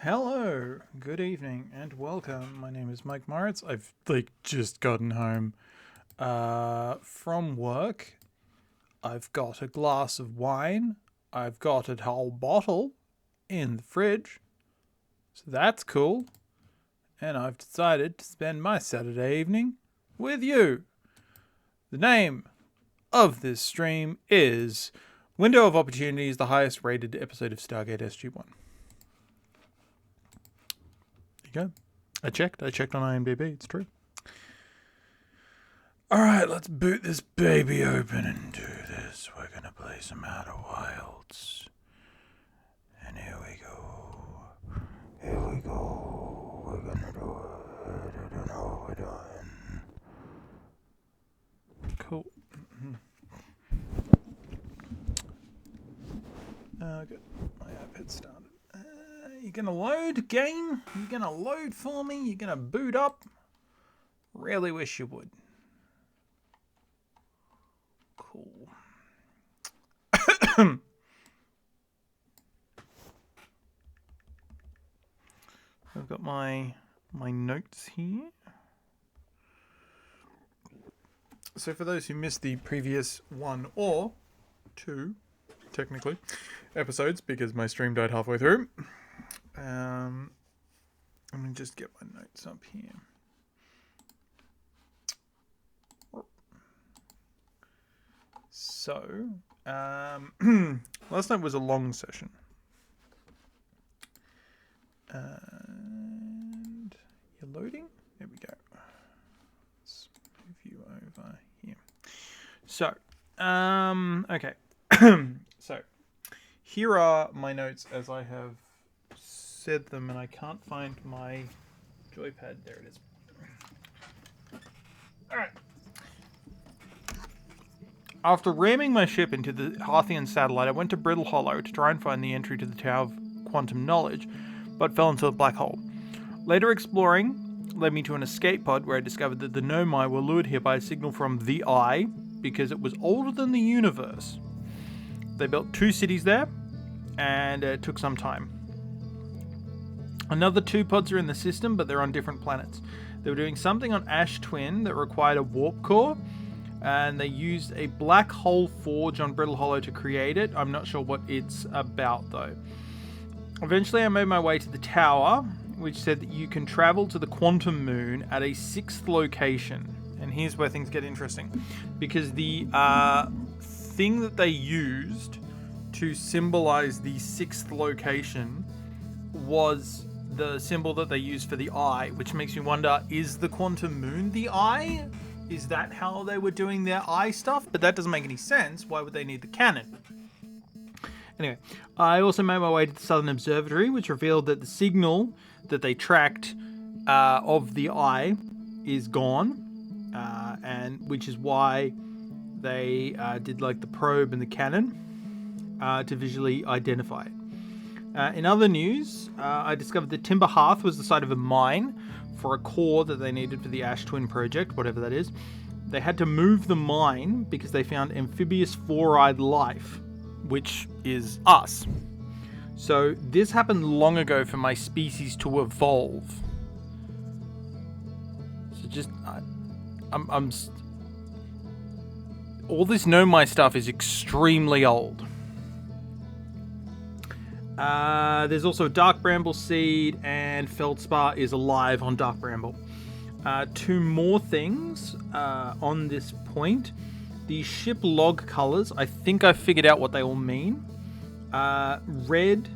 Hello, good evening, and welcome. My name is Mike Moritz. I've just gotten home from work. I've got a glass of wine. I've got a whole bottle in the fridge, so that's cool. And I've decided to spend my Saturday evening with you. The name of this stream is Window of Opportunity, is the highest rated episode of Stargate SG-1. Go. I checked on IMDb. It's true. Alright, let's boot this baby open and do this. We're gonna play some Outer Wilds. And here we go. We're gonna do it. I don't know what we're doing. Cool. Okay. My iPad started. You gonna load, game? You gonna load for me? You gonna boot up? Really wish you would. Cool. I've got my notes here. So for those who missed the previous one or two, technically, episodes, because my stream died halfway through, I'm going to just get my notes up here. So, last night was a long session. And you're loading? There we go. Let's move you over here. So, okay. So, here are my notes as I have said them, and I can't find my joypad. There it is. Alright. After ramming my ship into the Harthian satellite, I went to Brittle Hollow to try and find the entry to the Tower of Quantum Knowledge, but fell into a black hole. Later exploring led me to an escape pod where I discovered that the Nomai were lured here by a signal from the Eye, because it was older than the universe. They built 2 cities there, and it took some time. Another 2 pods are in the system, but they're on different planets. They were doing something on Ash Twin that required a warp core, and they used a black hole forge on Brittle Hollow to create it. I'm not sure what it's about, though. Eventually, I made my way to the tower, which said that you can travel to the Quantum Moon at a 6th location. And here's where things get interesting, because the thing that they used to symbolize the 6th location was the symbol that they used for the eye, which makes me wonder, is the Quantum Moon the eye? Is that how they were doing their eye stuff? But that doesn't make any sense. Why would they need the cannon? Anyway, I also made my way to the Southern Observatory, which revealed that the signal that they tracked of the eye is gone, and which is why they did like the probe and the cannon to visually identify it. In other news, I discovered that Timber Hearth was the site of a mine for a core that they needed for the Ash Twin project, whatever that is. They had to move the mine because they found amphibious four-eyed life, which is us. So this happened long ago for my species to evolve. So just, all this Nomai stuff is extremely old. There's also a Dark Bramble seed, and Feldspar is alive on Dark Bramble. 2 more things on this point. The ship log colors, I think I figured out what they all mean. Red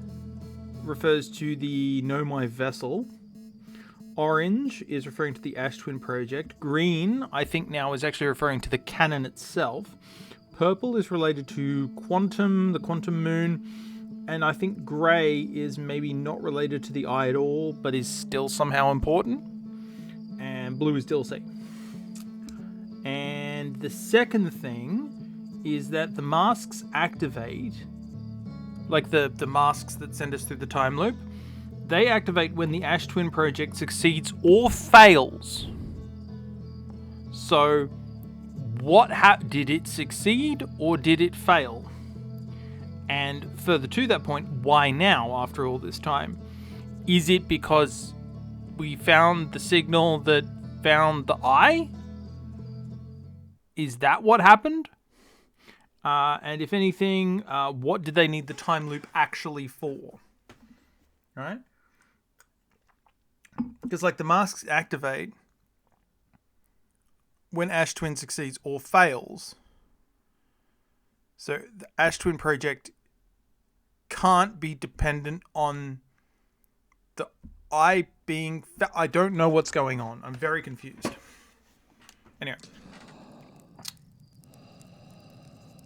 refers to the Nomai vessel. Orange is referring to the Ash Twin project. Green, I think now, is actually referring to the cannon itself. Purple is related to Quantum, the Quantum Moon. And I think grey is maybe not related to the eye at all, but is still somehow important. And blue is Dilsey. And the second thing is that the masks activate, like the masks that send us through the time loop, they activate when the Ash Twin project succeeds or fails. So, did it succeed or did it fail? And further to that point, why now after all this time? Is it because we found the signal that found the eye? Is that what happened? And if anything, what did they need the time loop actually for? Right? Because like the masks activate when Ash Twin succeeds or fails. So the Ash Twin project can't be dependent on the eye being... I don't know what's going on. I'm very confused. Anyway.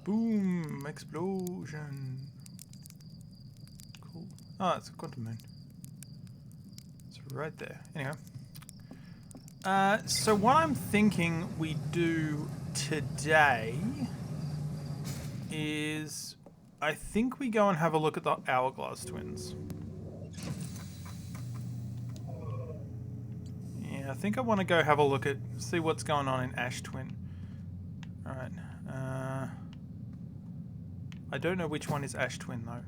Boom. Explosion. Cool. Oh, it's a quantum moon. It's right there. Anyway. So what I'm thinking we do today is... I think we go and have a look at the Hourglass Twins. Yeah, I think I want to go have a look at... see what's going on in Ash Twin. Alright. I don't know which one is Ash Twin, though.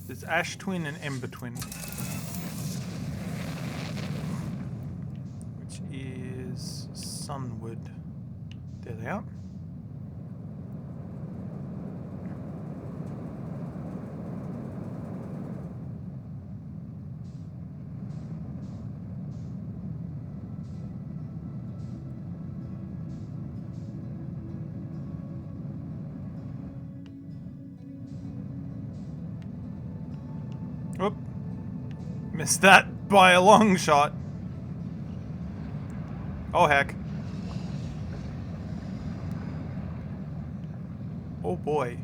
There's Ash Twin and Ember Twin. Which is Sunwood. There they are. Oop. Missed that by a long shot. Oh, heck. Oh, boy.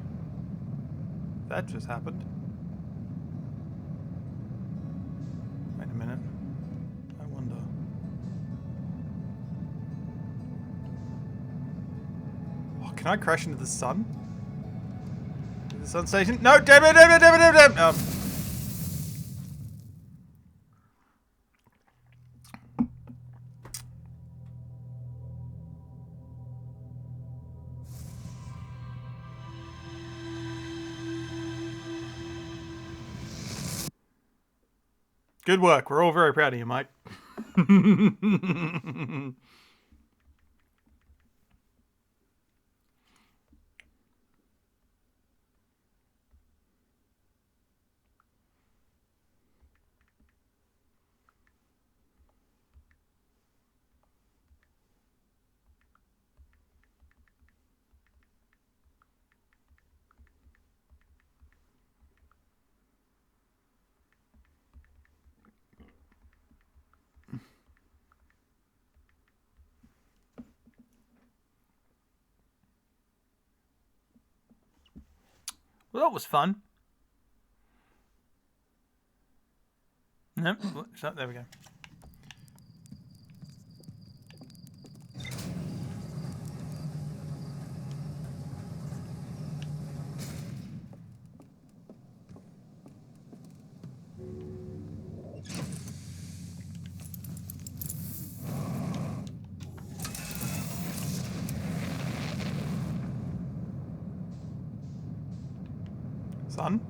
That just happened. Wait a minute. I wonder. Oh, can I crash into the sun? The sun station? No, damn it, damn it, damn it, damn it, damn it. Good work. We're all very proud of you, Mike. Well, that was fun. Nope. So, there we go. Son?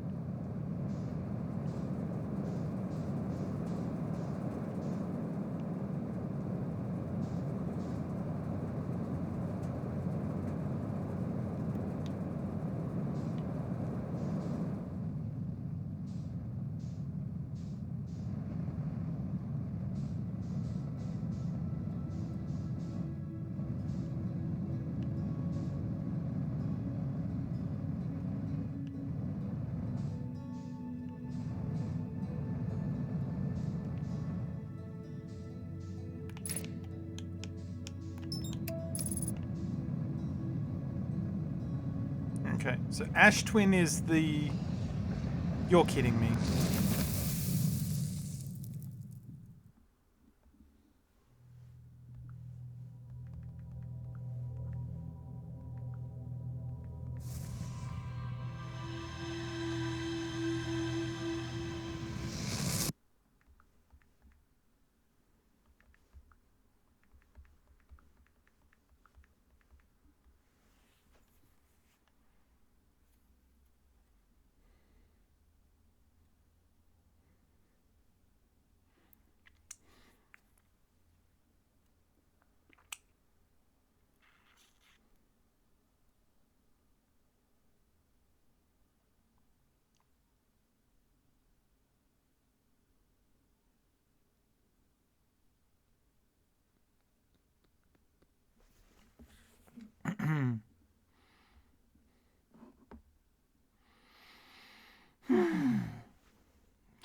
Okay, so Ash Twin is the... You're kidding me.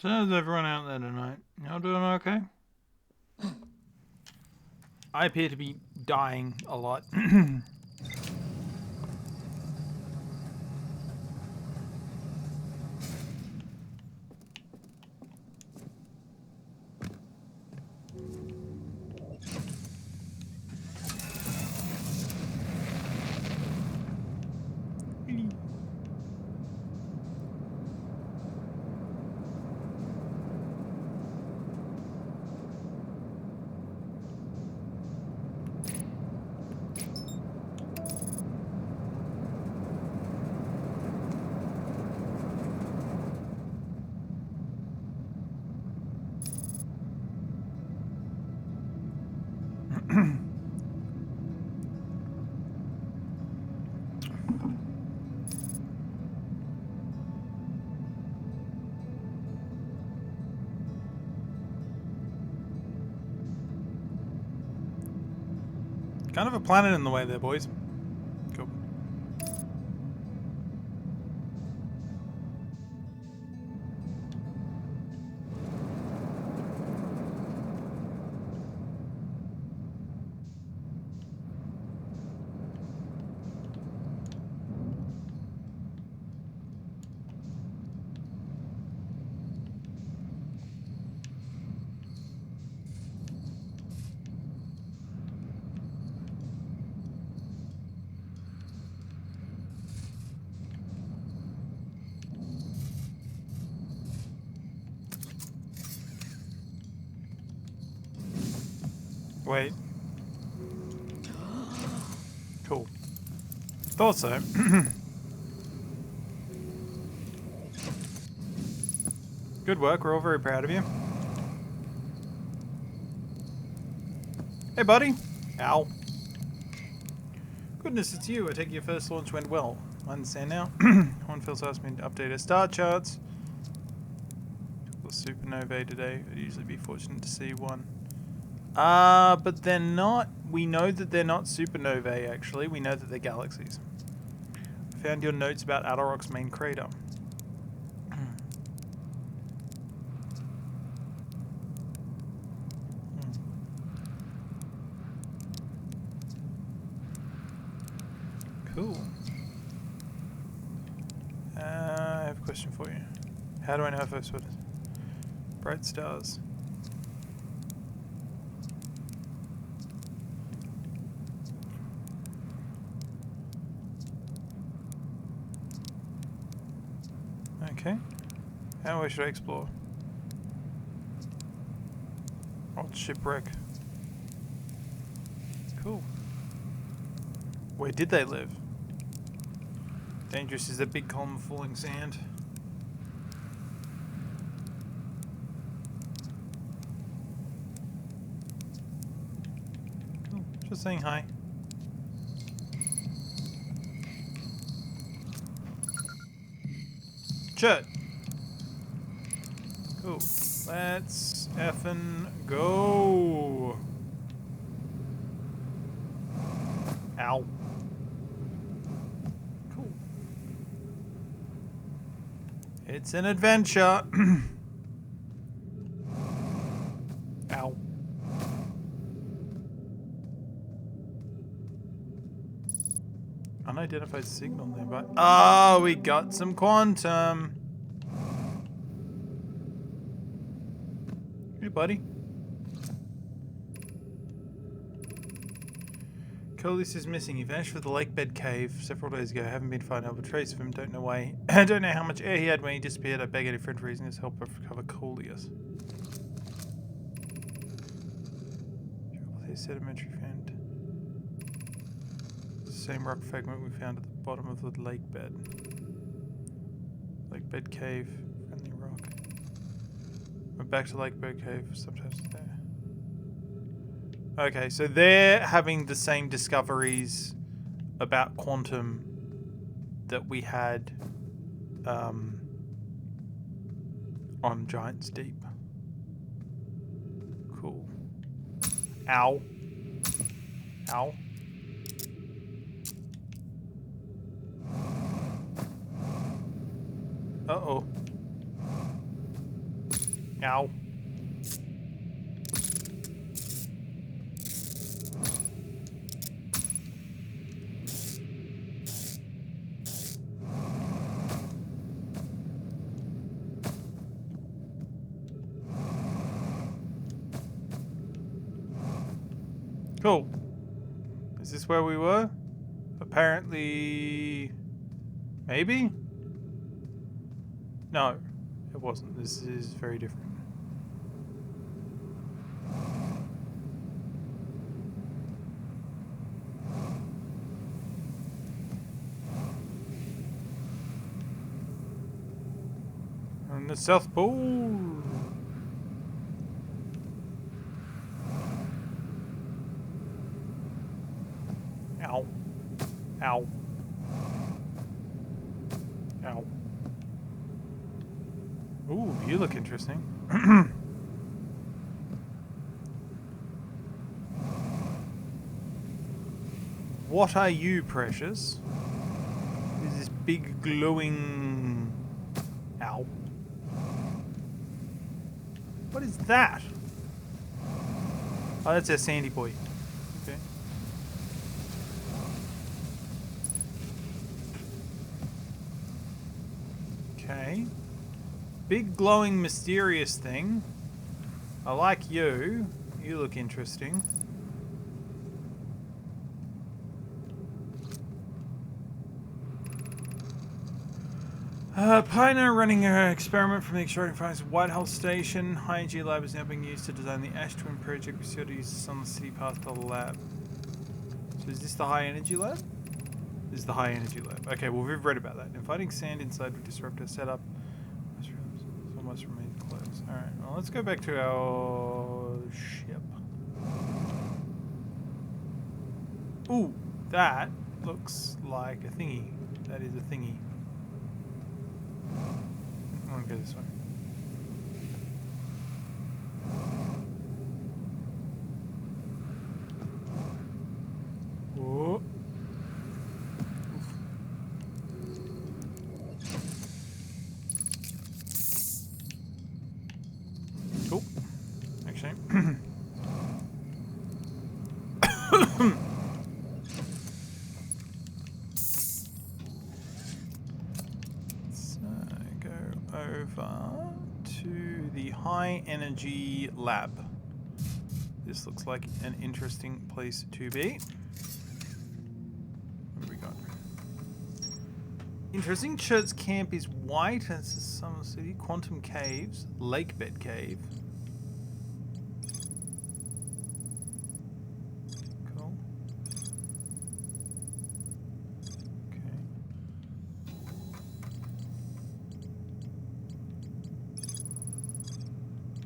So how's everyone out there tonight? Y'all doing okay? I appear to be dying a lot. Kind of a planet in the way there, boys. Cool. Wait. Cool. Thought so. Good work. We're all very proud of you. Hey, buddy. Ow. Goodness, it's you. I take your first launch went well. I understand now. One feels asked me to update our star charts. Supernovae today. I'd usually be fortunate to see one. But they're not. We know that they're not supernovae, actually. We know that they're galaxies. I found your notes about Attlerock's main crater. Cool. I have a question for you. How do I know if I've spotted bright stars? Okay. How should I explore? Old shipwreck. Cool. Where did they live? Dangerous is that big column of falling sand. Cool. Just saying hi. Chut. Cool. Let's effing go. Ow. Cool. It's an adventure. Ow. Unidentified signal nearby. Oh, we got some quantum. Hey, buddy. Colis is missing. He vanished from the lake bed cave several days ago. Haven't been finding a trace of him. Don't know why. I don't know how much air he had when he disappeared. I beg any friend for raising his help recover Coleus. Sedimentary found. The same rock fragment we found at the bottom of the lake bed. Lake bed cave. Friendly rock. Went back to lake bed cave. Sometimes there. Okay, so they're having the same discoveries about quantum that we had on Giant's Deep. Cool. Ow. Ow. Uh-oh. Ow. Cool. Is this where we were? Apparently... Maybe? No, it wasn't. This is very different. And the South Pole. Ow. Ow. Ow. Ooh, you look interesting. What are you, Precious? Is this big glowing... Ow. What is that? Oh, that's our Sandy boy. Okay. Okay. Big glowing mysterious thing. I like you. You look interesting. Pioneer running an experiment from the extraordinary finds of Whitehall Station. High energy lab is now being used to design the Ash Twin project. We still use this on the city path to the lab. So is this the high energy lab? This is the high energy lab. Okay, well we've read about that. Inviting sand inside would disrupt our setup. Almost remain closed. Alright, well let's go back to our ship. Ooh, that looks like a thingy. That is a thingy. I'm gonna go this way. Whoa. Cool. Actually. Over to the high energy lab. This looks like an interesting place to be. What do we got? Interesting. Church Camp is white. This is some city. Quantum Caves. Lakebed Cave. Cool.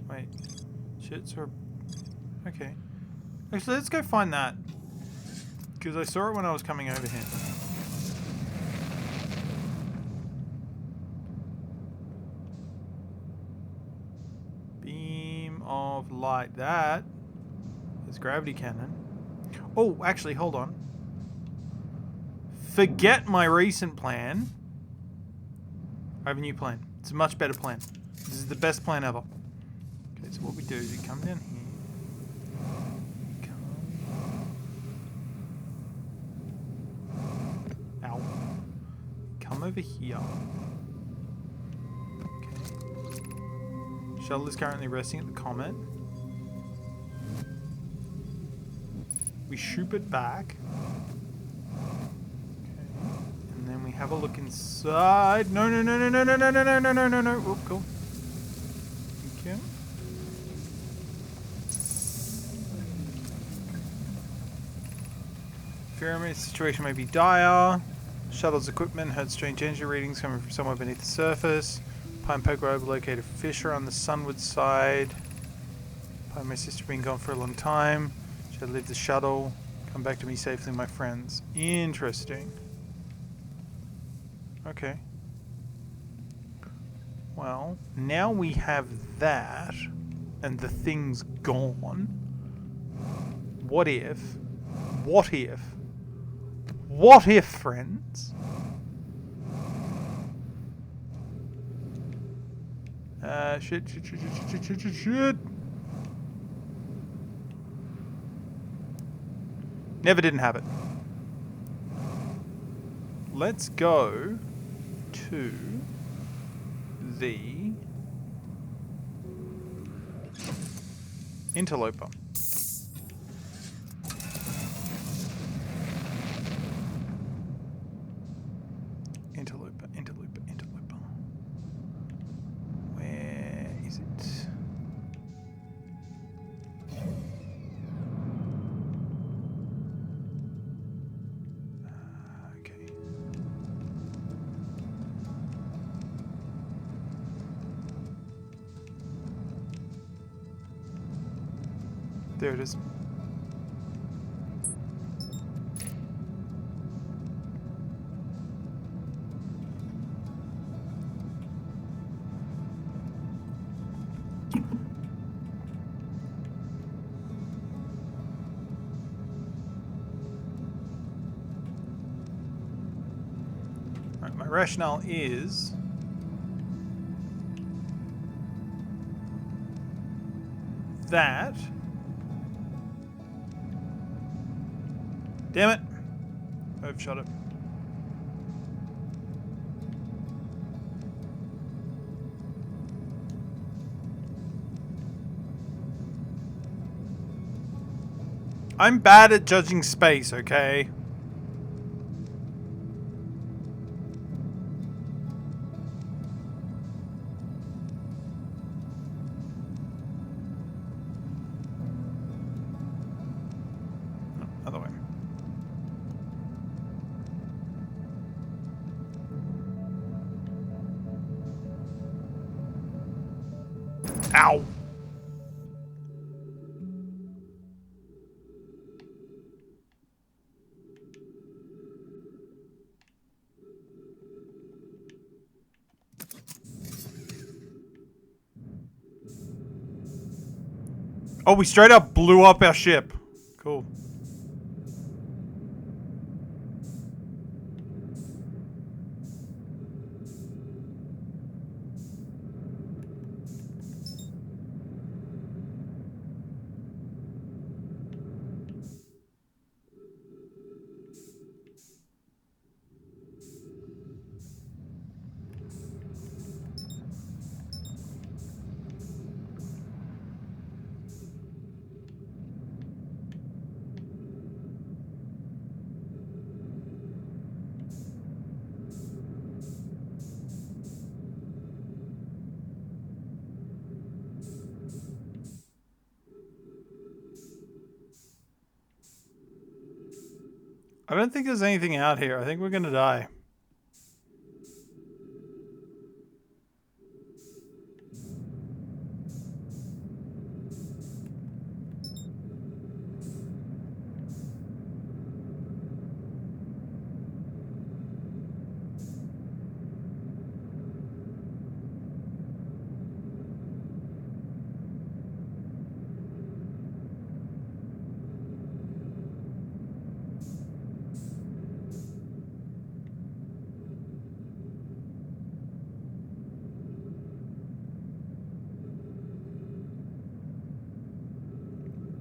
Wait, shits are... Okay. Actually, let's go find that. Because I saw it when I was coming over here. Beam of light. That is gravity cannon. Oh, actually, hold on. Forget my recent plan. I have a new plan. It's a much better plan. This is the best plan ever. So what we do is we come down here. Ow. Come over here. Okay. Shuttle is currently resting at the Comet. We shoot it back. Okay. And then we have a look inside. No, no, no, no, no, no, no, no, no, no, no, no, no. Oh, cool. Thank you. Pyramid situation may be dire. Shuttle's equipment heard strange energy readings coming from somewhere beneath the surface. Pine Poker overlocated a fissure on the sunward side. Pine, my sister been gone for a long time. She had to leave the shuttle. Come back to me safely, my friends. Interesting. Okay. Well, now we have that, and the thing's gone. What if? What if? What if, friends? Shit. Never didn't have it. Let's go to the interloper. Interloper. Where is it? Okay. There it is. Right, my rationale is that. Damn it! Overshot it. I'm bad at judging space, okay? No, other way. Ow! Oh, we straight up blew up our ship. Cool. I don't think there's anything out here. I think we're gonna die.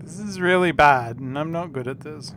This is really bad, and I'm not good at this.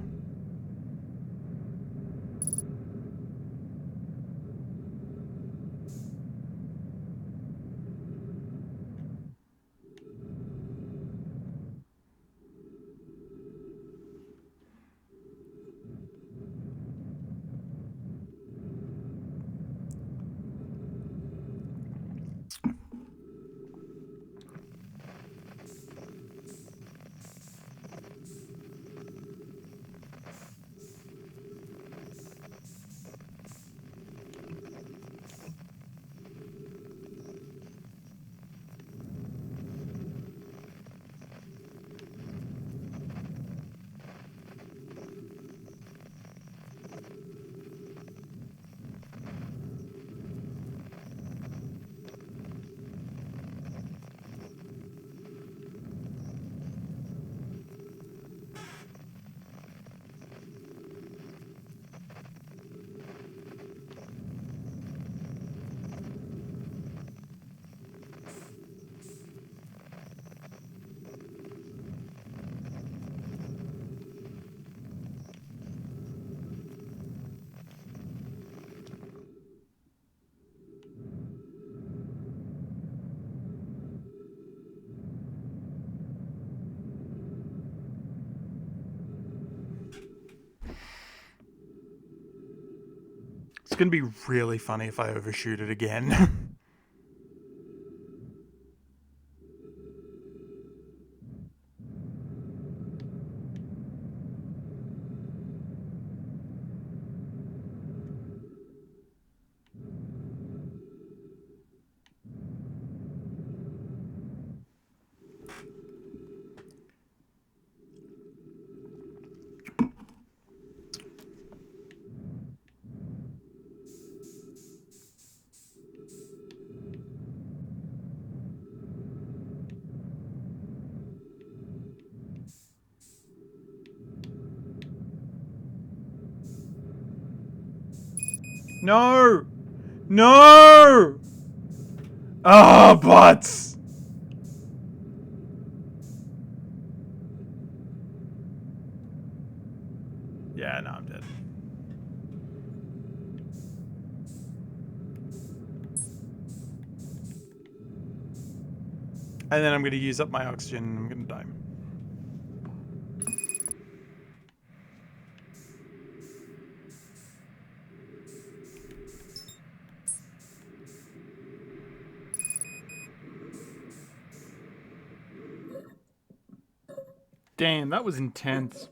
It's going to be really funny if I overshoot it again. No! No! Oh, butts! Yeah, no, I'm dead. And then I'm going to use up my oxygen and I'm going to die. Damn, that was intense.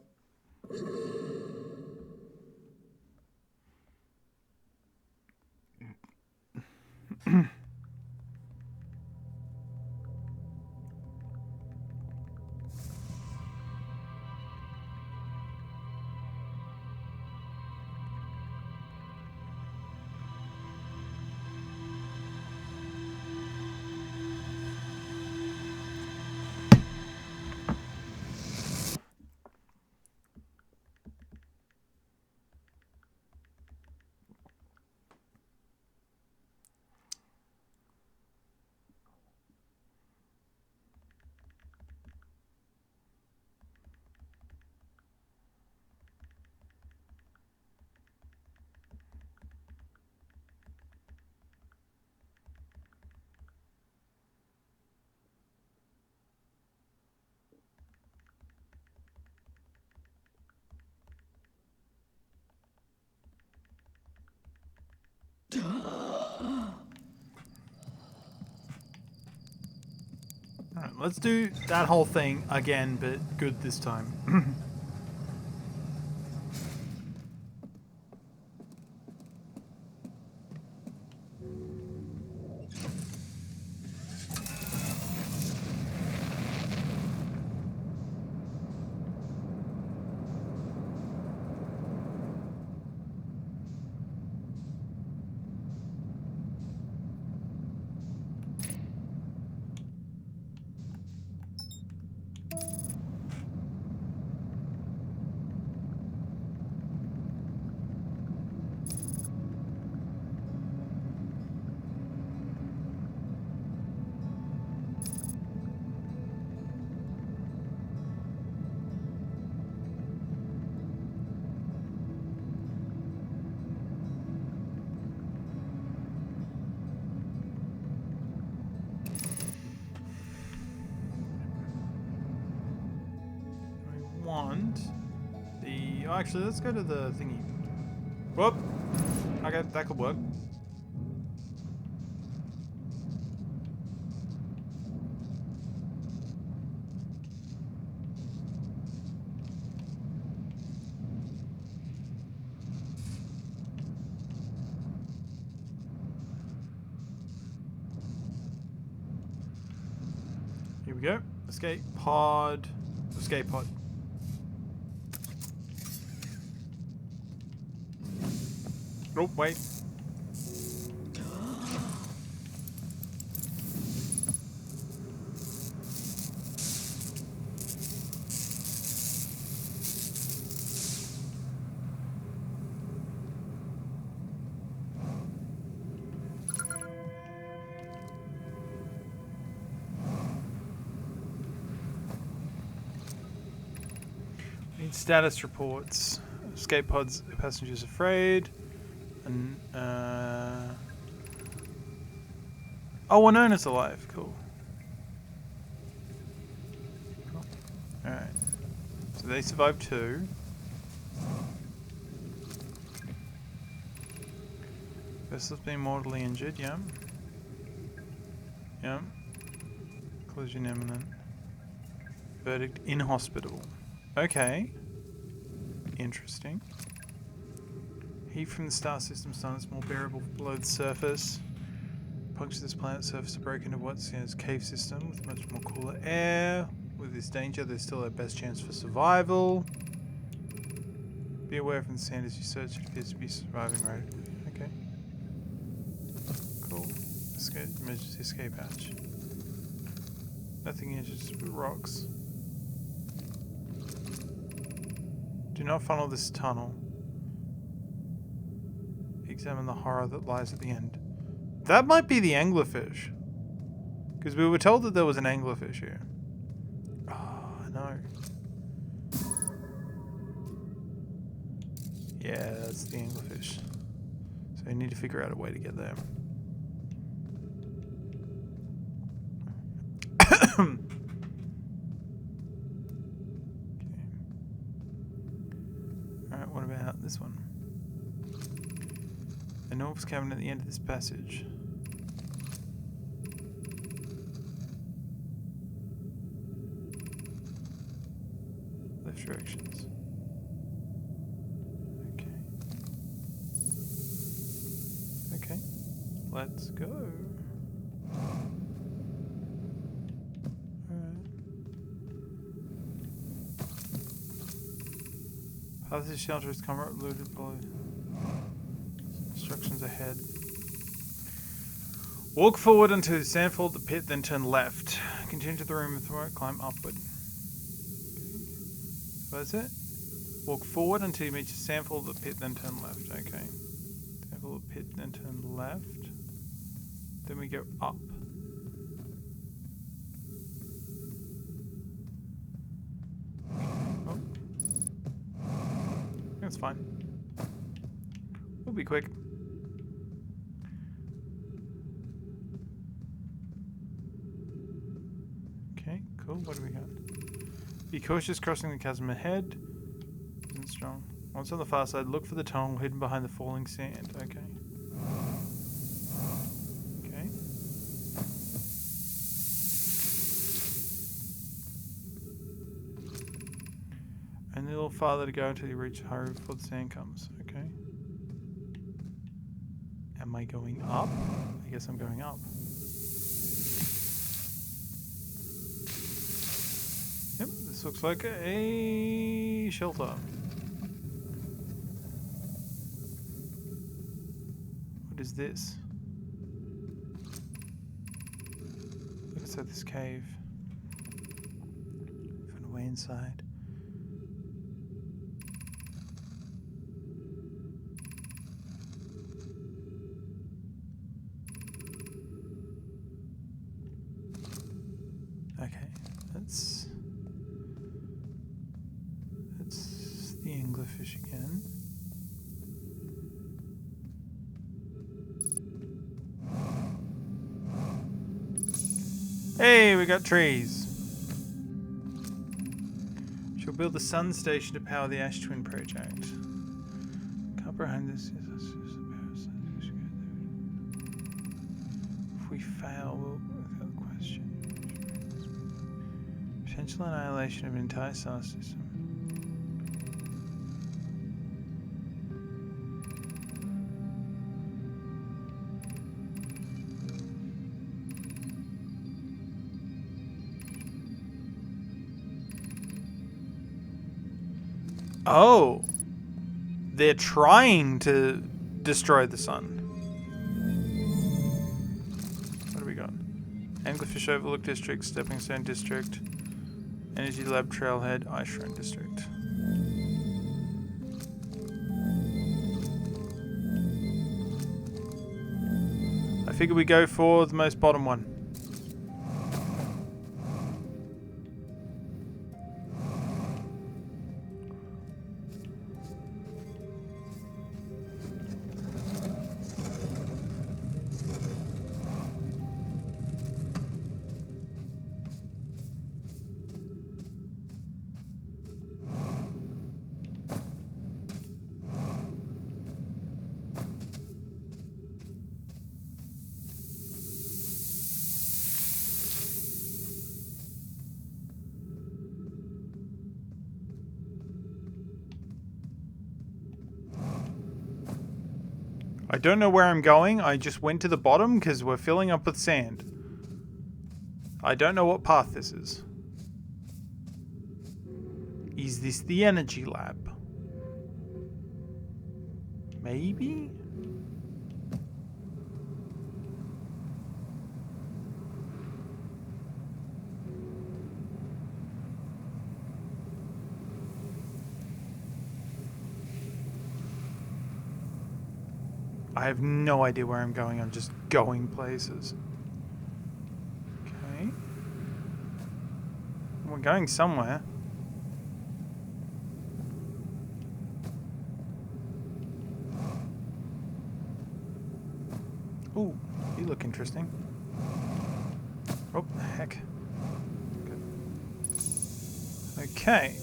Alright, let's do that whole thing again, but good this time. Want the... Oh, actually, let's go to the thingy. Whoop! Okay, that could work. Here we go. Escape pod. Escape pod. Oh, wait. Need status reports. Escape pods, passengers afraid. And, oh, Winona's alive. Cool. Alright. So they survived too. Vessel's been mortally injured, yeah. Yeah. Collision imminent. Verdict inhospitable. Okay. Interesting. Heat from the star system sun is more bearable below the surface. Punctures this planet's surface are broken into what's seen as cave system with much more cooler air. With this danger, there's still our best chance for survival. Be aware from the sand as you search, it appears to be surviving right. Okay. Cool. Emergency escape hatch. Nothing here, just rocks. Do not funnel this tunnel. Examine the horror that lies at the end. That might be the anglerfish. Because we were told that there was an anglerfish here. Oh, no. Yeah, that's the anglerfish. So we need to figure out a way to get there. Okay. Alright, what about this one? The North's cabin at the end of this passage. Left directions. Okay. Okay. Let's go. Alright. Path to shelter is comfort looted below. Instructions ahead. Walk forward until the sand fall at the pit, then turn left. Continue to the room with the right, climb upward. Okay. What is it? Walk forward until you meet the sand fall at the pit, then turn left. Okay. Sand fall at the pit, then turn left. Then we go up. Oh. That's fine. We'll be quick. Okay, cool. What do we got? Be cautious crossing the chasm ahead. Isn't strong. Once on the far side, look for the tunnel hidden behind the falling sand. Okay. Okay. And a little farther to go until you reach the hurry before the sand comes. Okay. Am I going up? I guess I'm going up. Yep, this looks like a shelter. What is this? Looks like this cave. Found a way inside. Okay, that's the anglerfish again. Hey, we got trees. She'll build the sun station to power the Ash Twin project. Comprehend this. If we fail, we'll without question. Potential annihilation of an entire star system. Oh, they're trying to destroy the sun. What do we got? Anglerfish Overlook District, Stepping Stone District, Energy Lab Trailhead, Ice Shrine District. I figure we go for the most bottom one. I don't know where I'm going. I just went to the bottom because we're filling up with sand. I don't know what path this is. Is this the energy lab? Maybe? I have no idea where I'm going. I'm just going places. Okay. We're going somewhere. Ooh, you look interesting. Oh, heck. Good. Okay.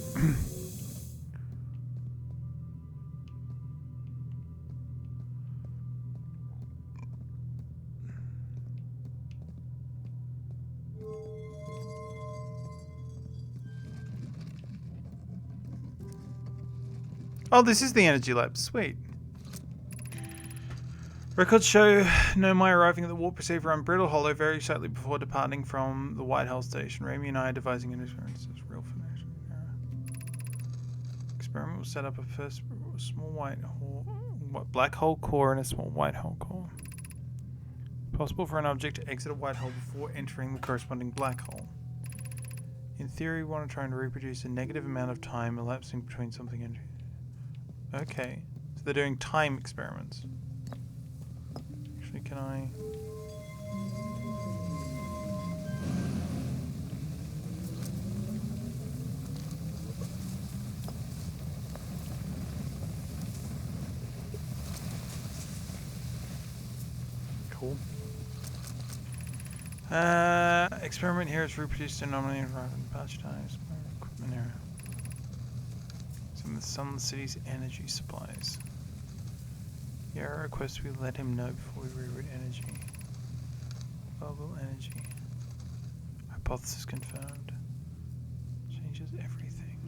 Oh, this is the energy lab. Sweet. Records show Nomai arriving at the warp receiver on Brittle Hollow very shortly before departing from the Whitehall station. Raimi and I are devising an experiment. Real formation. Experiment will set up a first small black hole core and a small white hole core. Possible for an object to exit a white hole before entering the corresponding black hole. In theory, we want to try and reproduce a negative amount of time elapsing between something and... Okay, so they're doing time experiments. Actually, can I... Cool. Experiment here is reproduced in anomaly environment, batch times, equipment area. Some of the city's energy supplies. Yara requests we let him know before we reroute energy. Bubble energy. Hypothesis confirmed. Changes everything.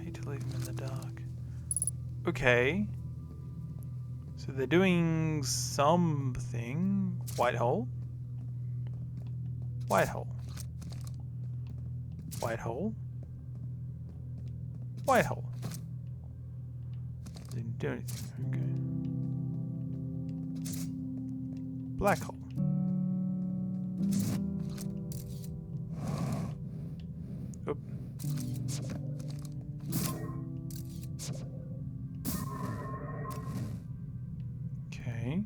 Hate to leave him in the dark. Okay. So they're doing something. White hole. White hole. White hole. White hole. Didn't do anything. Okay. Black hole. Oop. Okay.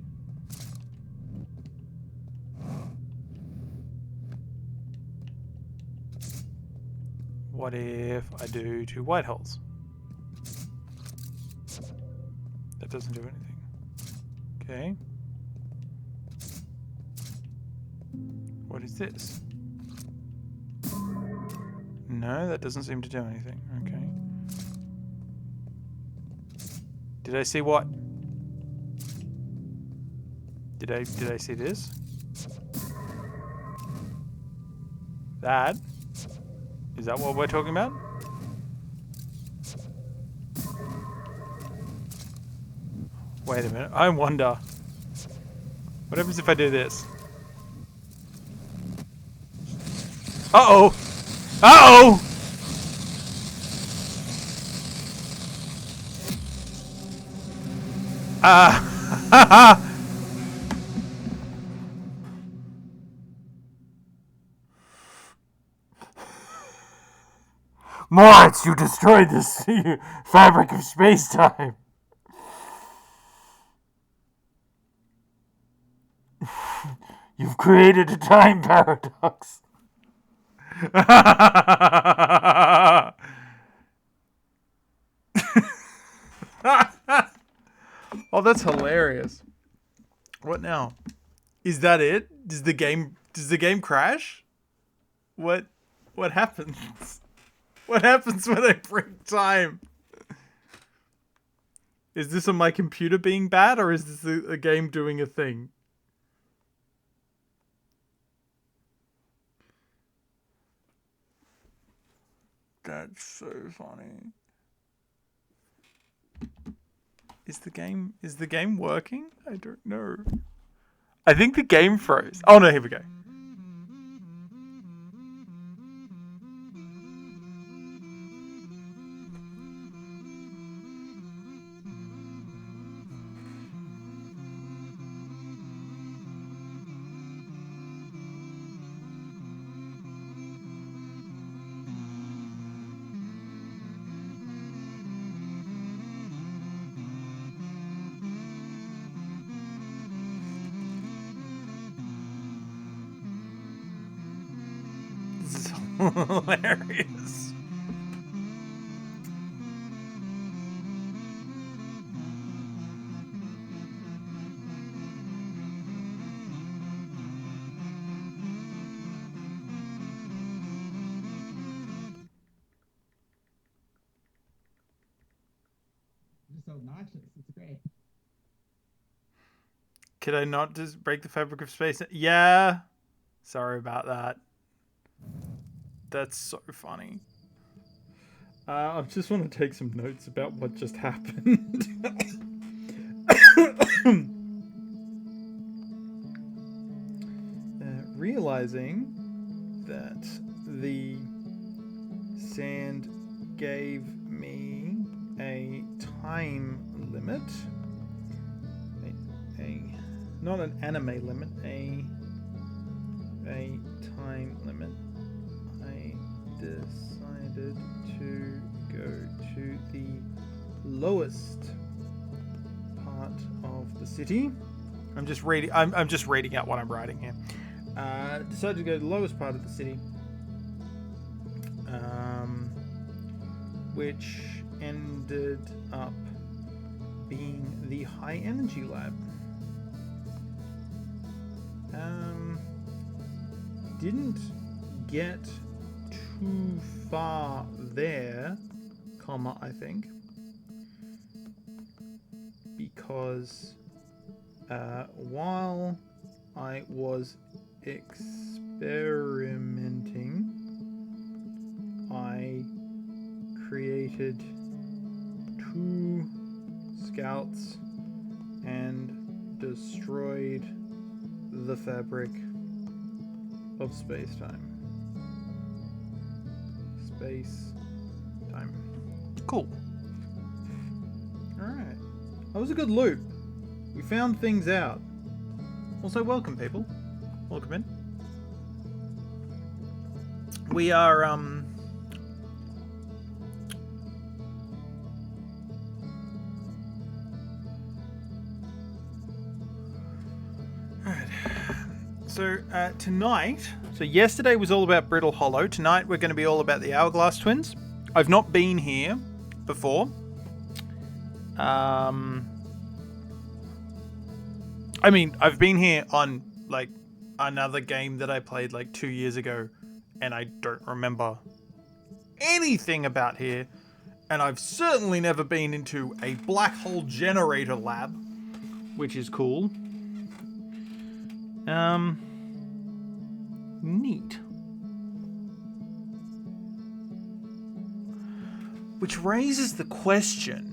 What if I do 2 white holes? That doesn't do anything. Okay. What is this? No, that doesn't seem to do anything. Okay. Did I see what? Did I see this? That? Is that what we're talking about? Wait a minute. I wonder. What happens if I do this? Uh-oh! Uh-oh! Haha! Moritz, you destroyed this fabric of space-time. You've created a time paradox. Oh, that's hilarious. What now? Is that it? Does the game crash? What happens? What happens when I break time? Is this on my computer being bad, or is this a game doing a thing? That's so funny. Is the game working? I don't know. I think the game froze. Oh no, here we go. This is hilarious. You're so obnoxious. It's great. Could I not just break the fabric of space? Yeah. Sorry about that. That's so funny. I just want to take some notes about what just happened. Realizing that the sand gave me a time limit, not an anime limit, a time limit, I decided to go to the lowest part of the city. I'm just reading out what I'm writing here. Decided to go to the lowest part of the city, which ended up being the high energy lab. Didn't get too far there, I think, because while I was experimenting, I created 2 scouts and destroyed the fabric of space-time. Space-time. Cool. Alright. That was a good loop. We found things out. Also, welcome, people. Welcome in. We are, Alright. So, tonight... So, yesterday was all about Brittle Hollow. Tonight, we're going to be all about the Hourglass Twins. I've not been here before. I mean, I've been here on, like, another game that I played, like, 2 years ago, and I don't remember anything about here. And I've certainly never been into a black hole generator lab, which is cool. Neat. Which raises the question.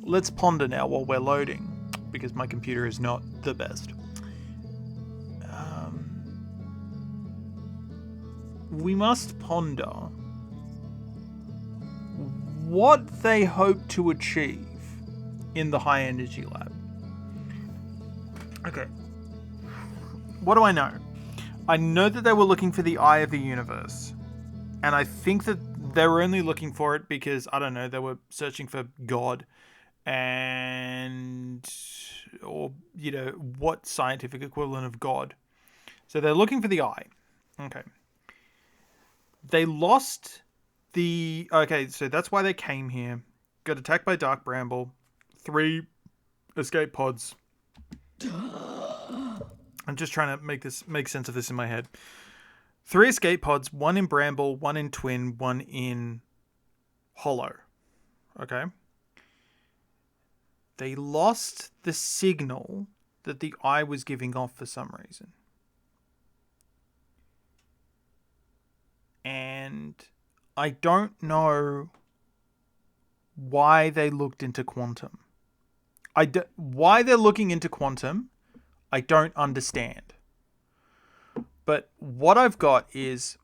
Let's ponder now while we're loading, because my computer is not the best. We must ponder what they hope to achieve in the high energy lab. Okay. What do I know? I know that they were looking for the eye of the universe. And I think that they were only looking for it because, I don't know, they were searching for God. And, or, you know, what scientific equivalent of God. So they're looking for the eye. Okay. They lost the... Okay, so that's why they came here. Got attacked by Dark Bramble. 3 escape pods. I'm just trying to make sense of this in my head. 3 escape pods, 1 in Bramble, 1 in Twin, 1 in Hollow. Okay. They lost the signal that the eye was giving off for some reason. And I don't know why they looked into quantum. Why they're looking into quantum, I don't understand. But what I've got is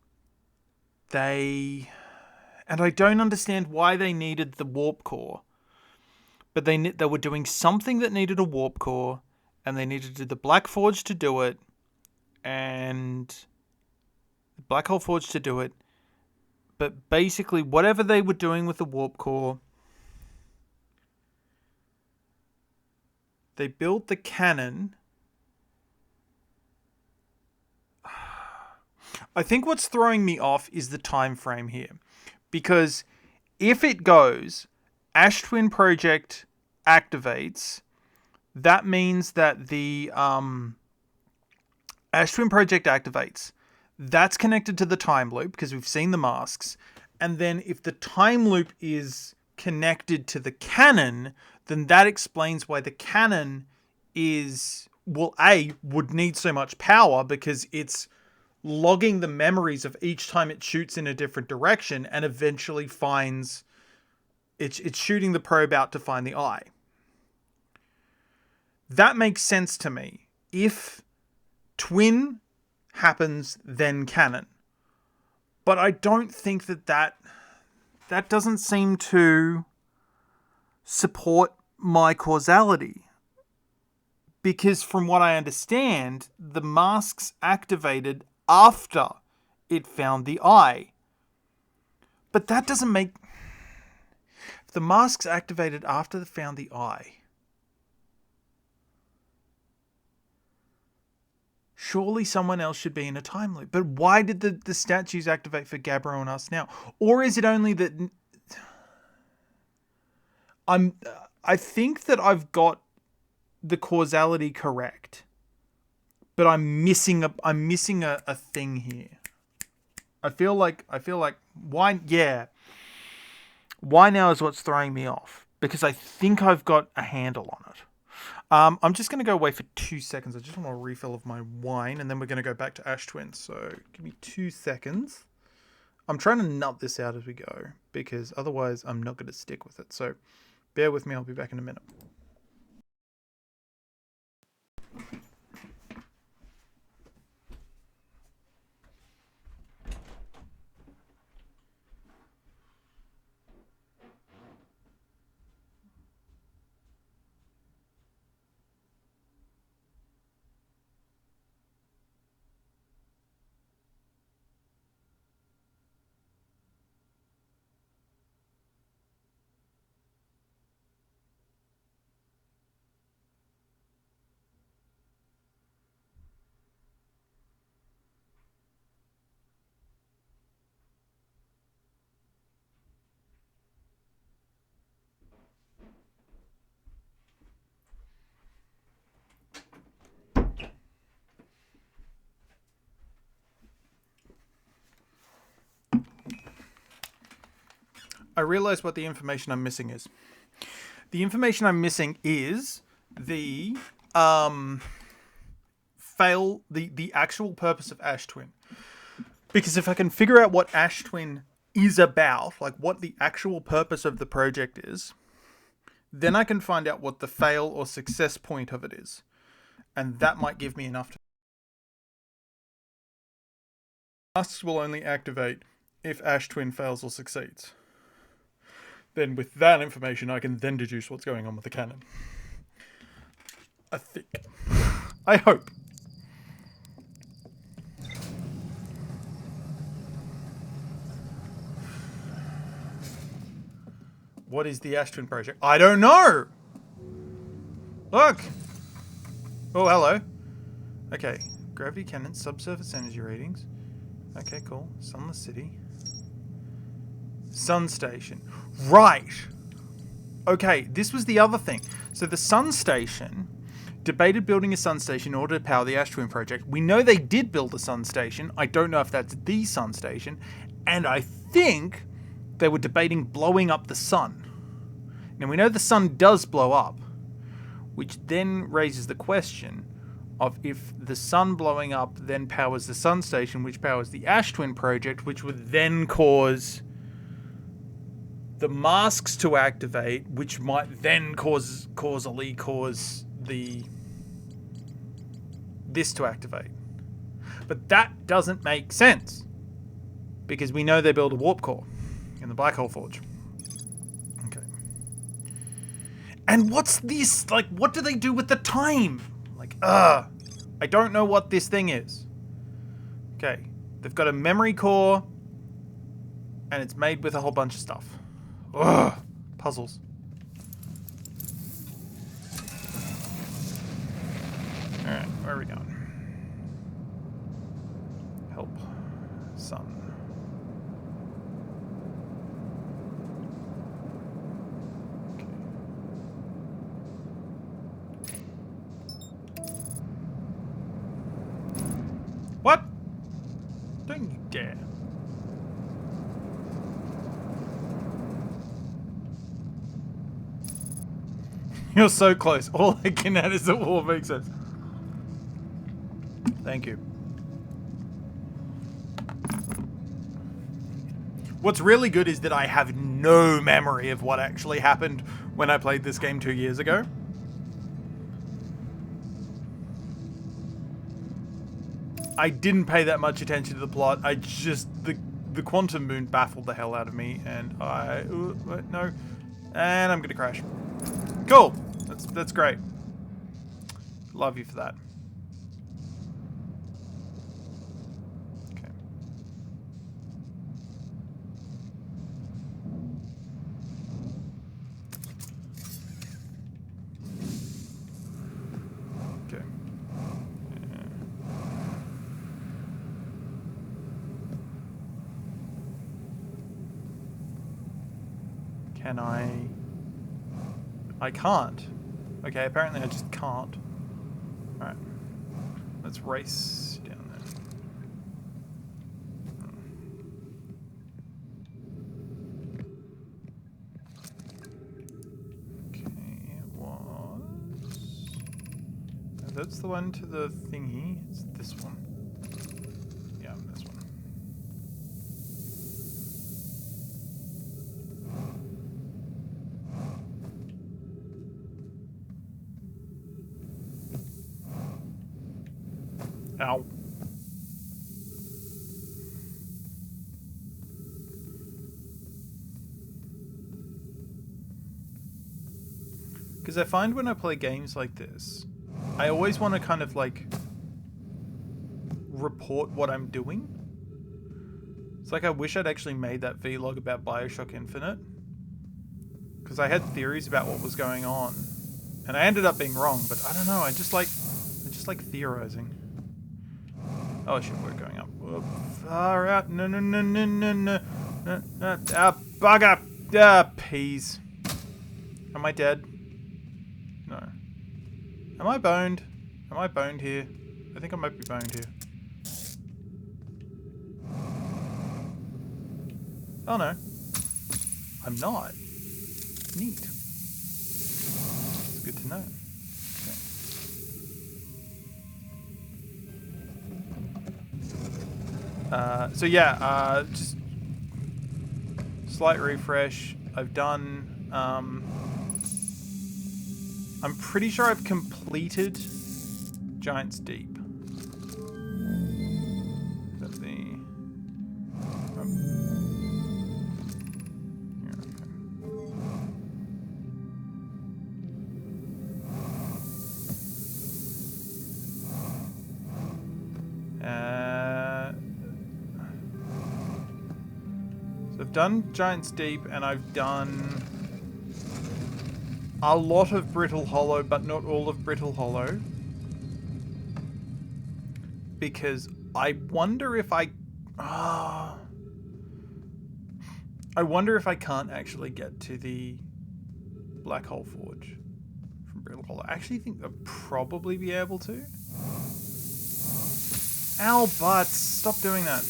and I don't understand why they needed the warp core. But they were doing something that needed a warp core, and they needed the Black Forge to do it, and the Black Hole Forge to do it. But basically, whatever they were doing with the warp core, they built the cannon. I think what's throwing me off is the time frame here, because if it goes, Ash Twin Project activates, that means that the Ash Twin Project activates. That's connected to the time loop because we've seen the masks, and then if the time loop is connected to the cannon, then that explains why the cannon would need so much power, because it's logging the memories of each time it shoots in a different direction and eventually finds it's shooting the probe out to find the eye. That makes sense to me. If twin happens, then cannon. But I don't think that doesn't seem to support my causality. Because from what I understand, the masks activated after it found the eye. But that doesn't make... If the masks activated after they found the eye, surely someone else should be in a time loop. But why did the statues activate for Gabbro and us now? Or is it only that... I think that I've got the causality correct, but I'm missing a thing here. I feel like why now is what's throwing me off, because I think I've got a handle on it. I'm just going to go away for 2 seconds. I just want a refill of my wine, and then we're going to go back to Ash Twin. So give me 2 seconds. I'm trying to nut this out as we go, because otherwise I'm not going to stick with it. So bear with me. I'll be back in a minute. I realize what the information I'm missing is. The information I'm missing is the actual purpose of Ash Twin. Because if I can figure out what Ash Twin is about, like what the actual purpose of the project is, then I can find out what the fail or success point of it is. And that might give me enough to... Masks will only activate if Ash Twin fails or succeeds. Then with that information, I can then deduce what's going on with the cannon. I think. I hope. What is the Ash Twin project? I don't know! Look! Oh, hello. Okay. Gravity cannon, subsurface energy readings. Okay, cool. Sunless city. Sun station. Right. Okay, this was the other thing. So the sun station debated building a sun station in order to power the Ash Twin project. We know they did build a sun station. I don't know if that's the sun station. And I think they were debating blowing up the sun. Now we know the sun does blow up, which then raises the question of if the sun blowing up then powers the sun station, which powers the Ash Twin project, which would then cause the masks to activate, which might then causally cause this to activate. But that doesn't make sense because we know they build a warp core in the Black Hole Forge. Okay. And what's this? Like, what do they do with the time? Like, I don't know what this thing is. Okay. They've got a memory core and it's made with a whole bunch of stuff. Ugh. Puzzles. Alright, where are we going? Help. Sun. Okay. What? Don't you dare. You're so close. All I can add is the wall makes sense. Thank you. What's really good is that I have no memory of what actually happened when I played this game 2 years ago. I didn't pay that much attention to the plot. I just... The quantum moon baffled the hell out of me, and I... no. And I'm gonna crash. Cool. That's great. Love you for that. Okay. Okay. Can I can't. Okay, apparently I just can't. Alright. Let's race down there. Okay, it was... No, that's the one to the thingy. It's this one. Yeah, this one. Ow. Because I find when I play games like this, I always want to kind of like report what I'm doing. It's like I wish I'd actually made that vlog about BioShock Infinite. Because I had theories about what was going on. And I ended up being wrong, but I don't know, I just like theorizing. Oh shit, we're going up. Whoop. Far out. No. Bugger. Peas. Am I dead? No. Am I boned? Am I boned here? I think I might be boned here. Oh no. I'm not. Neat. It's good to know. So yeah, just slight refresh. I've done, I'm pretty sure I've completed Giant's Deep. That's the... I've done Giant's Deep, and I've done a lot of Brittle Hollow, but not all of Brittle Hollow. Because I wonder if I wonder if I can't actually get to the Black Hole Forge from Brittle Hollow. I actually think I'll probably be able to. Ow, butts. Stop doing that.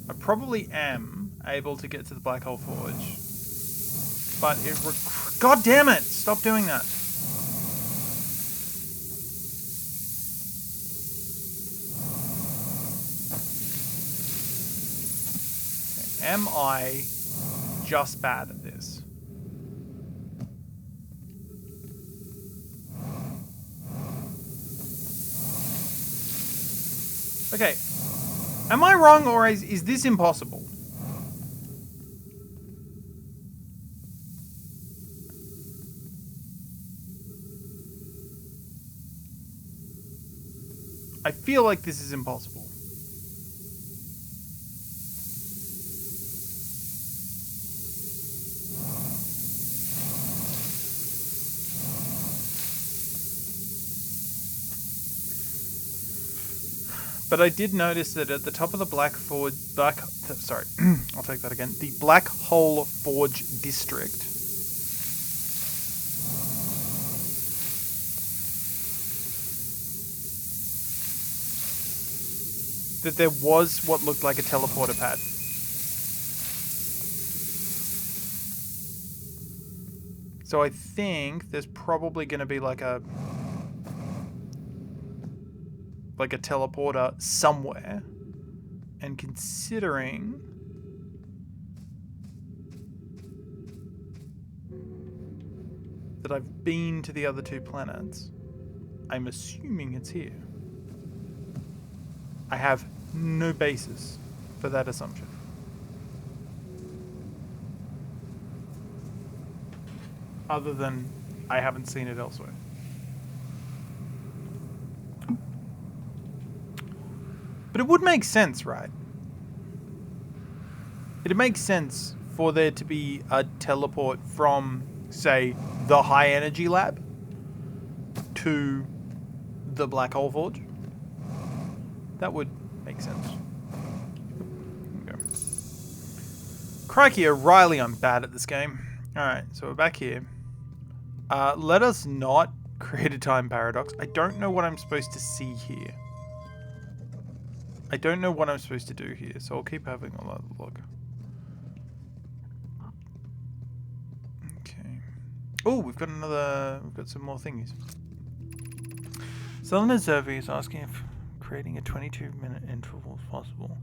I probably am able to get to the Black Hole Forge. But it... God damn it! Stop doing that. am I just bad at this? Okay. Am I wrong, or is this impossible? I feel like this is impossible. But I did notice that at the top of the I'll take that again. The Black Hole Forge district. That there was what looked like a teleporter pad. So I think there's probably going to be like a teleporter somewhere. And considering that I've been to the other two planets, I'm assuming it's here. I have no basis for that assumption. Other than I haven't seen it elsewhere. But it would make sense, right? It makes sense for there to be a teleport from, say, the high energy lab to the Black Hole Forge. That would make sense. Okay. Crikey, O'Reilly, I'm bad at this game. Alright, so we're back here. Let us not create a time paradox. I don't know what I'm supposed to see here. I don't know what I'm supposed to do here, so I'll keep having a look. Okay. Oh, we've got some more thingies. Southern Observatory is asking if creating a 22-minute interval is possible.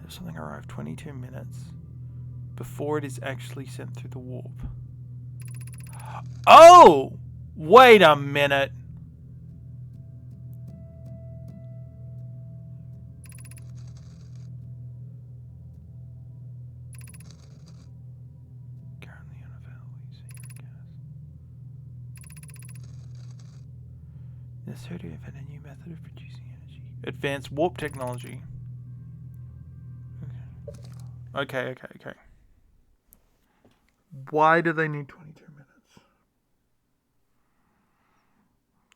Have something arrive 22 minutes before it is actually sent through the warp. Oh! Wait a minute. Currently unavailable using gas. Necessary to invent a new method of producing energy. Advanced warp technology. Okay. Why do they need 22 minutes?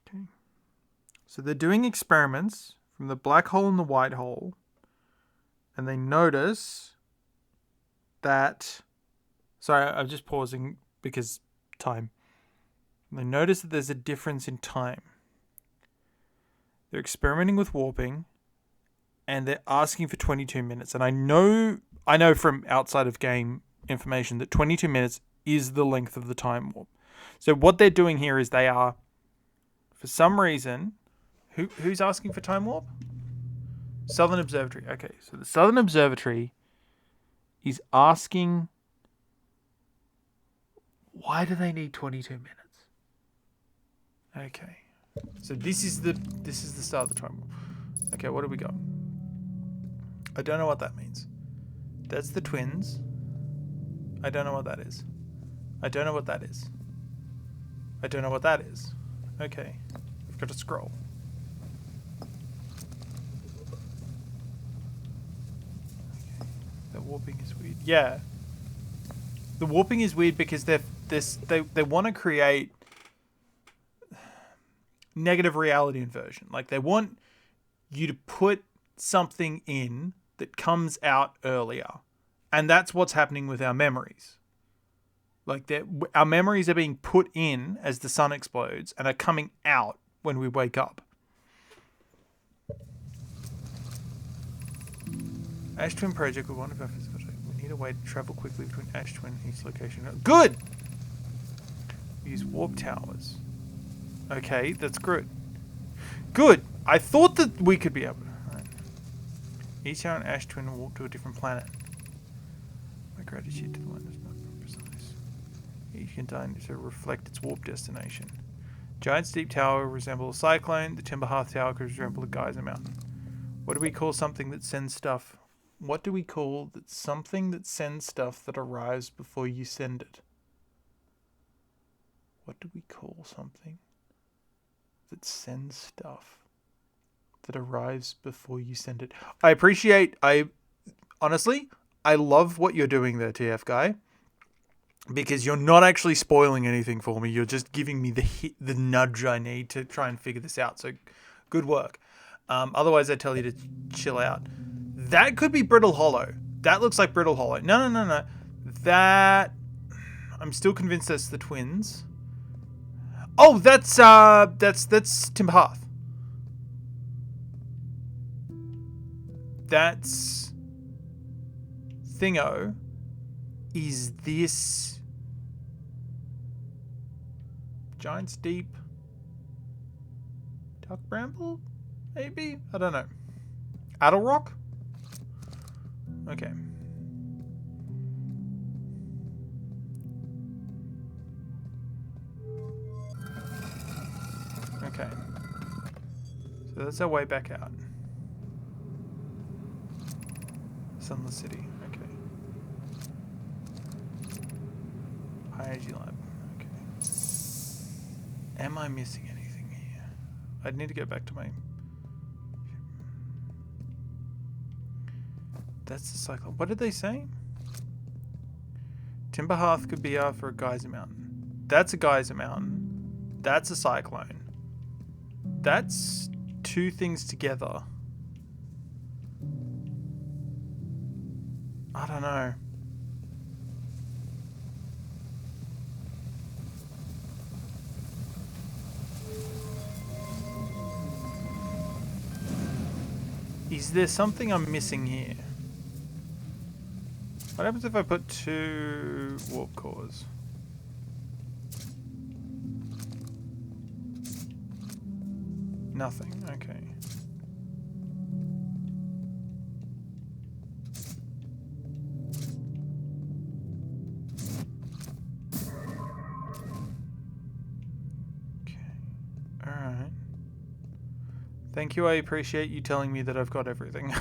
Okay. So they're doing experiments from the black hole and the white hole, and they notice that... Sorry, I'm just pausing because time. They notice that there's a difference in time. They're experimenting with warping, and they're asking for 22 minutes. And I know from outside of game information that 22 minutes is the length of the time warp. So what they're doing here is they are, for some reason, who's asking for time warp? Southern Observatory. Okay, so the Southern Observatory is asking, why do they need 22 minutes? Okay. So this is the start of the time warp. Okay, what do we got? I don't know what that means. That's the twins. I don't know what that is. I don't know what that is. I don't know what that is. Okay. We've got to scroll. Okay. The warping is weird. Yeah. The warping is weird because they want to create negative reality inversion. Like they want you to put something in that comes out earlier. And that's what's happening with our memories. Like our memories are being put in as the sun explodes and are coming out when we wake up. Ash Twin Project with one of our physical. We need a way to travel quickly between Ash Twin and each location. Good! We use warp towers. Okay, that's good. Good! I thought that we could be able to. Right. Each hour an Ash Twin will walk to a different planet. My gratitude to the land is not precise. Each container to reflect its warp destination. Giant's Deep Tower resembles a cyclone. The Timber Hearth Tower could resemble a geyser mountain. What do we call something that sends stuff? What do we call that something that sends stuff that arrives before you send it? What do we call something that sends stuff that arrives before you send it? Honestly, I love what you're doing there, TF guy, because you're not actually spoiling anything for me. You're just giving me the nudge I need to try and figure this out. So good work. Otherwise, I tell you to chill out. That could be Brittle Hollow. That looks like Brittle Hollow. No. That... I'm still convinced that's the twins. Oh, that's Timber Hearth. That's... Thingo. Is this... Giant's Deep? Dark Bramble? Maybe? I don't know. Addlerock? Okay. Okay. So that's our way back out. Sunless City. Okay. High Energy Lab. Okay. Am I missing anything here? I'd need to go back to my... That's the cycle. What did they say? Timber Hearth could be after a geyser mountain. That's a geyser mountain. That's a cyclone. That's two things together. I don't know. Is there something I'm missing here? What happens if I put 2 warp cores? Nothing. Okay. Okay. All right. Thank you. I appreciate you telling me that I've got everything.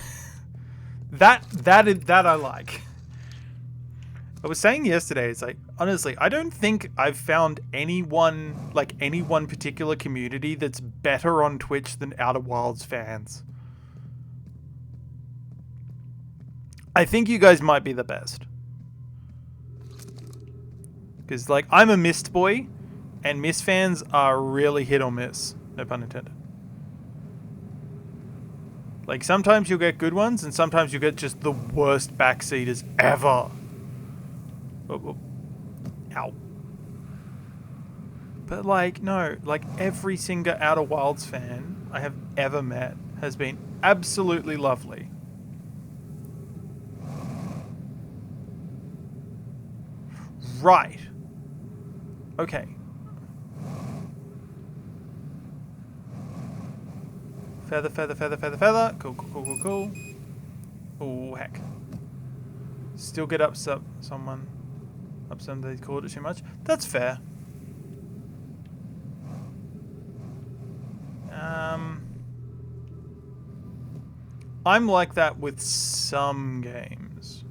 that I like. I was saying yesterday, it's like, honestly, I don't think I've found any one particular community that's better on Twitch than Outer Wilds fans. I think you guys might be the best. Because, like, I'm a Myst boy, and Myst fans are really hit or miss. No pun intended. Like, sometimes you'll get good ones, and sometimes you'll get just the worst backseaters ever. Oh. Ow. But like, no, like every single Outer Wilds fan I have ever met has been absolutely lovely. Right. Okay. Feather. Cool. Oh, heck. Still get upset someone. Upset they called it too much. That's fair. I'm like that with some games.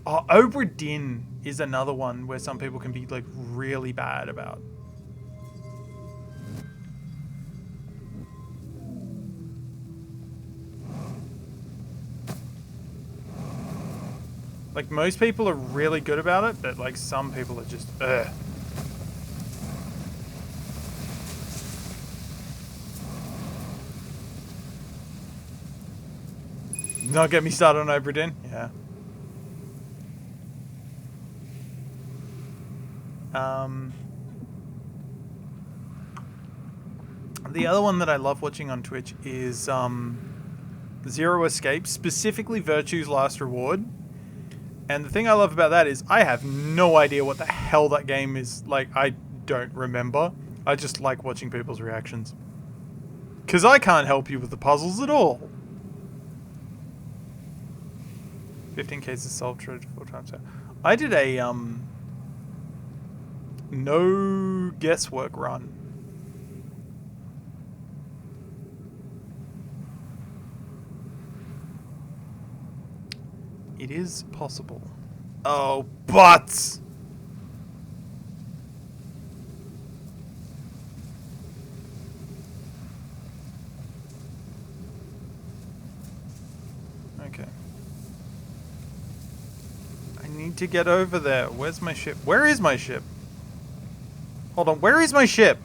Obra Dinn is another one where some people can be like really bad about. Like, most people are really good about it, but, like, some people are just, ugh. Not get me started on Obra Dinn? Yeah. The other one that I love watching on Twitch is, Zero Escape, specifically Virtue's Last Reward. And the thing I love about that is I have no idea what the hell that game is. Like, I don't remember. I just like watching people's reactions. Because I can't help you with the puzzles at all. 15 cases solved, tried 4 times. I did a no guesswork run. It is possible. Oh, but okay. I need to get over there. Where's my ship? Where is my ship? Hold on, where is my ship?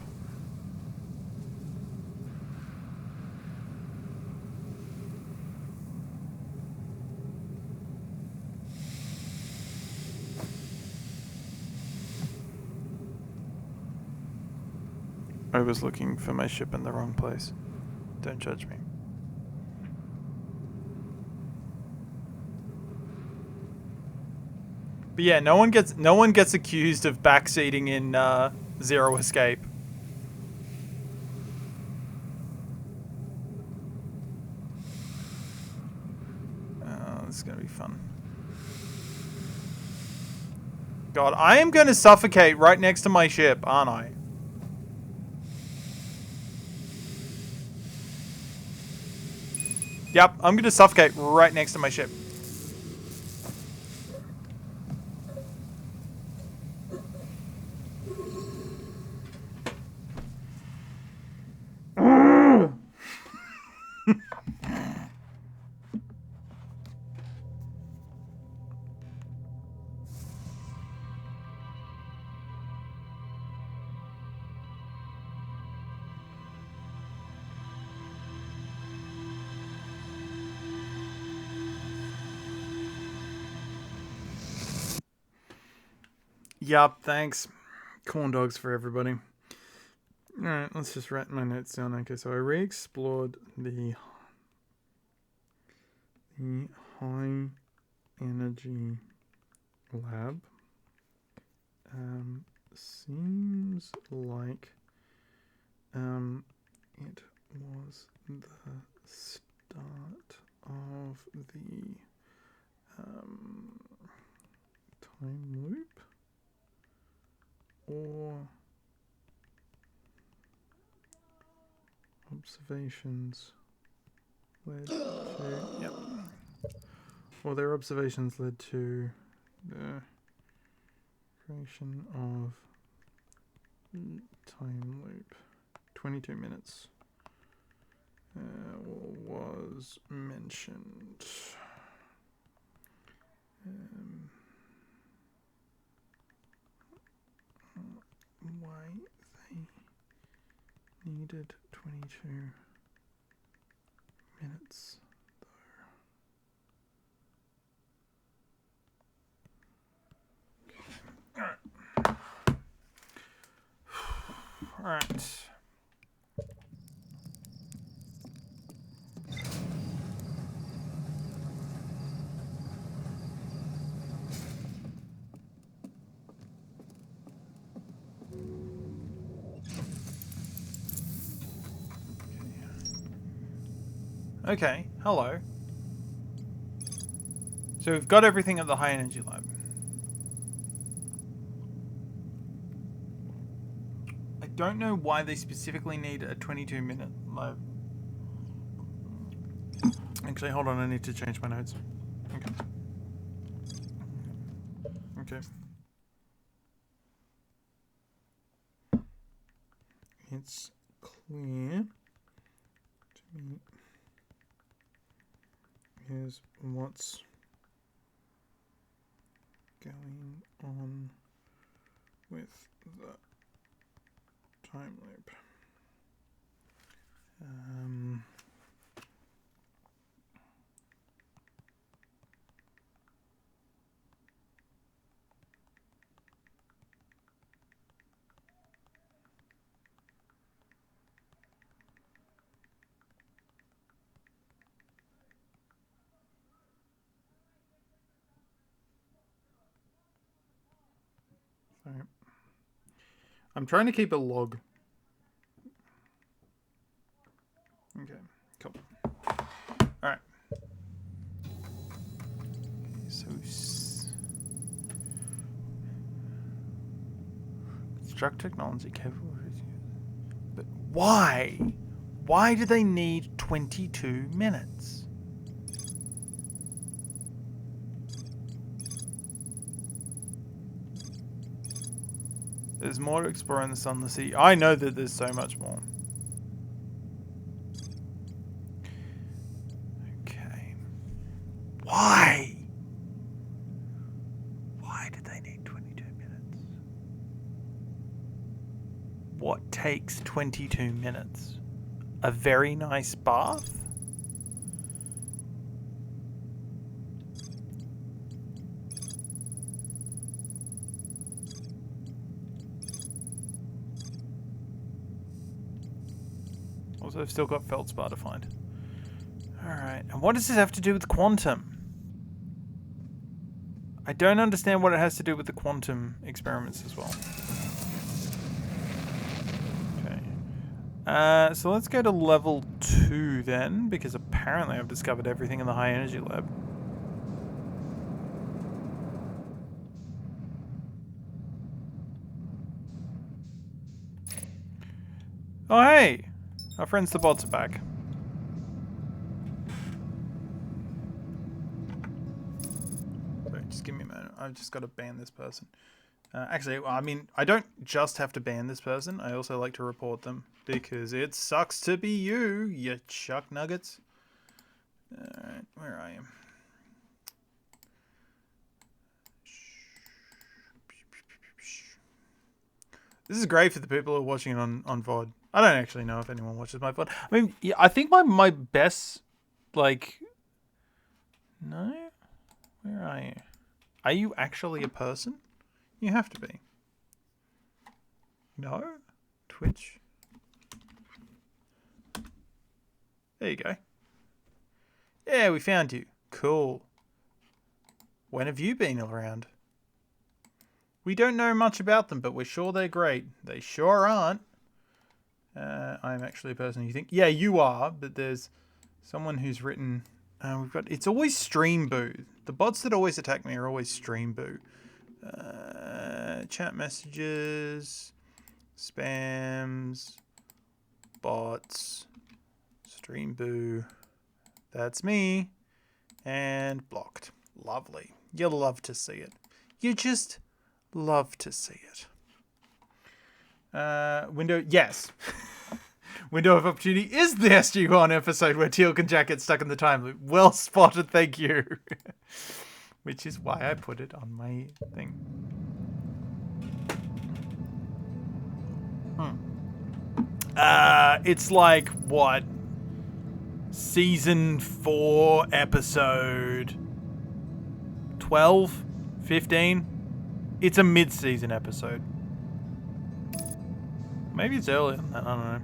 I was looking for my ship in the wrong place. Don't judge me. But yeah, no one gets accused of backseating in Zero Escape. Oh, this is gonna be fun. God, I am gonna suffocate right next to my ship, aren't I? Yep, I'm gonna suffocate right next to my ship. Yup, thanks. Corn dogs for everybody. Alright, let's just write my notes down. Okay, so I re-explored the high energy lab. Seems like it was the start of the time loop, or observations led to, yep, or their observations led to the creation of time loop. 22 minutes was mentioned. Why they needed 22 minutes though. All right. Okay, hello. So we've got everything at the high energy lab. I don't know why they specifically need a 22-minute lab. Actually, hold on, I need to change my notes. Okay. Okay. It's clear to me is what's going on with the time loop. So, I'm trying to keep a log. Okay, cool. Alright. construct technology capable of... But why? Why do they need 22 minutes? There's more to explore in the sun and the sea. I know that there's so much more. Okay. Why? Why did they need 22 minutes? What takes 22 minutes? A very nice bath? Also, I've still got Feldspar to find. Alright, and what does this have to do with quantum? I don't understand what it has to do with the quantum experiments as well. Okay. So let's go to level 2 then, because apparently I've discovered everything in the high energy lab. Oh hey! Our friends the bots are back. Sorry, just give me a moment. I've just got to ban this person. Actually, I mean, I don't just have to ban this person. I also like to report them because it sucks to be you, you chuck nuggets. Alright, where are you? This is great for the people who are watching it on VOD. I don't actually know if anyone watches my VOD. I mean, yeah, I think my best, like... No? Where are you? Are you actually a person? You have to be. No? Twitch? There you go. Yeah, we found you. Cool. When have you been around? We don't know much about them, but we're sure they're great. They sure aren't. I'm actually a person you think. Yeah, you are, but there's someone who's written... we've got... It's always Stream Boo. The bots that always attack me are always Stream Boo. Chat messages, spams, bots, Stream Boo. That's me. And blocked. Lovely. You'll love to see it. You just love to see it. Window, yes. Window of Opportunity is the SG-1 episode where Teal'c and Jack get stuck in the time loop. Well spotted, thank you. Which is why I put it on my thing. It's like, what? Season 4, episode 12? 15? It's a mid-season episode. Maybe it's earlier than that, I don't know.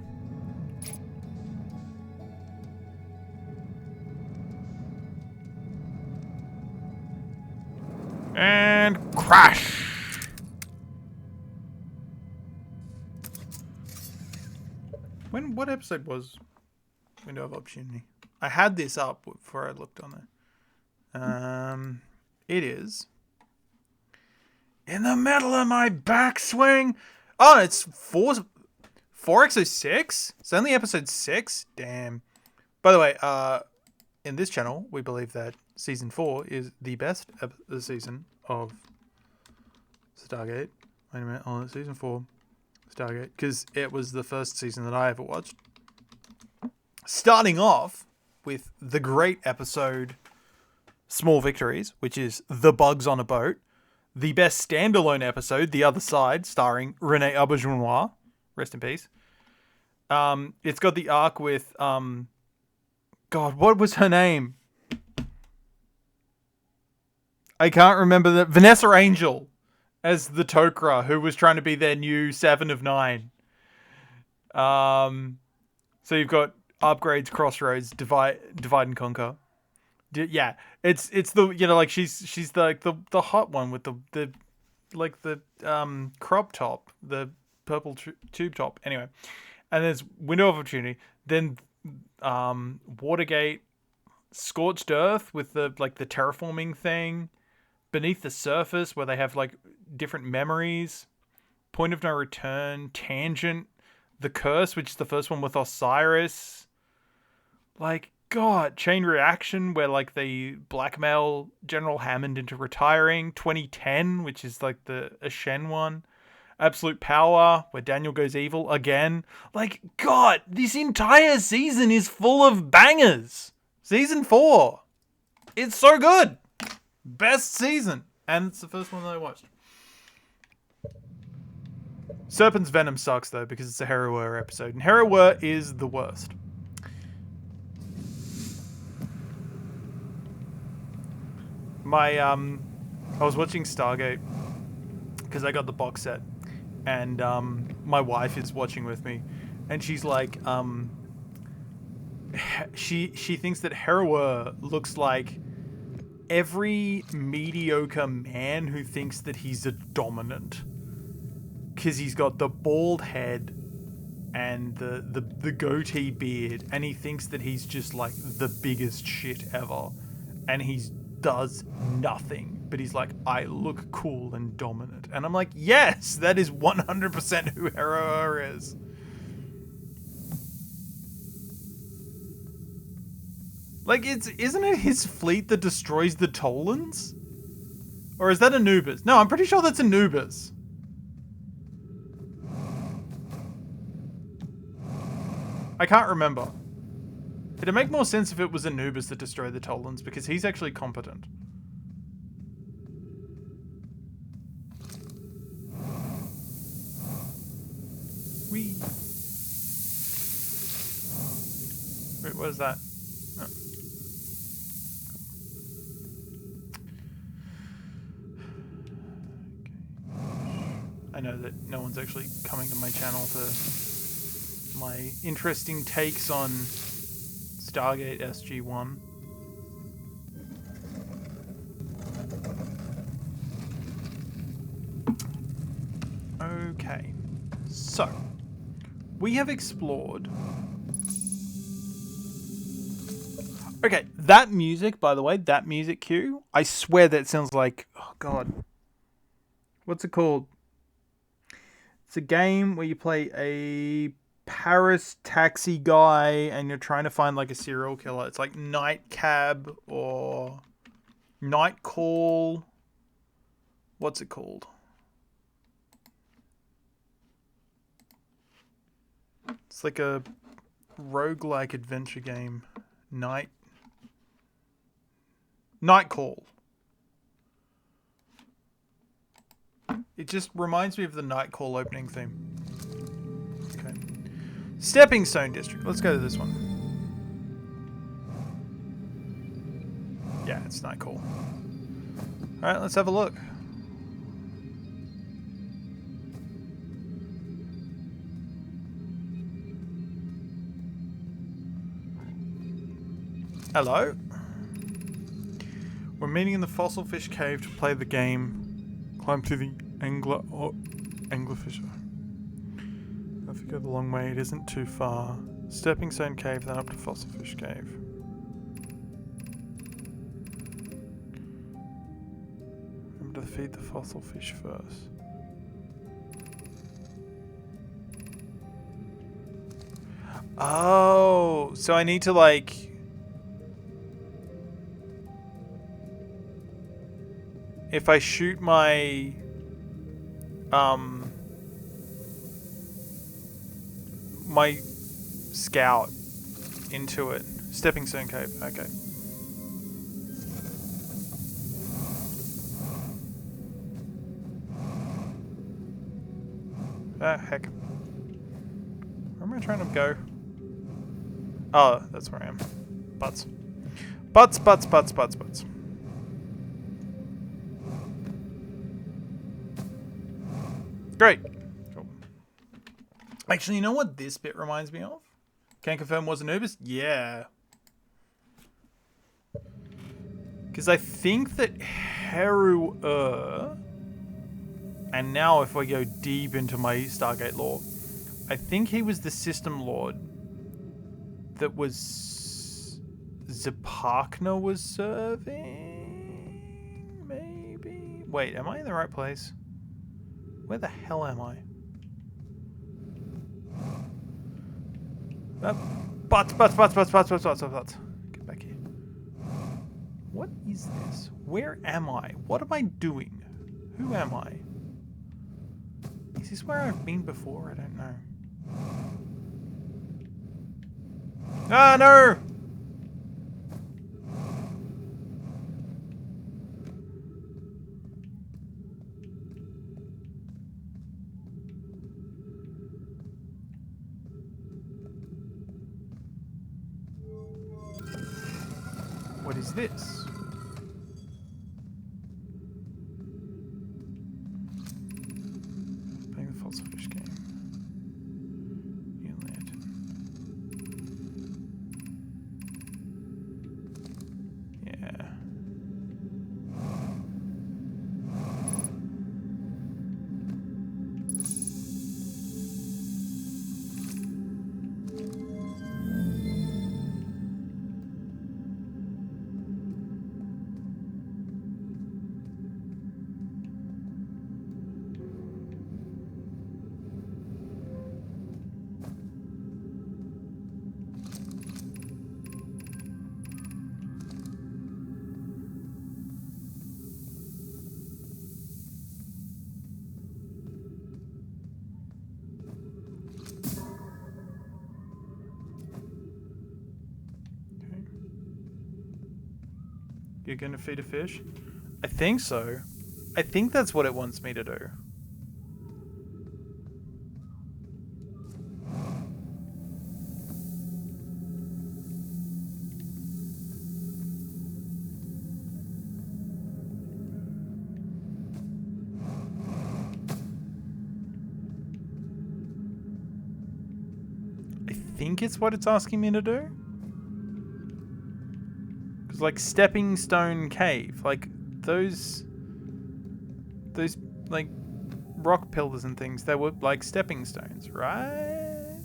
And crash! What episode was Window of Opportunity? I had this up before I looked on it. It is in the middle of my backswing. Oh, it's 4x06? It's only episode 6? Damn. By the way, in this channel, we believe that Season 4 is the best season of Stargate. Wait a minute. Oh, Season 4 Stargate. Because it was the first season that I ever watched. Starting off with the great episode Small Victories, which is The Bugs on a Boat. The best standalone episode, The Other Side, starring Renee Auberjonois. Rest in peace. It's got the arc with... God, what was her name? I can't remember that. Vanessa Angel as the Tok'ra, who was trying to be their new 7 of 9. So you've got Upgrades, Crossroads, Divide and Conquer. Yeah, it's the, you know, like she's the hot one with the crop top, the purple tube top. Anyway, and there's Window of Opportunity. Then Watergate, Scorched Earth with the terraforming thing, Beneath the Surface where they have like different memories. Point of No Return, Tangent, The Curse, which is the first one with Osiris. Like, God, Chain Reaction, where like they blackmail General Hammond into retiring. 2010, which is like the Ashen one. Absolute Power, where Daniel goes evil again. Like, God, this entire season is full of bangers. Season 4. It's so good. Best season. And it's the first one that I watched. Serpent's Venom sucks, though, because it's a Harrower episode. And Harrower is the worst. I was watching Stargate because I got the box set. And my wife is watching with me, and she's like, she thinks that Harrower looks like every mediocre man who thinks that he's a dominant, because he's got the bald head and the goatee beard, and he thinks that he's just like the biggest shit ever, and he's does nothing, but he's like, I look cool and dominant. And I'm like, yes, that is 100% who Harrower is. Like, isn't it his fleet that destroys the Tolans? Or is that Anubis? No, I'm pretty sure that's Anubis. I can't remember. It'd make more sense if it was Anubis that destroyed the Tolans, because he's actually competent. Wee. Wait, what is that? Oh. Okay. I know that no one's actually coming to my channel for my interesting takes on Stargate SG-1. Okay, so we have explored. Okay, that music, by the way, that music cue, I swear that sounds like, oh God, what's it called? It's a game where you play a Paris taxi guy and you're trying to find like a serial killer. It's like Night Cab or Night Call. What's it called? It's like a roguelike adventure game. Night Call. It just reminds me of the Night Call opening theme. Okay. Stepping Stone District. Let's go to this one. Yeah, it's Night Call. Alright, let's have a look. Hello. We're meeting in the Fossil Fish Cave to play the game. Climb to the Anglerfisher. If you go the long way, it isn't too far. Stepping Stone Cave, then up to Fossil Fish Cave. Remember to feed the fossil fish first. Oh, so I need to like... If I shoot my... my scout into it. Stepping Stone Cave, okay. Ah, heck. Where am I trying to go? Oh, that's where I am. Butts. Butts, butts, butts, butts, butts. Great. Cool. Actually, you know what this bit reminds me of? Can confirm was Anubis? Yeah. Because I think that Harrower, and now if I go deep into my Stargate lore, I think he was the system lord that was Zipacna was serving? Maybe? Wait, am I in the right place? Where the hell am I? Butts. Get back here. What is this? Where am I? What am I doing? Who am I? Is this where I've been before? I don't know. Ah, no! What is this? Playing the false fish game. New land. Yeah. You're gonna feed a fish? I think so. I think that's what it wants me to do. I think it's what it's asking me to do. Like Stepping Stone Cave, like those like rock pillars and things, they were like stepping stones, right?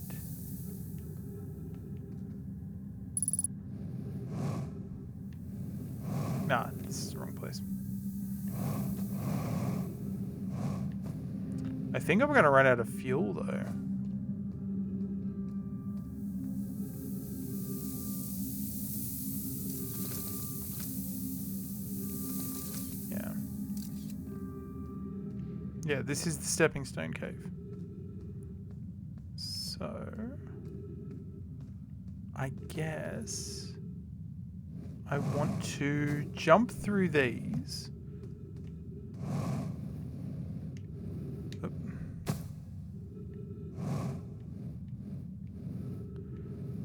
Nah, it's the wrong place. I think I'm gonna run out of fuel though. Yeah, this is the Stepping Stone Cave. So, I guess I want to jump through these. Oop.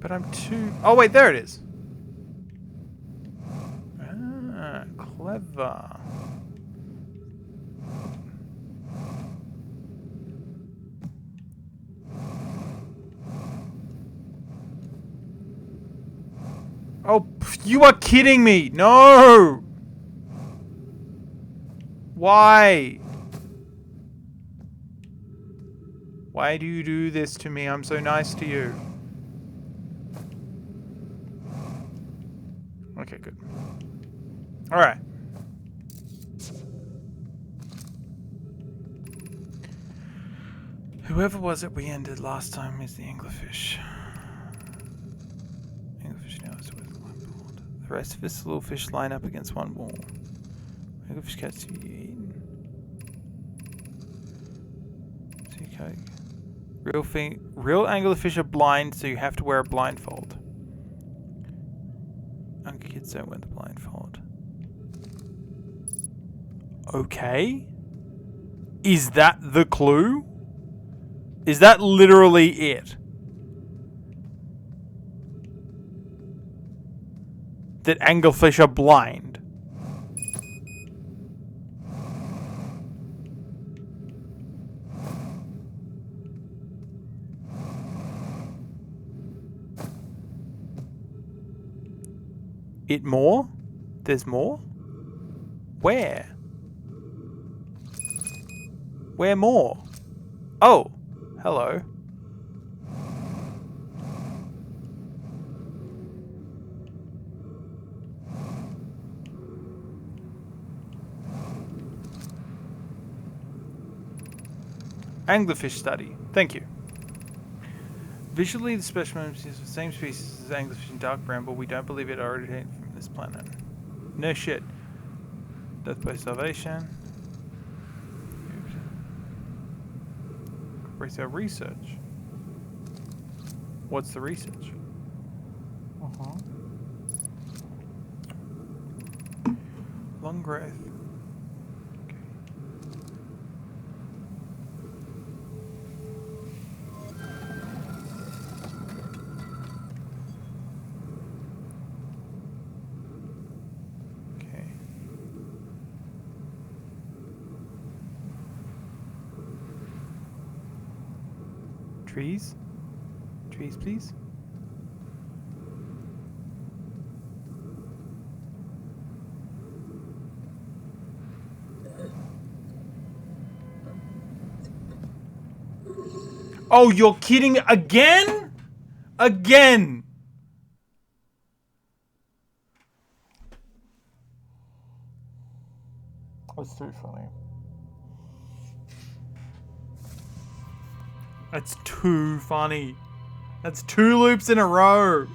But I'm too... Oh, wait, there it is. Ah, clever. Oh, you are kidding me! No! Why? Why do you do this to me? I'm so nice to you. Okay, good. Alright. Whoever was it we ended last time is the anglerfish. The rest of us little fish line up against one wall. Anglerfish catch to be eaten. Real anglerfish are blind, so you have to wear a blindfold. Angler kids don't wear the blindfold. Okay. Is that the clue? Is that literally it? That anglerfish are blind. It more? There's more? Where? Where more? Oh, hello. Anglerfish study. Thank you. Visually, the specimen is the same species as anglerfish and dark bramble. We don't believe it originated from this planet. No shit. Death by starvation. Where's our research? What's the research? Long growth. Trees? Trees, please. Oh, you're kidding again? Again! That's too funny. That's too funny. That's 2 loops in a row.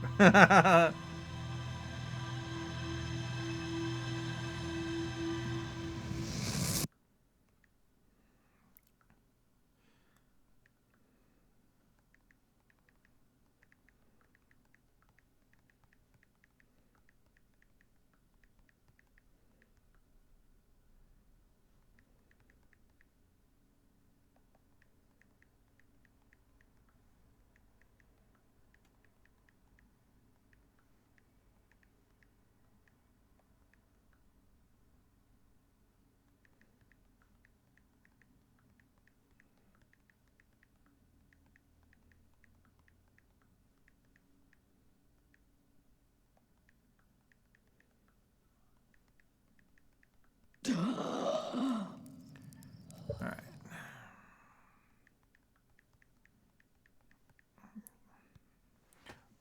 Alright.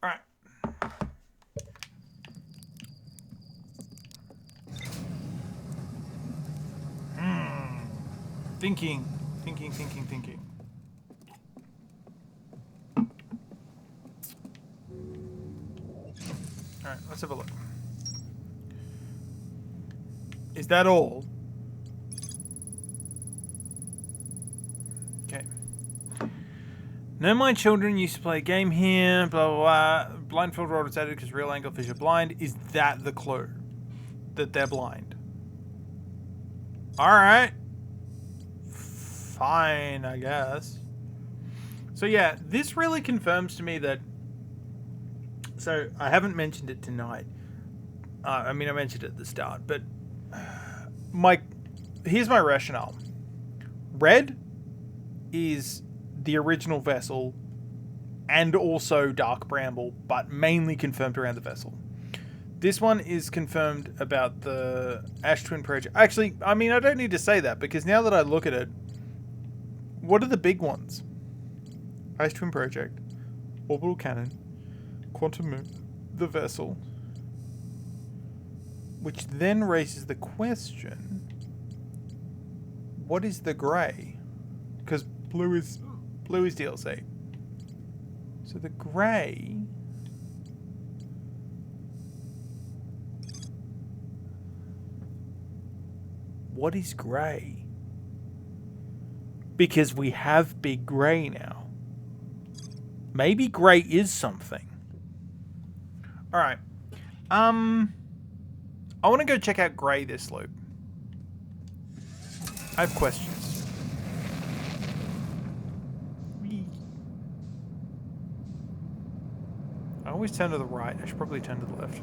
Alright. Thinking. Alright, let's have a look. Is that all? Okay. No, my children used to play a game here, blah, blah, blah. Blindfold rod is added because real anglerfish are blind. Is that the clue? That they're blind? Alright. Fine, I guess. So yeah, this really confirms to me that... So, I haven't mentioned it tonight. I mean, I mentioned it at the start, but... Here's my rationale. Red is the original vessel and also Dark Bramble, but mainly confirmed around the vessel. This one is confirmed about the Ash Twin project. Actually, I mean, I don't need to say that because now that I look at it, what are the big ones? Ash Twin project, Orbital Cannon, Quantum Moon, the vessel. Which then raises the question, what is the grey? Because blue is DLC. So the grey... What is grey? Because we have big grey now. Maybe grey is something. Alright. I want to go check out grey this loop. I have questions. I always turn to the right. I should probably turn to the left.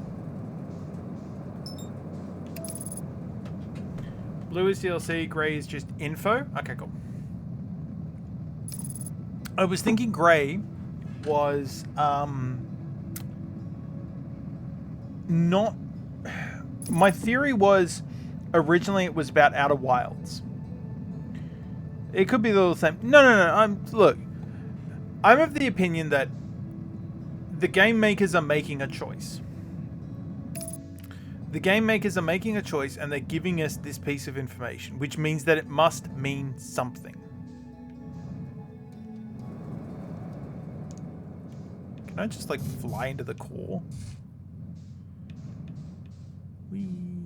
Blue is DLC, grey is just info. Okay, cool. I was thinking grey was not... My theory was originally it was about Outer Wilds. It could be the same. No. Look, I'm of the opinion that the game makers are making a choice. The game makers are making a choice and they're giving us this piece of information, which means that it must mean something. Can I just, like, fly into the core? Whee.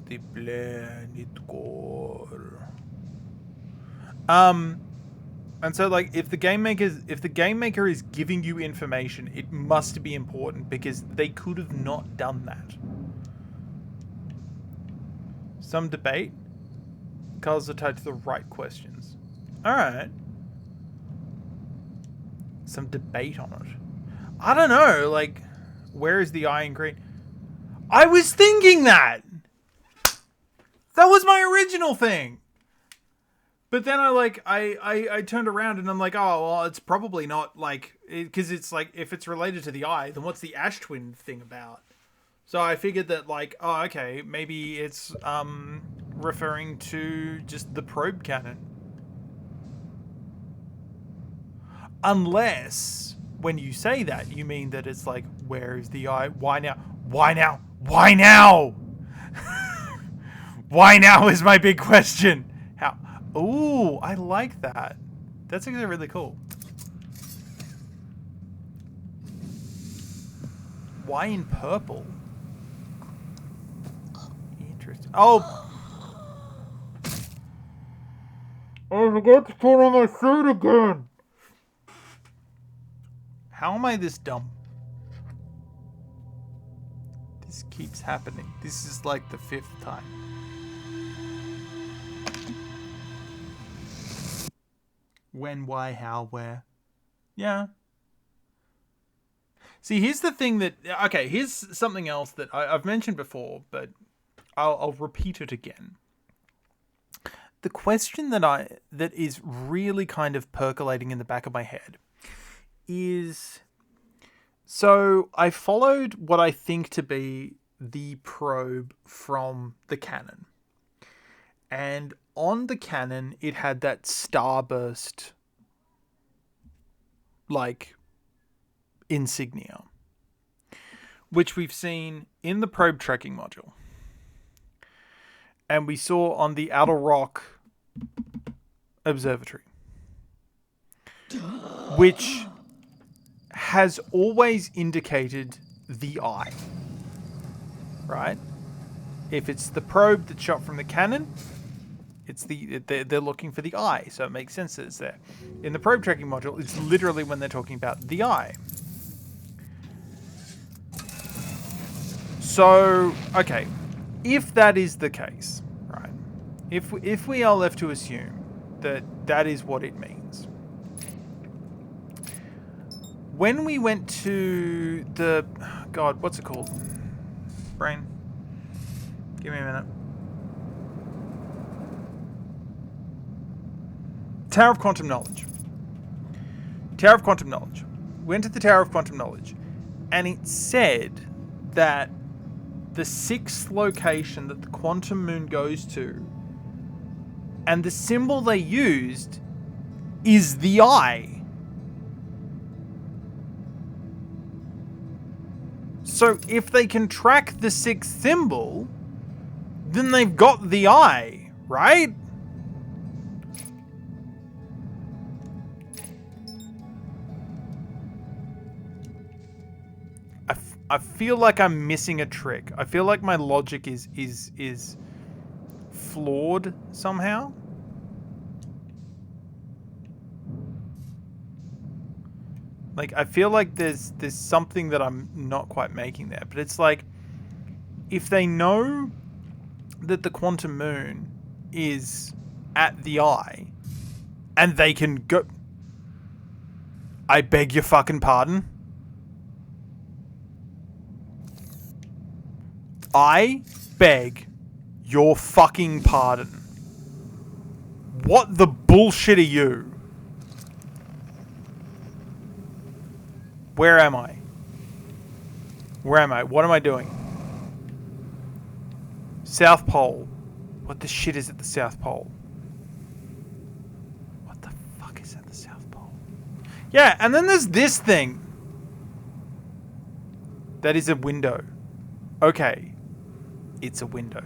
The planet core. And so, like, if the game maker is giving you information, it must be important because they could have not done that. Some debate. Colors are tied to the right questions. All right. Some debate on it. I don't know. Like, where is the eye in green? I was thinking that. That was my original thing. But then I turned around and I'm like, oh, well, it's probably not like, because it's like, if it's related to the eye, then what's the Ash Twin thing about? So I figured that, like, oh, okay, maybe it's referring to just the probe cannon. Unless, when you say that, you mean that it's like, where is the eye? Why now? Why now? Why now? Why now is my big question. How? Ooh, I like that. That's actually really cool. Why in purple? Interesting. Oh! I forgot to put on my suit again! How am I this dumb? This keeps happening. This is like the 5th time. When, why, how, where. Yeah. See, here's the thing that... Okay, here's something else that I've mentioned before, but I'll repeat it again. The question that is really kind of percolating in the back of my head is... So, I followed what I think to be the probe from the cannon. And on the cannon, it had that starburst, like, insignia, which we've seen in the probe tracking module. And we saw on the Outer Rock Observatory, which has always indicated the eye, right? If it's the probe that's shot from the cannon, it's they're looking for the eye, so it makes sense that it's there. In the probe tracking module, it's literally when they're talking about the eye. So, okay, if that is the case, right? If we are left to assume that that is what it means, when we went to the... God, what's it called? Brain. Give me a minute. Tower of Quantum Knowledge. Tower of Quantum Knowledge. Went to the Tower of Quantum Knowledge, and it said that the 6th location that the Quantum Moon goes to, and the symbol they used is the eye. So if they can track the 6th symbol, then they've got the eye, right? I feel like I'm missing a trick. I feel like my logic is flawed somehow. Like, I feel like there's something that I'm not quite making there. But it's like, if they know that the Quantum Moon is at the eye, and they can go... I beg your fucking pardon? I beg your fucking pardon. What the bullshit are you? Where am I? Where am I? What am I doing? South Pole. What the shit is at the South Pole? What the fuck is at the South Pole? Yeah, and then there's this thing. That is a window. Okay. It's a window.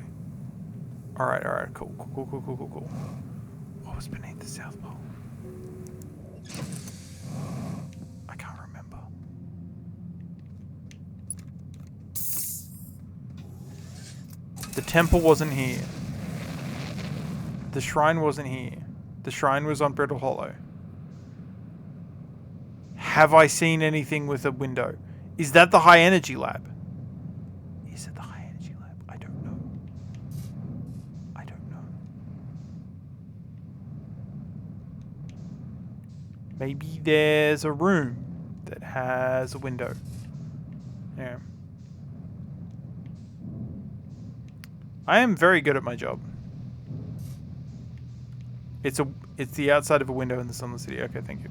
Alright, cool. What was beneath the South Pole? I The temple wasn't here. The shrine wasn't here. The shrine was on Brittle Hollow. Have I seen anything with a window? Is that the high energy lab? Is it the high energy lab? I don't know. I don't know. Maybe there's a room that has a window. Yeah. I am very good at my job. It's the outside of a window in the Sunless City. Okay, thank you.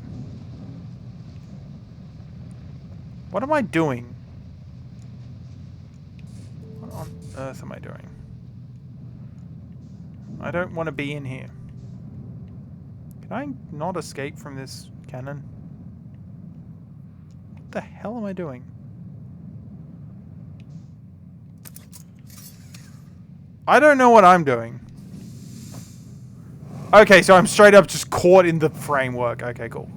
What am I doing? What on earth am I doing? I don't want to be in here. Can I not escape from this cannon? What the hell am I doing? I don't know what I'm doing. Okay, so I'm straight up just caught in the framework. Okay, cool.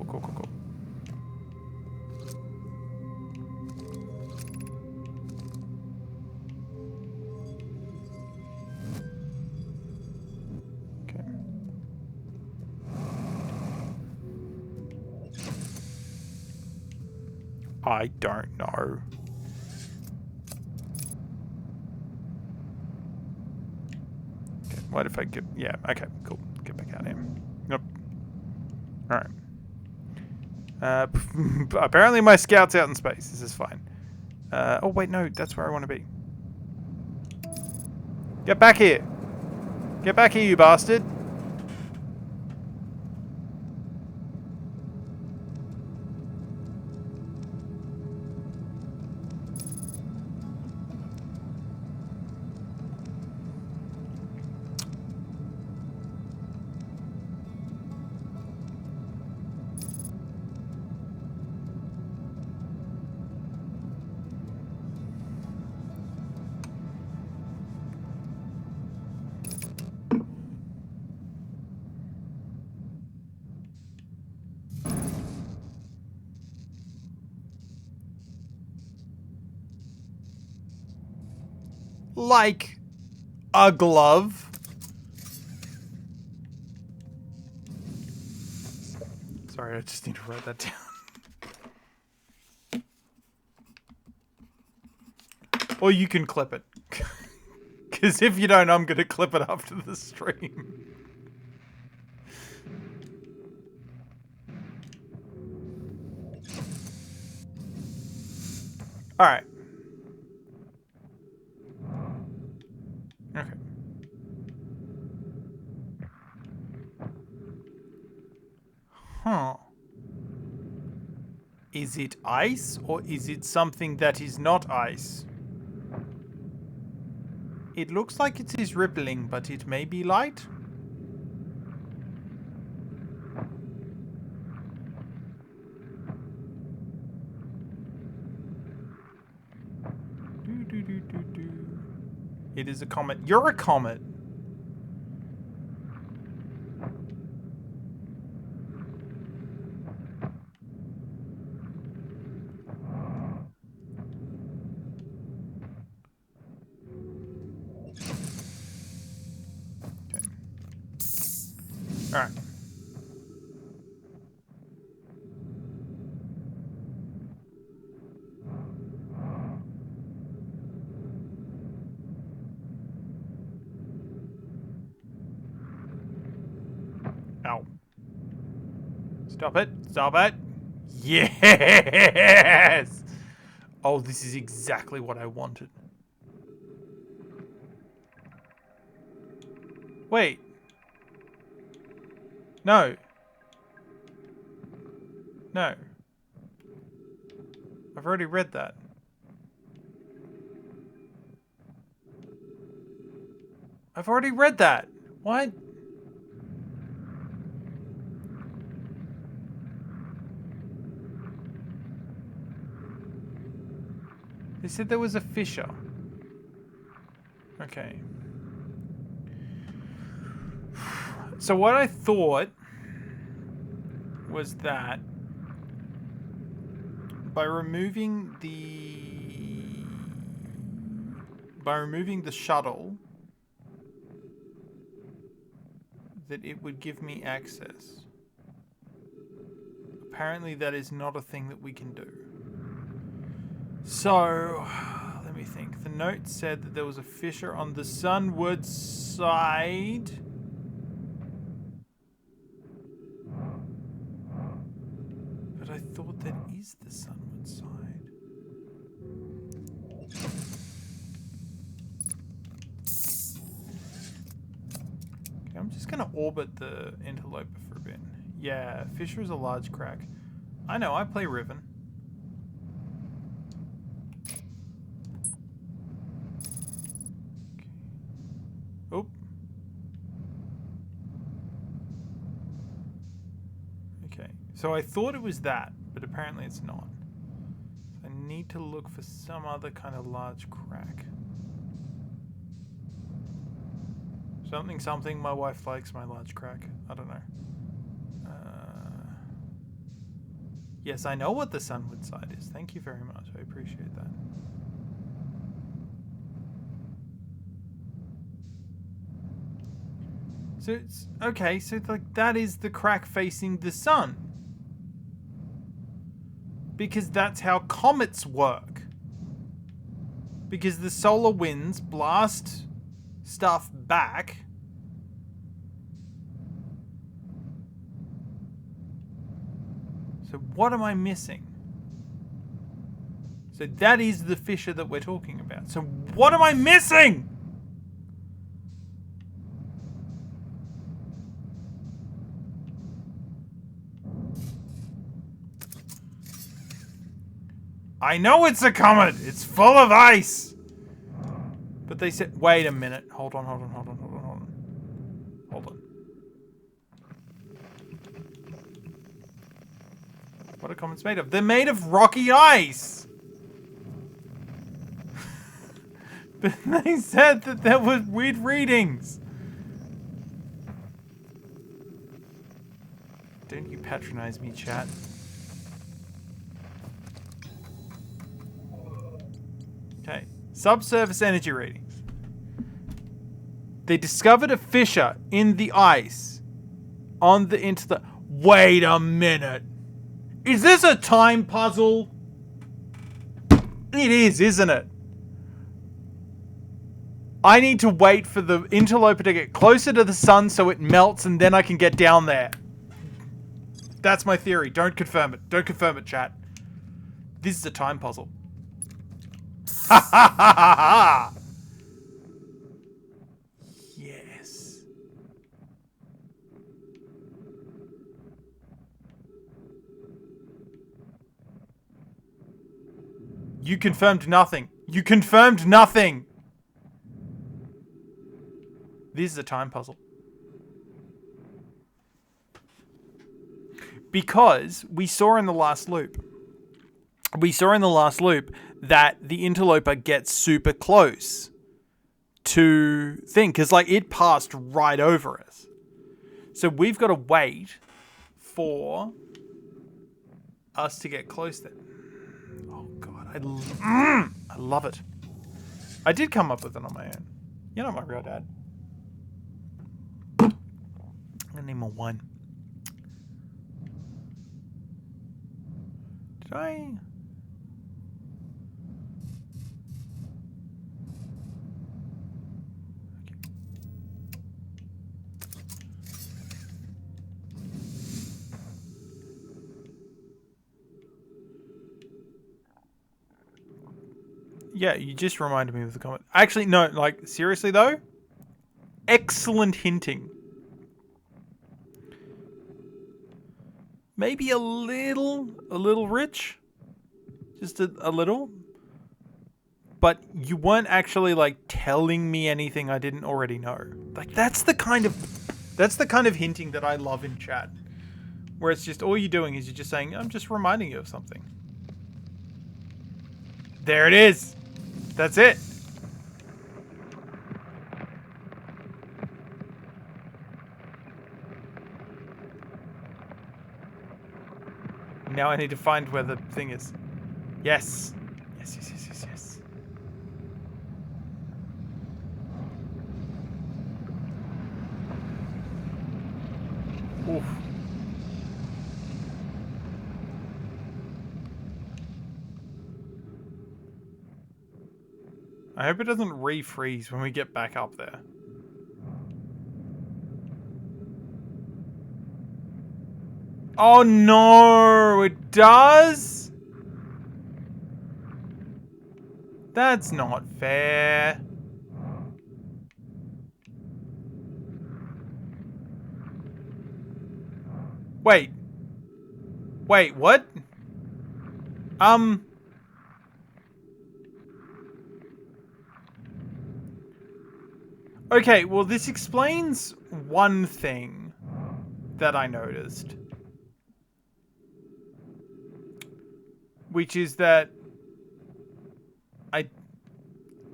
Okay. I don't know. Okay, what if I get... Yeah, okay, cool. Get back out of here. Nope. Alright. Apparently my scout's out in space. This is fine. Oh, wait, no. That's where I want to be. Get back here. Get back here, you bastard. Like a glove. Sorry, I just need to write that down. Or you can clip it. Because if you don't, I'm going to clip it after the stream. Alright. Okay. Huh. Is it ice or is it something that is not ice? It looks like it is rippling, but it may be light. It is a comet. You're a comet. Okay. All right. Ow. Stop it. Stop it. Yes! Oh, this is exactly what I wanted. Wait. No. No. I've already read that. I've already read that. What? They said there was a fissure. Okay. So what I thought was that by removing the shuttle that it would give me access. Apparently that is not a thing that we can do. So, let me think. The note said that there was a fissure on the sunward side. But I thought that is the sunward side. Okay, I'm just gonna orbit the interloper for a bit. Yeah, fissure is a large crack. I know, I play Riven. Okay. Oop. Okay, so I thought it was that, but apparently it's not. So I need to look for some other kind of large crack. Something, my wife likes my large crack. I don't know. Yes, I know what the sunward side is. Thank you very much. I appreciate that. So it's okay, so like that is the crack facing the sun. Because that's how comets work. Because the solar winds blast stuff back. So what am I missing? So that is the fissure that we're talking about. So what am I missing? I know it's a comet. It's full of ice. But they said, wait a minute. Hold on. What are comets made of? They're made of rocky ice. But they said that there was weird readings. Don't you patronize me, chat. Okay. Subsurface energy readings. They discovered a fissure in the ice on the Wait a minute. Is this a time puzzle? It is, isn't it? I need to wait for the interloper to get closer to the sun so it melts and then I can get down there. That's my theory. Don't confirm it. Don't confirm it, chat. This is a time puzzle. Ha ha ha ha ha! Yes. You confirmed nothing. You confirmed nothing. This is a time puzzle. Because we saw in the last loop. That the interloper gets super close to thing. Because like it passed right over us. So we've got to wait for us to get close then. Oh God. I love it. I did come up with it on my own. You're not my real dad. I'm gonna need more wine. Did I? Yeah, you just reminded me of the comment. Actually, no, like, seriously though? Excellent hinting. Maybe a little rich. Just a little. But you weren't actually, like, telling me anything I didn't already know. Like, that's the kind of hinting that I love in chat. Where it's just, all you're doing is you're just saying, I'm just reminding you of something. There it is. That's it. Now I need to find where the thing is. Yes. Yes. Oof. I hope it doesn't refreeze when we get back up there. Oh no, it does? That's not fair. Wait. Wait, what? Okay, well this explains one thing that I noticed. Which is that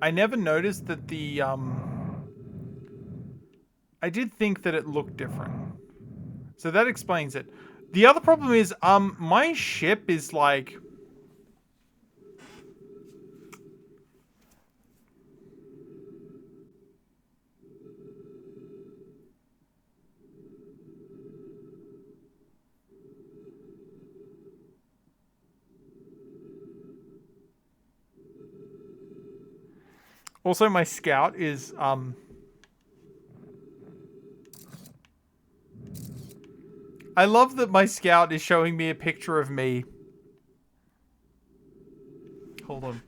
I never noticed that the I did think that it looked different. So that explains it. The other problem is my ship is like also my scout is I love that my scout is showing me a picture of me. Hold on.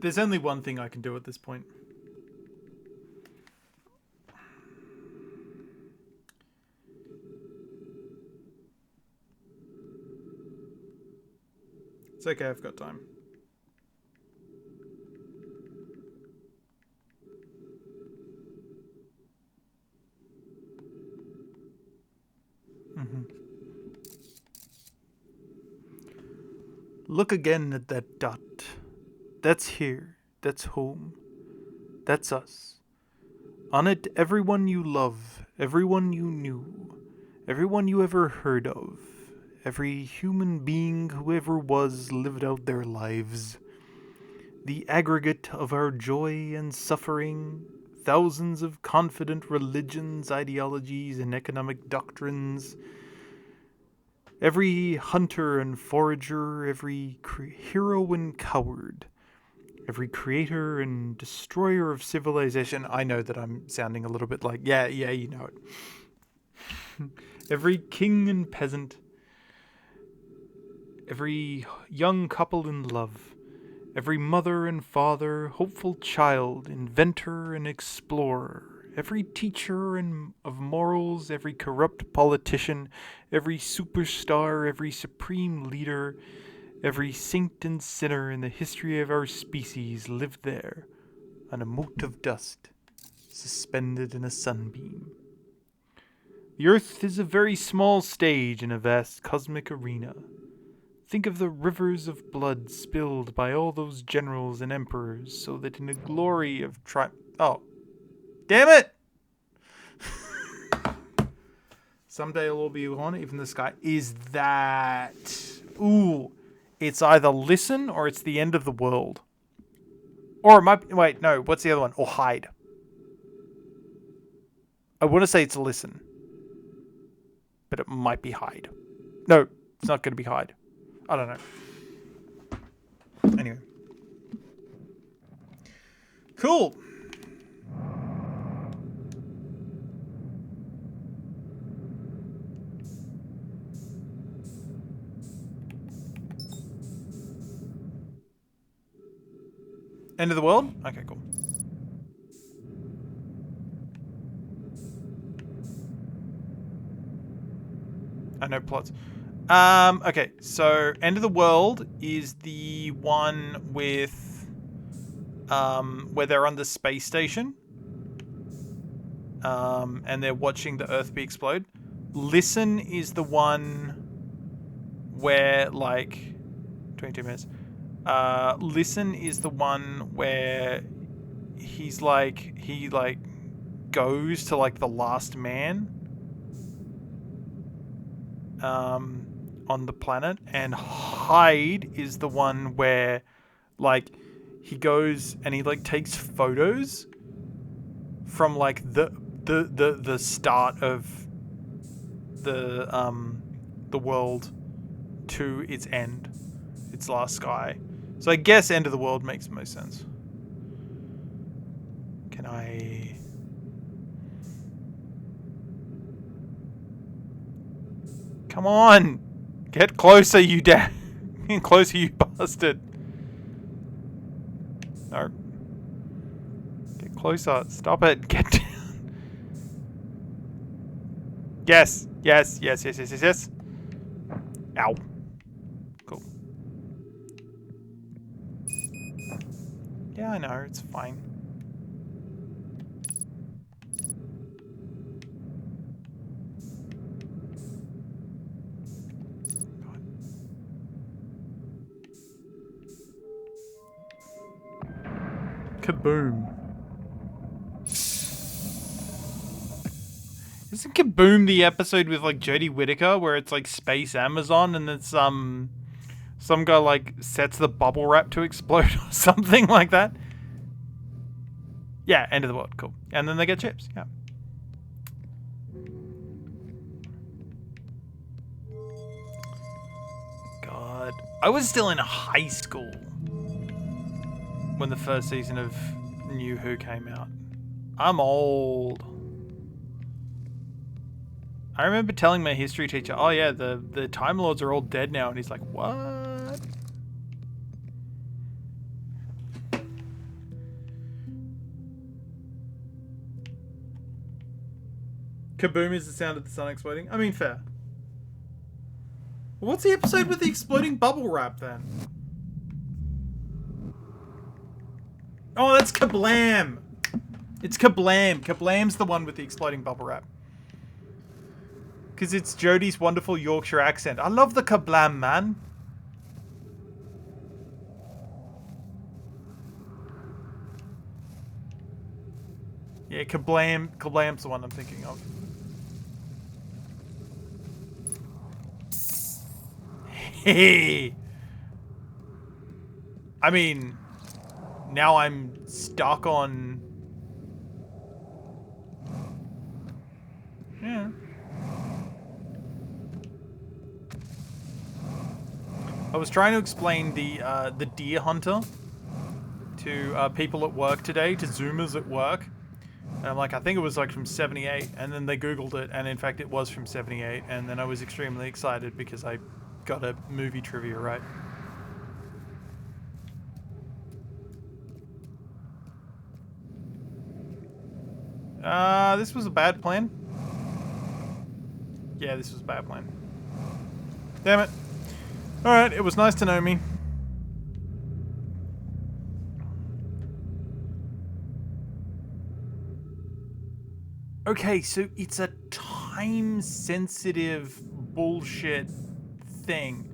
There's only one thing I can do at this point. It's okay, I've got time. Look again at that dot. That's here. That's home. That's us. On it, everyone you love, everyone you knew, everyone you ever heard of, every human being who ever was lived out their lives. The aggregate of our joy and suffering, thousands of confident religions, ideologies, and economic doctrines. Every hunter and forager, every hero and coward, every creator and destroyer of civilization. I know that I'm sounding a little bit like, yeah, you know it. Every king and peasant, every young couple in love, every mother and father, hopeful child, inventor and explorer, every teacher of morals, every corrupt politician, every superstar, every supreme leader, every saint and sinner in the history of our species lived there, on a mote of dust, suspended in a sunbeam. The Earth is a very small stage in a vast cosmic arena. Think of the rivers of blood spilled by all those generals and emperors, so that in the glory of oh. Damn it! Someday it'll all be on, even the sky. Is that... Ooh. It's either listen or it's the end of the world. Or it might... Wait, no. What's the other one? Or hide. I want to say it's listen. But it might be hide. No, it's not going to be hide. I don't know. Anyway. Cool. End of the world? Okay, cool. I know plots. Okay, so End of the World is the one with where they're on the space station. And they're watching the Earth be explode. Listen is the one where, like, 22 minutes. Listen is the one where he's like, he goes to like the last man on the planet, and hide is the one where like he goes and he like takes photos from like the start of the world to its end, its last sky. So I guess end of the world makes the most sense. Can I? Come on! Get closer, you Get closer, you bastard! No. Get closer. Stop it. Get down. Yes. Yes. Yes. Yes. Yes. Yes. Yes. Ow. Cool. Yeah, I know. It's fine. God. Kaboom. Isn't Kaboom the episode with like Jodie Whittaker where it's like Space Amazon and it's some guy like sets the bubble wrap to explode or something like that? Yeah, end of the world, cool. And then they get chips, yeah. God. I was still in high school when the first season of New Who came out. I'm old. I remember telling my history teacher, oh yeah, the Time Lords are all dead now. And he's like, what? Kaboom is the sound of the sun exploding. I mean, fair. What's the episode with the exploding bubble wrap then? Oh, that's Kablam! It's Kablam. Kablam's the one with the exploding bubble wrap. Because it's Jodie's wonderful Yorkshire accent. I love the Kablam, man. Yeah, Kablam's the one I'm thinking of. Hey! I mean, now I'm stuck on... Yeah. I was trying to explain the Deer Hunter to people at work today, to Zoomers at work. And I'm like, I think it was like from 78, and then they Googled it, and in fact it was from 78, and then I was extremely excited because I got a movie trivia right. This was a bad plan. Yeah, this was a bad plan. Damn it. Alright, it was nice to know me. Okay, so it's a time-sensitive bullshit thing.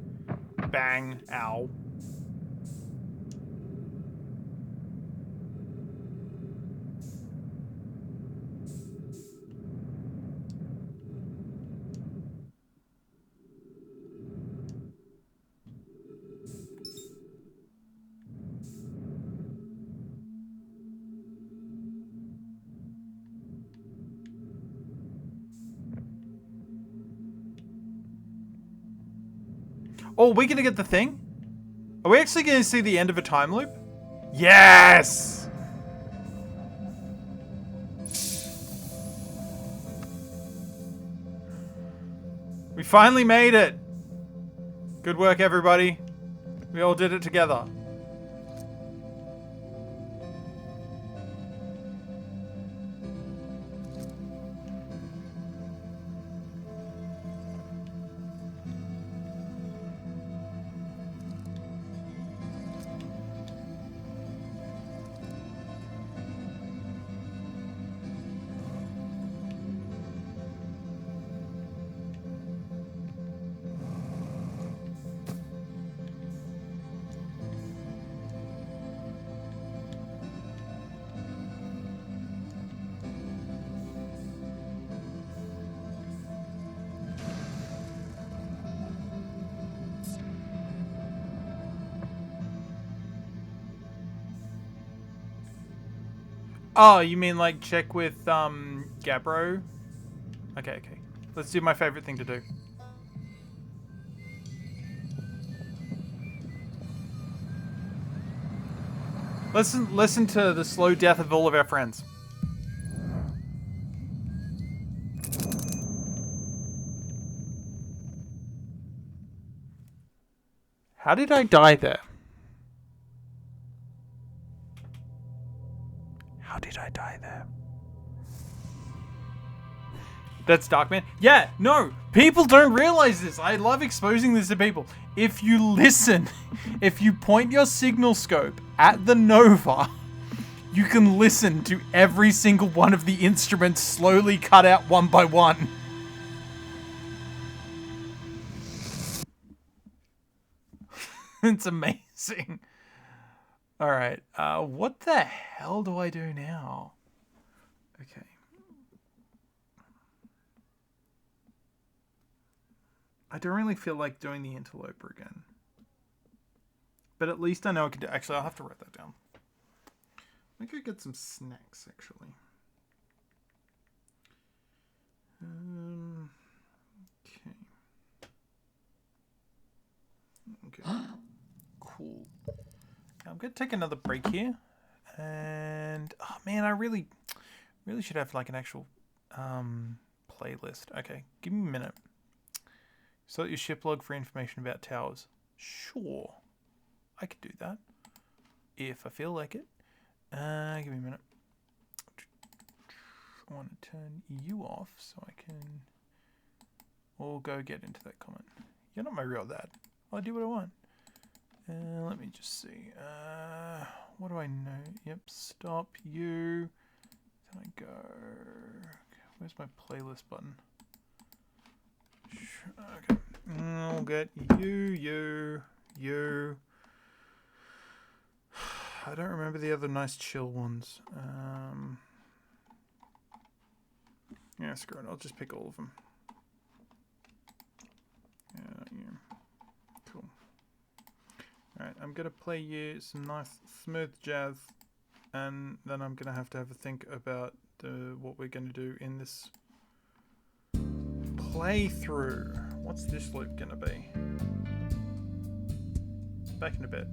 Bang. Ow. Oh, are we gonna get the thing? Are we actually gonna see the end of a time loop? Yes! We finally made it! Good work, everybody. We all did it together. Oh, you mean like check with Gabbro? Okay. Let's do my favorite thing to do. Listen to the slow death of all of our friends. How did I die there? How did I die there? That's Darkman. Yeah, no, people don't realize this. I love exposing this to people. If you listen, if you point your signal scope at the Nova, you can listen to every single one of the instruments slowly cut out one by one. It's amazing. All right, what the hell do I do now? Okay. I don't really feel like doing the interloper again. But at least I know I can do. Actually, I'll have to write that down. I could get some snacks, actually. Okay. Cool. I'm gonna take another break here, and oh man, I really should have like an actual playlist. Okay, give me a minute. Sort your ship log for information about towers. Sure, I could do that if I feel like it. Give me a minute. I want to turn you off so I can all go get into that comment. You're not my real dad. I'll do what I want. Let me just see. What do I know? Yep, stop you. Then I go. Where's my playlist button? Okay. I'll get you. I don't remember the other nice chill ones. Yeah, screw it. I'll just pick all of them. Yeah. Cool. Alright, I'm going to play you some nice smooth jazz, and then I'm going to have a think about what we're going to do in this playthrough. What's this loop going to be? Back in a bit.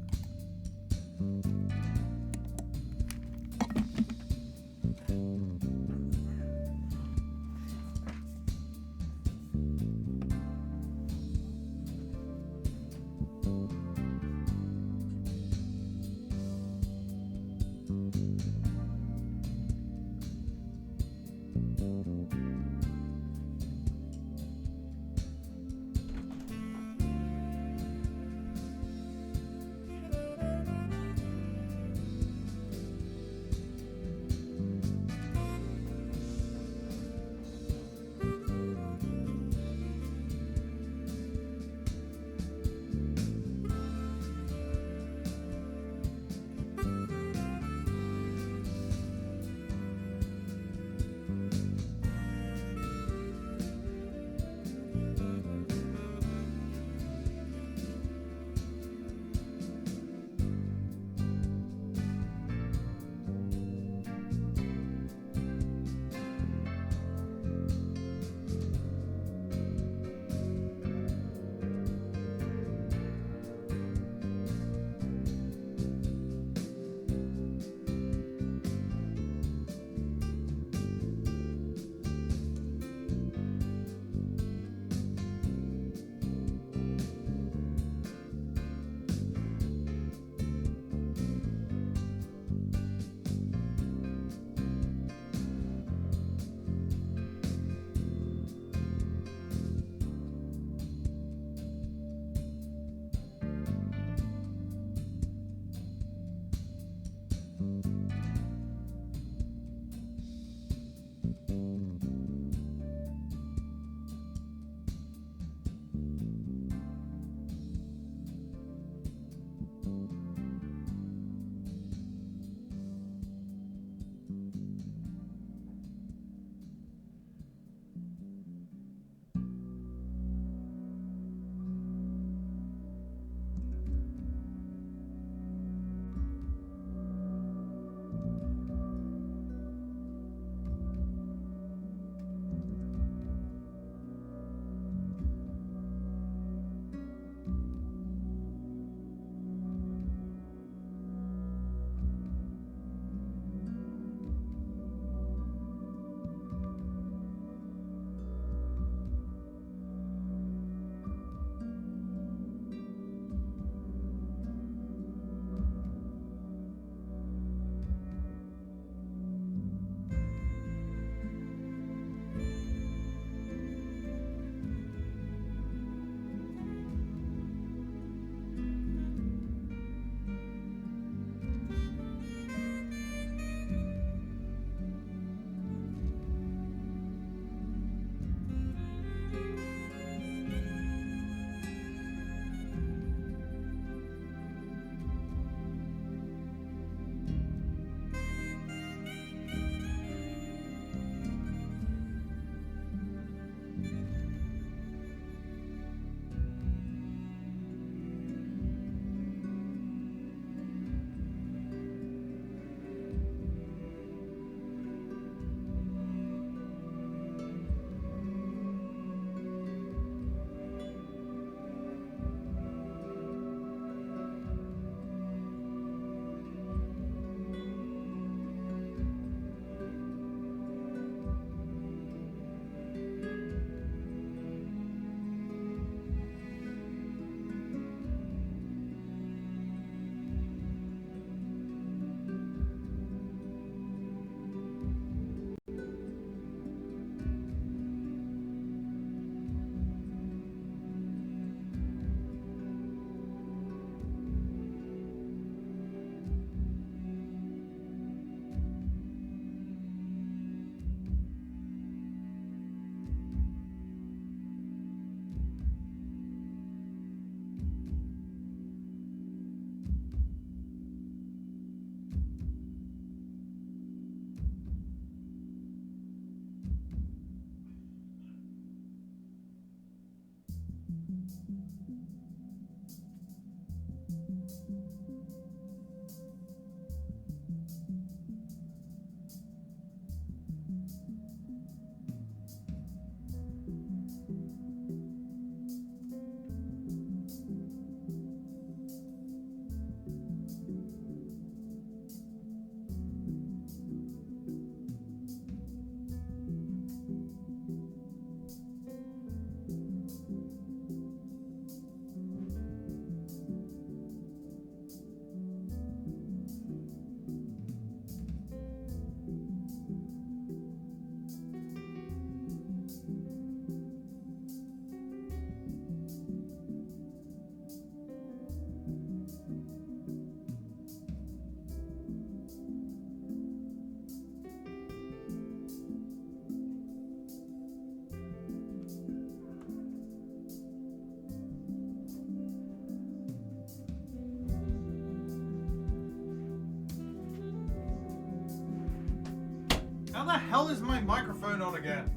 How the hell is my microphone on again?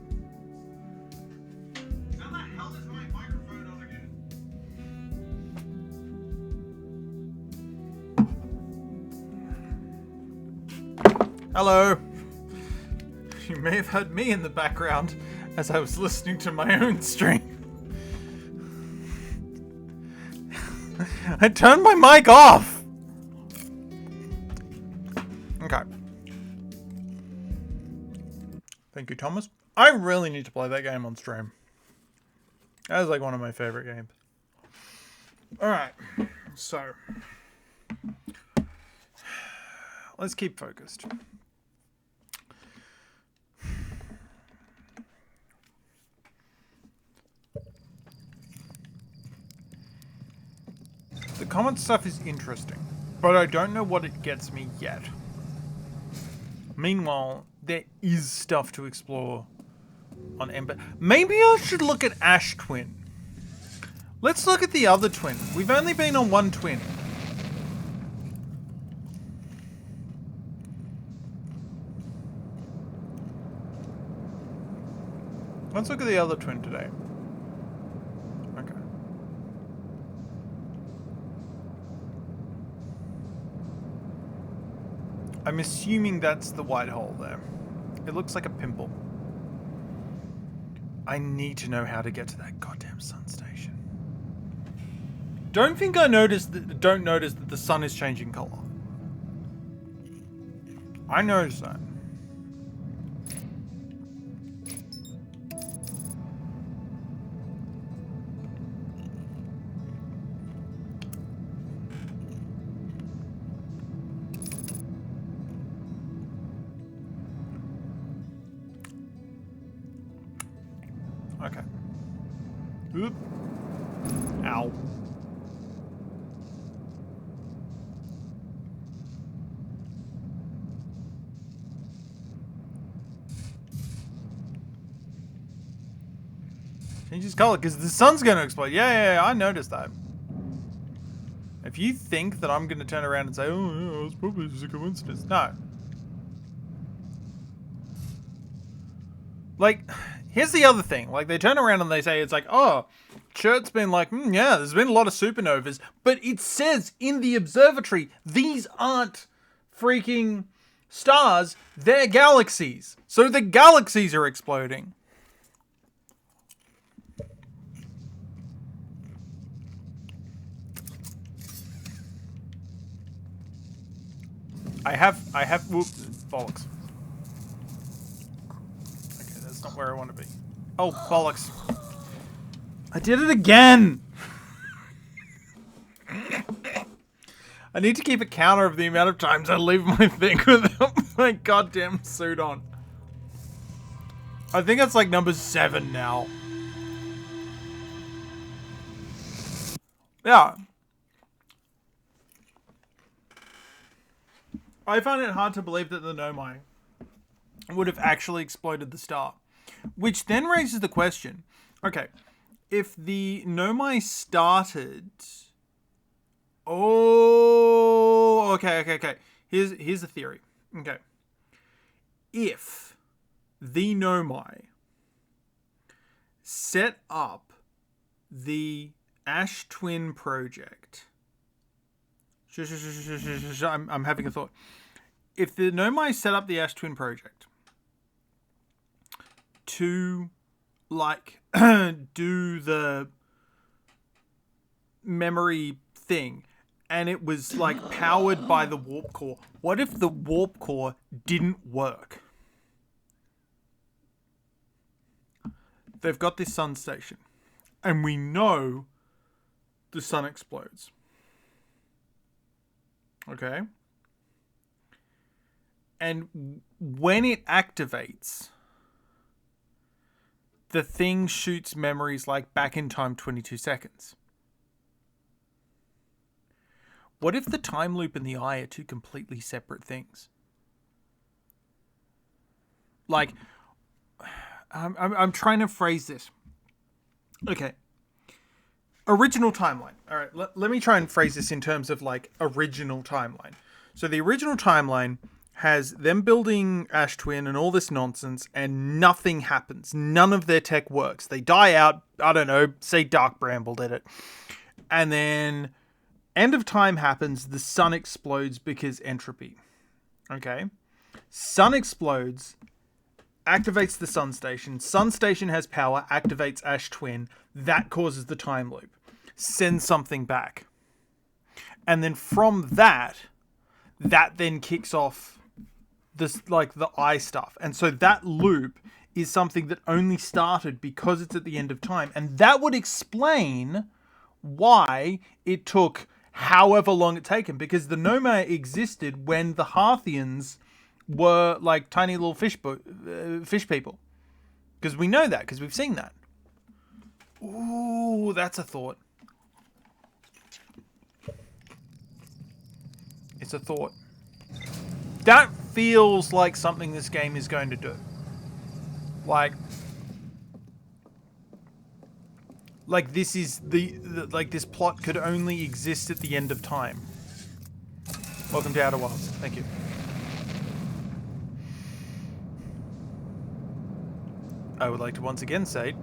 How the hell is my microphone on again? Hello. You may have heard me in the background as I was listening to my own stream. I turned my mic off. Okay. Thank you, Thomas. I really need to play that game on stream. That is like one of my favorite games. Alright, so let's keep focused. The comment stuff is interesting, but I don't know what it gets me yet. Meanwhile, there is stuff to explore on Ember. Maybe I should look at Ash Twin. Let's look at the other twin. We've only been on one twin. Let's look at the other twin today. Okay. I'm assuming that's the white hole there. It looks like a pimple. I need to know how to get to that goddamn sun station. Don't notice that the sun is changing color. I noticed that. Okay. Oop. Ow. Changes color because the sun's going to explode. Yeah, I noticed that. If you think that I'm going to turn around and say, oh, yeah, it's probably just a coincidence. No. Like, here's the other thing. Like, they turn around and they say, it's like, oh, Chert's been like, yeah, there's been a lot of supernovas. But it says in the observatory, these aren't freaking stars. They're galaxies. So the galaxies are exploding. I have, whoops, bollocks. Okay, that's not where I want to be. Oh, bollocks. I did it again! I need to keep a counter of the amount of times I leave my thing without my goddamn suit on. I think it's like number 7 now. Yeah. I find it hard to believe that the Nomai would have actually exploded the star. Which then raises the question, okay, if the Nomai started... Oh, okay. Here's the theory. Okay. If the Nomai set up the Ash Twin project... I'm having a thought. If the Nomai set up the Ash Twin project to, like, do the memory thing, and it was, like, powered by the warp core, what if the warp core didn't work? They've got this sun station, and we know the sun explodes. Okay. And when it activates, the thing shoots memories like back in time 22 seconds. What if the time loop and the eye are two completely separate things? Like, I'm trying to phrase this. Okay. Original timeline. All right, let me try and phrase this in terms of, like, original timeline. So the original timeline has them building Ash Twin and all this nonsense, and nothing happens. None of their tech works. They die out. I don't know, say Dark Bramble did it. And then end of time happens. The sun explodes because entropy. Okay? Sun explodes, activates the Sun Station. Sun Station has power, activates Ash Twin. That causes the time loop. Sends something back. And then from that then kicks off this, like, the eye stuff. And so that loop is something that only started because it's at the end of time. And that would explain why it took however long it taken, because the Noma existed when the Harthians were like tiny little fish people. Because we know that, because we've seen that. Ooh, that's a thought. It's a thought. That feels like something this game is going to do. Like this is like this plot could only exist at the end of time. Welcome to Outer Wilds. Thank you. I would like to once again say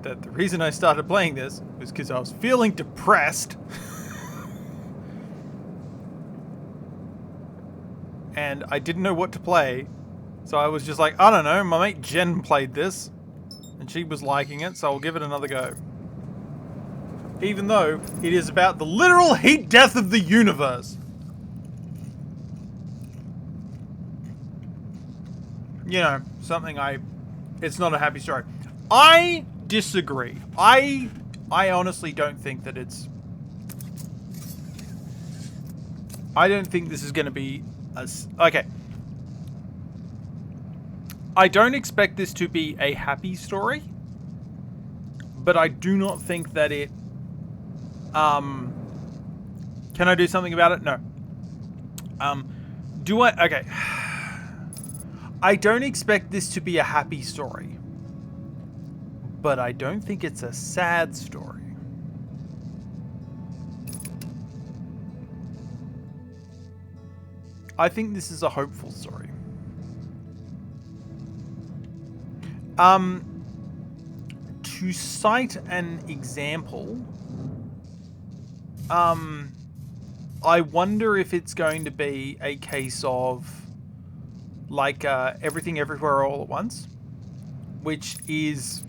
that the reason I started playing this was because I was feeling depressed. And I didn't know what to play. So I was just like, I don't know, my mate Jen played this. And she was liking it, so I'll give it another go. Even though it is about the literal heat death of the universe. You know, it's not a happy story. I disagree. I honestly don't think that it's... I don't think this is going to be... Okay. I don't expect this to be a happy story. But I do not think that it... Can I do something about it? No. Do I... Okay. I don't expect this to be a happy story. But I don't think it's a sad story. I think this is a hopeful story. To cite an example, I wonder if it's going to be a case of like Everything Everywhere All at Once, which is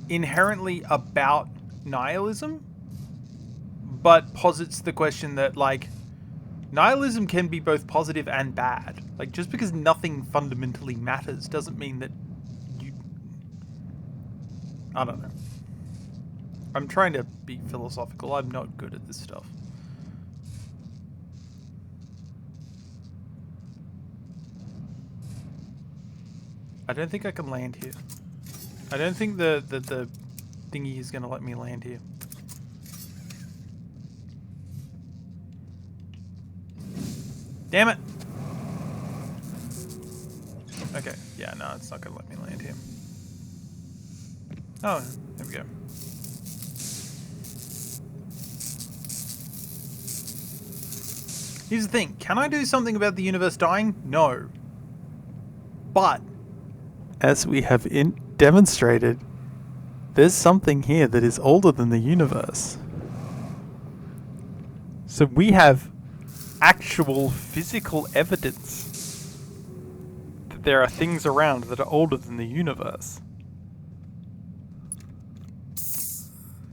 inherently about nihilism, but posits the question that, like, nihilism can be both positive and bad. Like, just because nothing fundamentally matters doesn't mean that you... I don't know. I'm trying to be philosophical. I'm not good at this stuff. I don't think I can land here. I don't think the thingy is going to let me land here. Damn it! Okay, yeah, no, it's not going to let me land here. Oh, there we go. Here's the thing. Can I do something about the universe dying? No. But, as we have demonstrated, there's something here that is older than the universe. So we have actual physical evidence that there are things around that are older than the universe.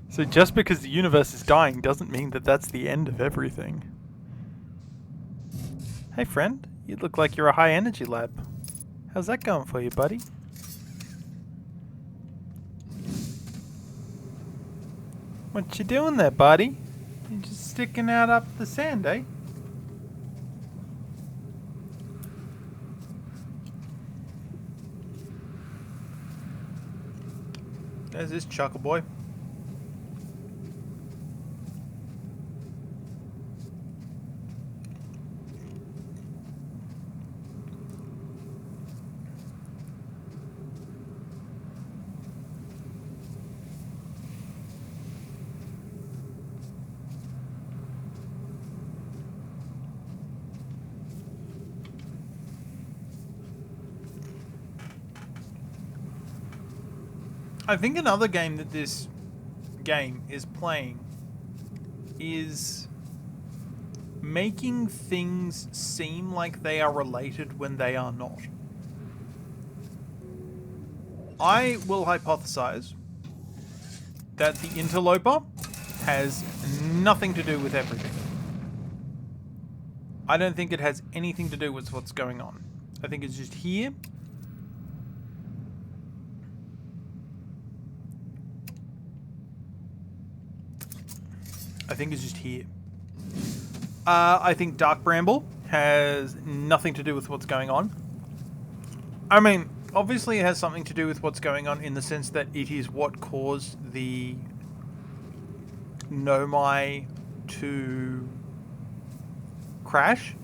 So just because the universe is dying doesn't mean that that's the end of everything. Hey friend, you look like you're a high energy lab. How's that going for you, buddy? What you doing there, buddy? You just sticking out up the sand, eh? There's this chuckle boy. I think another game that this game is playing is making things seem like they are related when they are not. I will hypothesize that the interloper has nothing to do with everything. I don't think it has anything to do with what's going on. I think it's just here. I think it's just here. I think Dark Bramble has nothing to do with what's going on. I mean, obviously it has something to do with what's going on in the sense that it is what caused the Nomai to crash.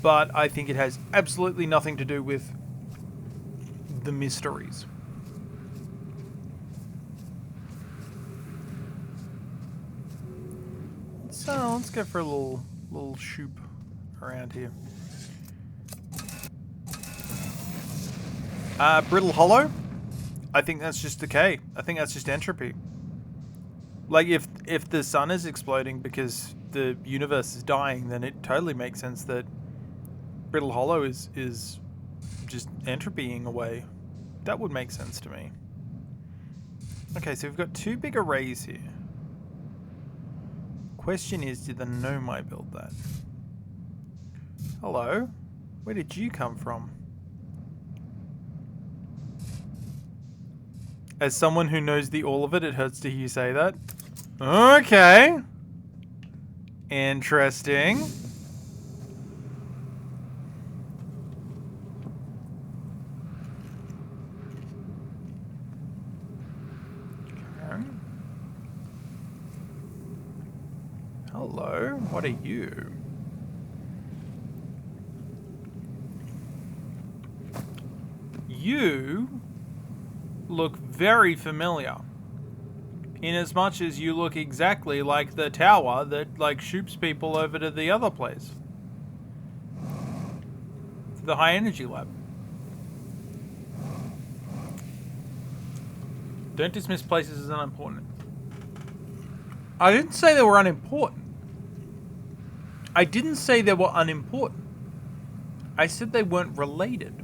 But I think it has absolutely nothing to do with the mysteries. So let's go for a little shoop around here. Brittle Hollow. I think that's just decay. I think that's just entropy. Like if the sun is exploding because the universe is dying, then it totally makes sense that Brittle Hollow is just entropying away. That would make sense to me. Okay, so we've got two big arrays here. Question is, did the Nomai build that? Hello? Where did you come from? As someone who knows the all of it, it hurts to hear you say that. Okay. Interesting. Okay. Hello, what are you? You look very familiar. In as much as you look exactly like the tower that like shoots people over to the other place. The high energy lab. Don't dismiss places as unimportant. I didn't say they were unimportant. I didn't say they were unimportant. I said they weren't related.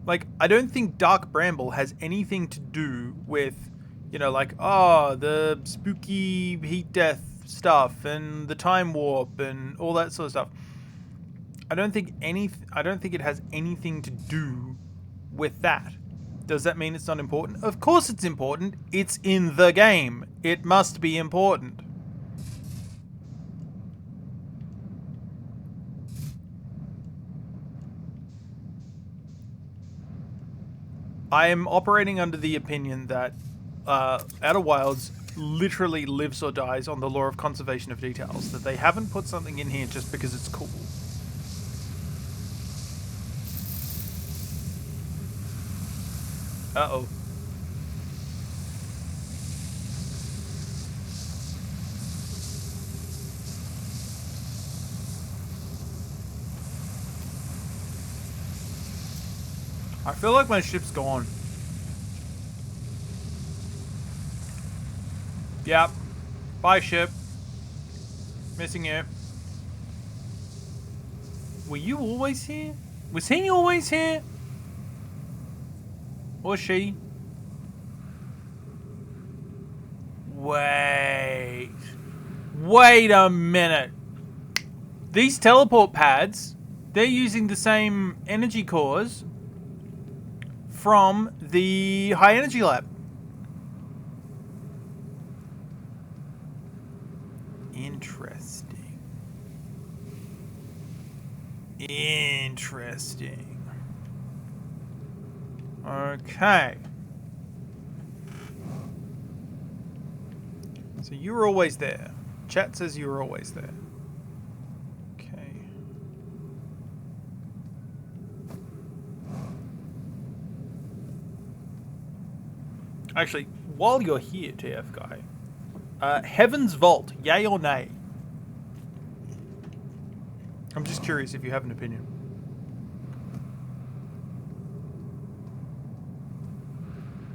Like, I don't think Dark Bramble has anything to do with, you know, like, oh, the spooky heat death stuff and the time warp and all that sort of stuff. I don't think it has anything to do with that. Does that mean it's not important? Of course it's important. It's in the game. It must be important. I am operating under the opinion that Outer Wilds literally lives or dies on the law of conservation of details. That they haven't put something in here just because it's cool. Uh-oh. I feel like my ship's gone. Yep. Bye, ship. Missing you. Were you always here? Was he always here? Or she? Wait. Wait a minute. These teleport pads, they're using the same energy cores from the high energy lab. Interesting. Interesting. Okay. So you were always there. Chat says you were always there. Okay. Actually, while you're here, TF guy, Heaven's Vault, yay or nay? I'm just curious if you have an opinion.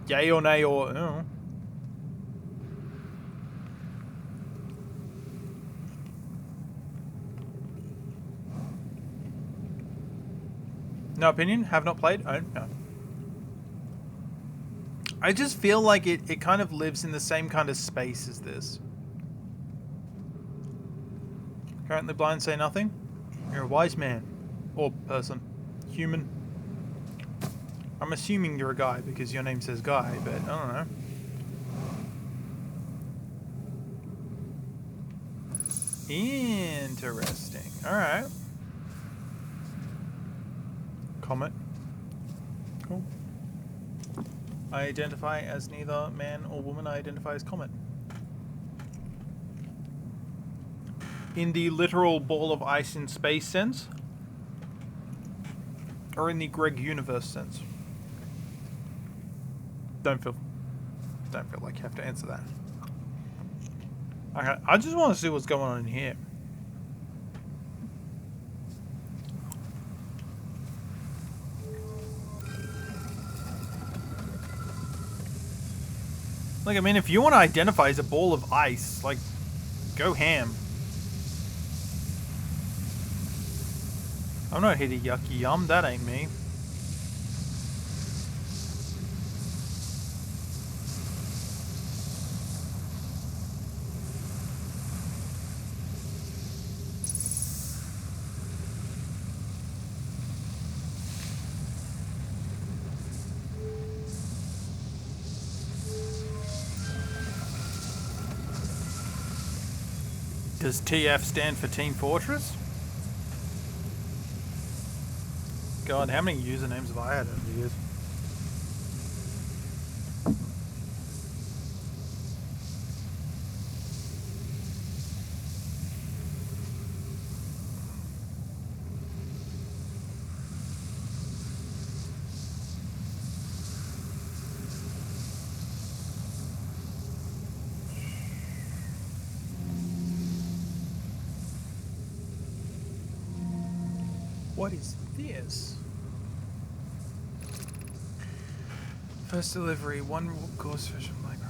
Yay or nay or... Oh. No opinion? Have not played? Oh, no. I just feel like it kind of lives in the same kind of space as this. Currently blind, say nothing? You're a wise man. Or person. Human. I'm assuming you're a guy because your name says guy, but I don't know. Interesting. Alright. Comet. Cool. I identify as neither man or woman. I identify as Comet. In the literal ball of ice in space sense? Or in the Greg universe sense? Don't feel like you have to answer that. Okay, I just want to see what's going on in here. Like, I mean, if you want to identify as a ball of ice, like, go ham. I'm not hitting yucky yum, that ain't me. Does TF stand for Team Fortress? God, how many usernames have I had over the years? What is this? First delivery, one course version micro.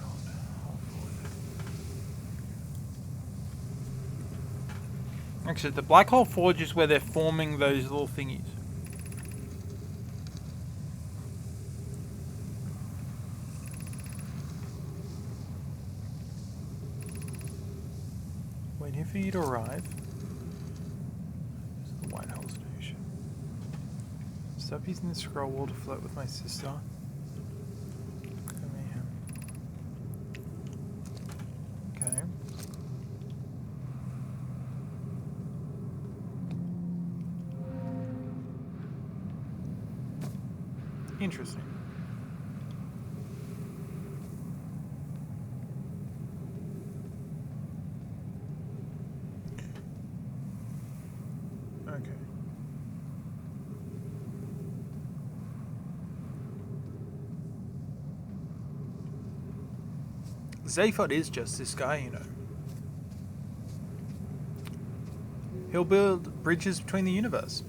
Actually, the Black Hole Forge is where they're forming those little thingies. Waiting for you to arrive. This is the White Hole Station. Stop using the scroll wall to flirt with my sister. Okay. Interesting. Okay. Zaphod is just this guy, you know. He'll build bridges between the universe.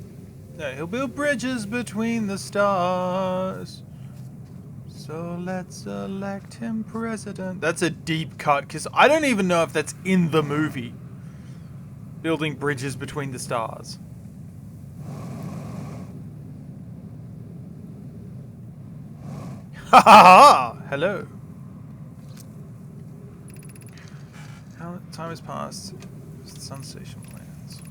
No, he'll build bridges between the stars. So let's elect him president. That's a deep cut, because I don't even know if that's in the movie. Building bridges between the stars. Ha ha ha! Hello. How time has passed. Sun station plans.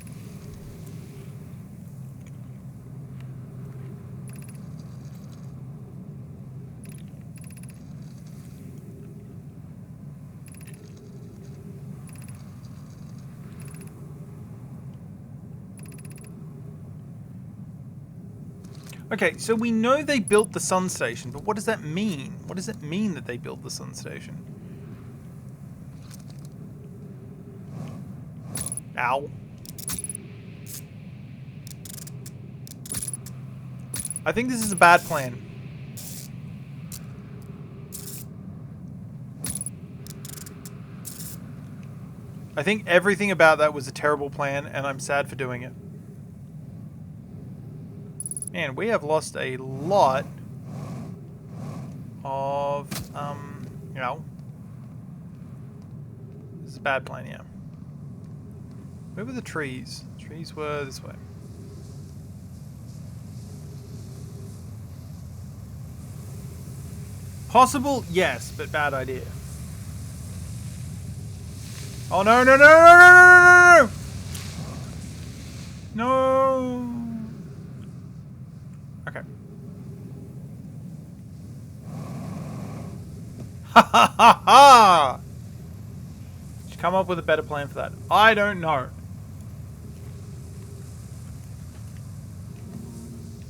Okay, so we know they built the sun station, but what does that mean? What does it mean that they built the sun station? Ow. I think this is a bad plan. I think everything about that was a terrible plan, and I'm sad for doing it. And we have lost a lot of, you know, this is a bad plan, yeah. Where were the trees? The trees were this way. Possible, yes, but bad idea. Oh no, no, no, no, no, no, no, no, no! Okay. Ha ha ha ha! Should come up with a better plan for that. I don't know.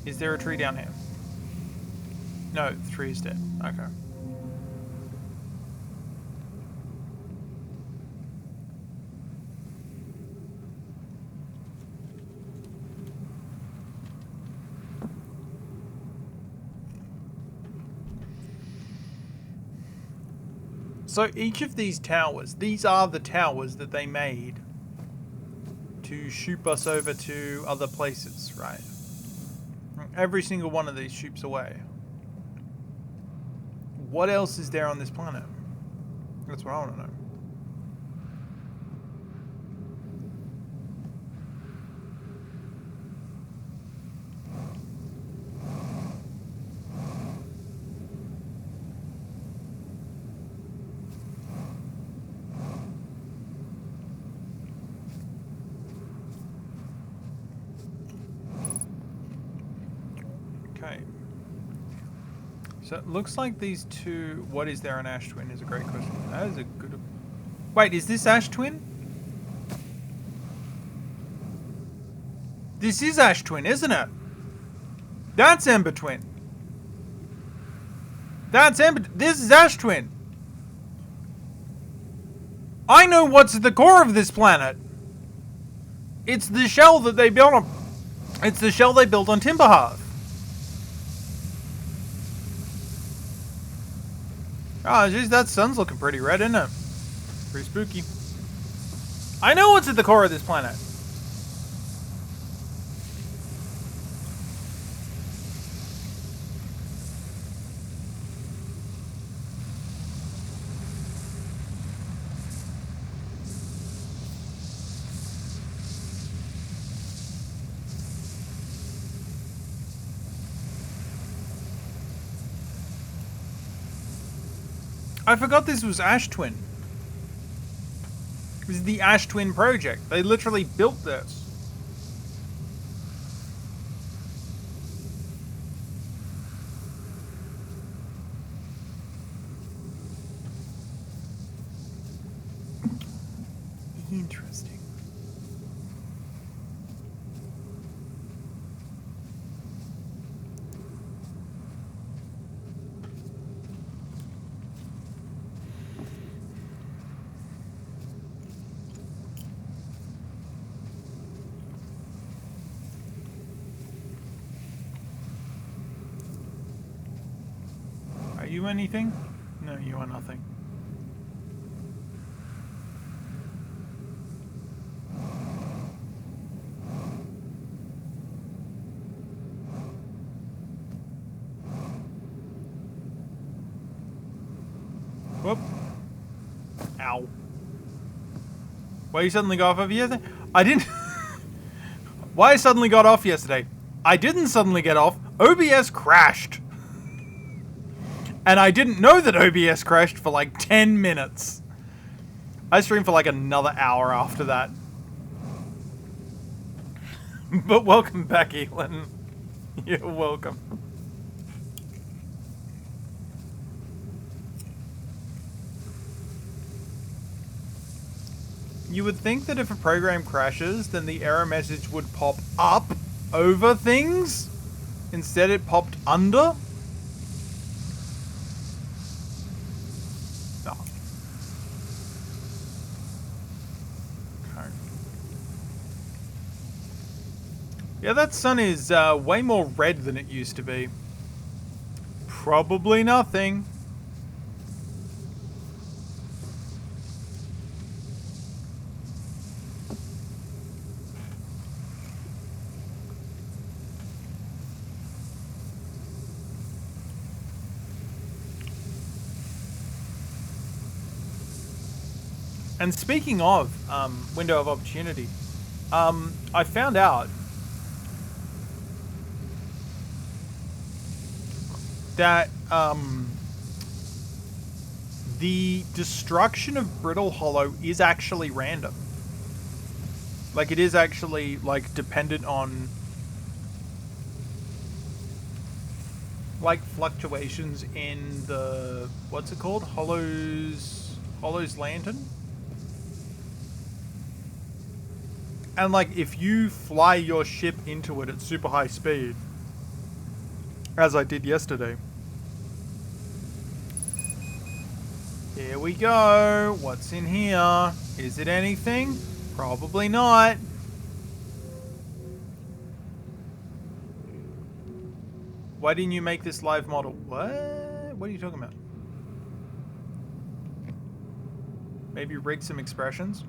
Is there a tree down here? No, the tree is dead. Okay. So each of these towers, these are the towers that they made to shoot us over to other places, right? Every single one of these shoots away. What else is there on this planet? That's what I want to know. Okay. So it looks like these two... What is there on Ash Twin is a great question. That is a good... Wait, is this Ash Twin? This is Ash Twin, isn't it? That's Ember Twin. That's Ember... This is Ash Twin. I know what's at the core of this planet. It's the shell that they built on... It's the shell they built on Timberhearth. Oh, geez, that sun's looking pretty red, isn't it? Pretty spooky. I know what's at the core of this planet. I forgot this was Ash Twin. This is the Ash Twin project. They literally built this. Interesting. Are you anything? No, you are nothing. Whoop. Ow. Why you suddenly got off yesterday? I didn't... Why I suddenly got off yesterday? I didn't suddenly get off. OBS crashed. And I didn't know that OBS crashed for like 10 minutes. I streamed for like another hour after that. But welcome back, Elin. You're welcome. You would think that if a program crashes, then the error message would pop up over things. Instead, it popped under. No. Okay. Yeah, that sun is way more red than it used to be. Probably nothing. And speaking of window of opportunity, I found out that the destruction of Brittle Hollow is actually random. Like, it is actually, like, dependent on, like, fluctuations in the, what's it called? Hollow's Lantern? And, like, if you fly your ship into it at super high speed, as I did yesterday. Here we go. What's in here? Is it anything? Probably not. Why didn't you make this live model? What? What are you talking about? Maybe rig some expressions?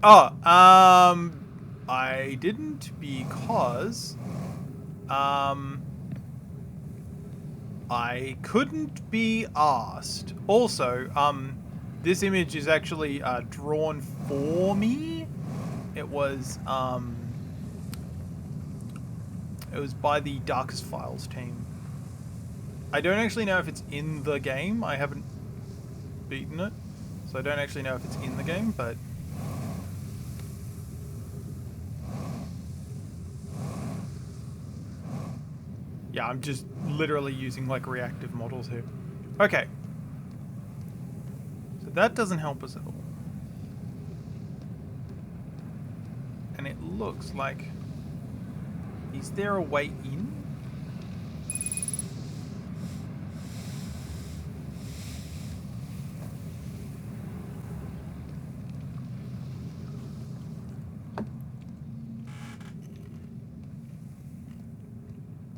Oh, I didn't because, I couldn't be asked. Also, this image is actually, drawn for me. It was by the Darkest Files team. I don't actually know if it's in the game. I haven't beaten it, so I don't actually know if it's in the game, but... yeah, I'm just literally using, like, reactive models here. Okay. So that doesn't help us at all. And it looks like... is there a way in?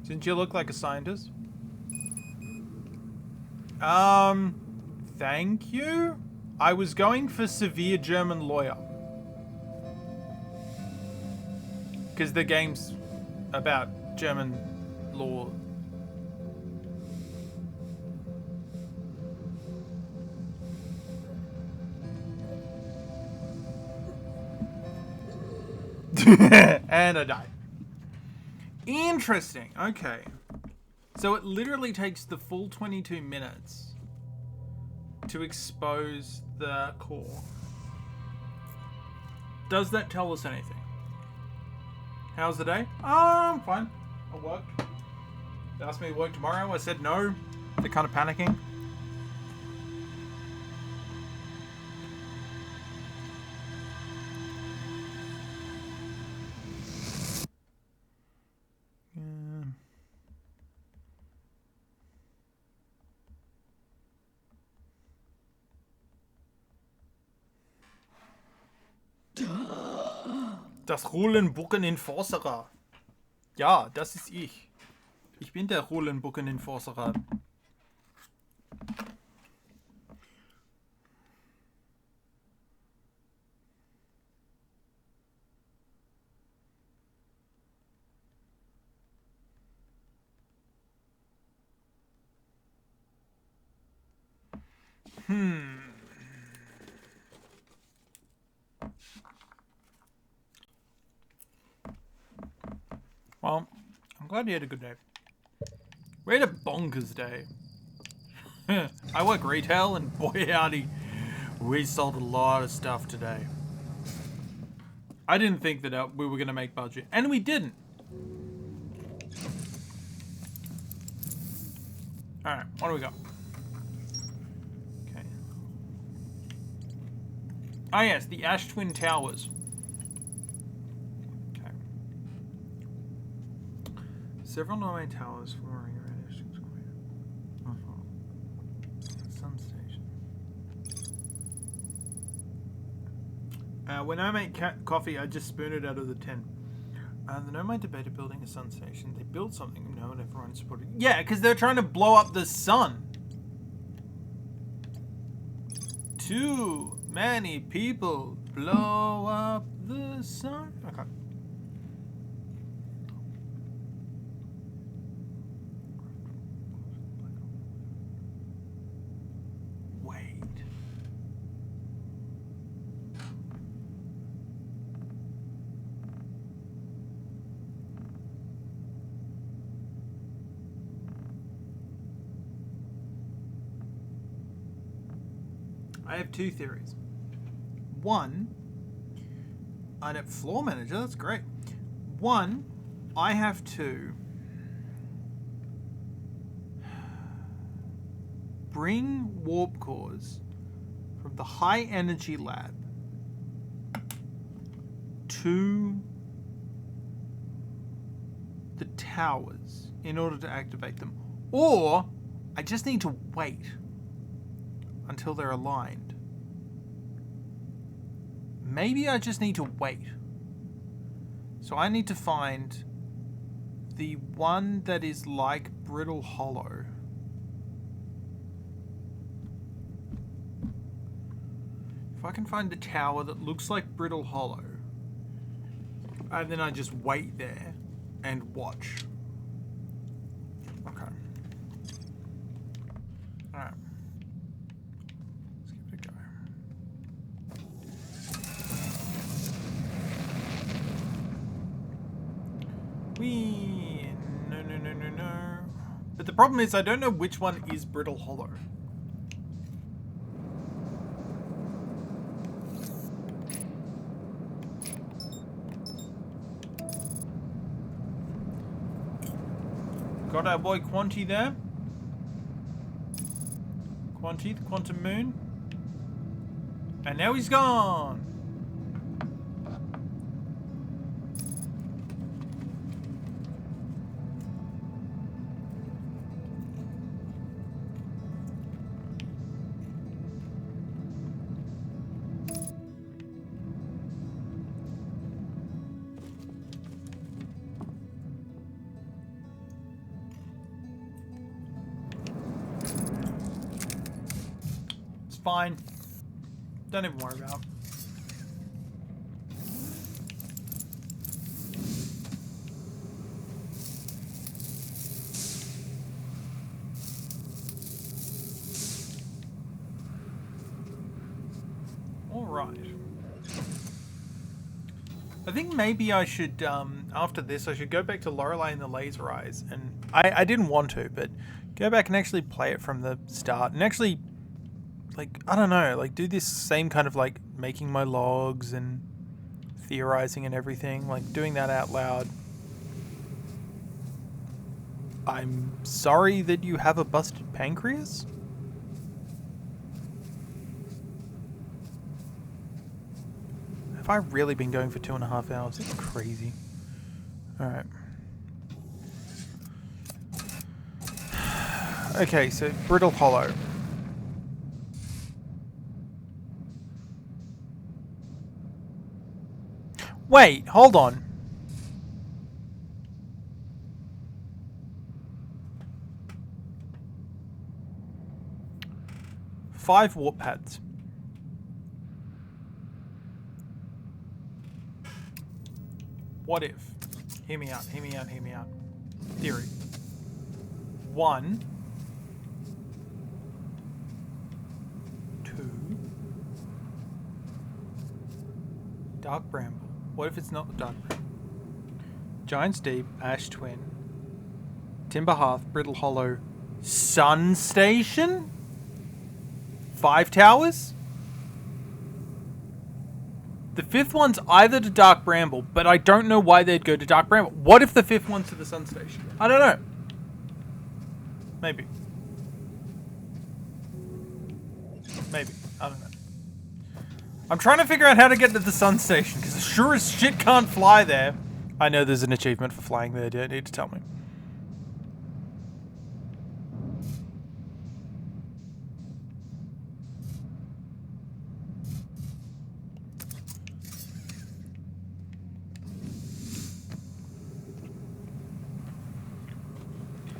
Didn't you look like a scientist? Thank you? I was going for severe German lawyer. Because the game's about German law. And I died. Interesting. Okay. So it literally takes the full 22 minutes to expose the core. Does that tell us anything? How's the day? I'm fine. I worked. They asked me to work tomorrow. I said no. They're kind of panicking. Das Rollenbucken-Enforcerer. Ja, das ist ich. Ich bin der Rollenbucken-Enforcerer. Well, I'm glad you had a good day. We had a bonkers day. I work retail, and boy howdy, we sold a lot of stuff today. I didn't think that we were going to make budget, and we didn't. Alright, what do we got? Okay. Oh yes, the Ash Twin Towers. Okay. Several Norway towers forming around Ashton Square. Sun station. When I make coffee, I just spoon it out of the tin. The Nomad debated building a sun station. They built something no one everyone supported. Yeah, because they're trying to blow up the sun. Too many people blow up the sun. Okay. Wait. I have two theories. One, I'm at floor manager. That's great. One, I have to bring warp cores from the high energy lab to the towers in order to activate them. Or I just need to wait until they're aligned. Maybe I just need to wait. So I need to find the one that is like Brittle Hollow. If I can find the tower that looks like Brittle Hollow, and then I just wait there and watch. Okay. Alright. Let's give it a go. Whee! No, no, no, no, no. But the problem is I don't know which one is Brittle Hollow. Got our boy Quanti there. Quanti, the Quantum Moon. And now he's gone. Fine. Don't even worry about it. Alright. I think maybe I should, after this, I should go back to Lorelei and the Laser Eyes. And I didn't want to, but go back and actually play it from the start. And actually, like, I don't know, like, do this same kind of, like, making my logs and theorizing and everything. Like, doing that out loud. I'm sorry that you have a busted pancreas? Have I really been going for 2.5 hours? It's crazy. Alright. Okay, so Brittle Hollow. Wait, hold on. Five warp pads. What if? Hear me out, hear me out, hear me out. Theory. 1, 2. Dark Bramble. What if it's not the Dark Bramble? Giant's Deep, Ash Twin, Timber Hearth, Brittle Hollow, Sun Station? 5 towers? The 5th one's either to Dark Bramble, but I don't know why they'd go to Dark Bramble. What if the 5th one's to the Sun Station? I don't know. Maybe. Maybe. I don't know. I'm trying to figure out how to get to the Sun Station, because sure as shit can't fly there. I know there's an achievement for flying there. You don't need to tell me.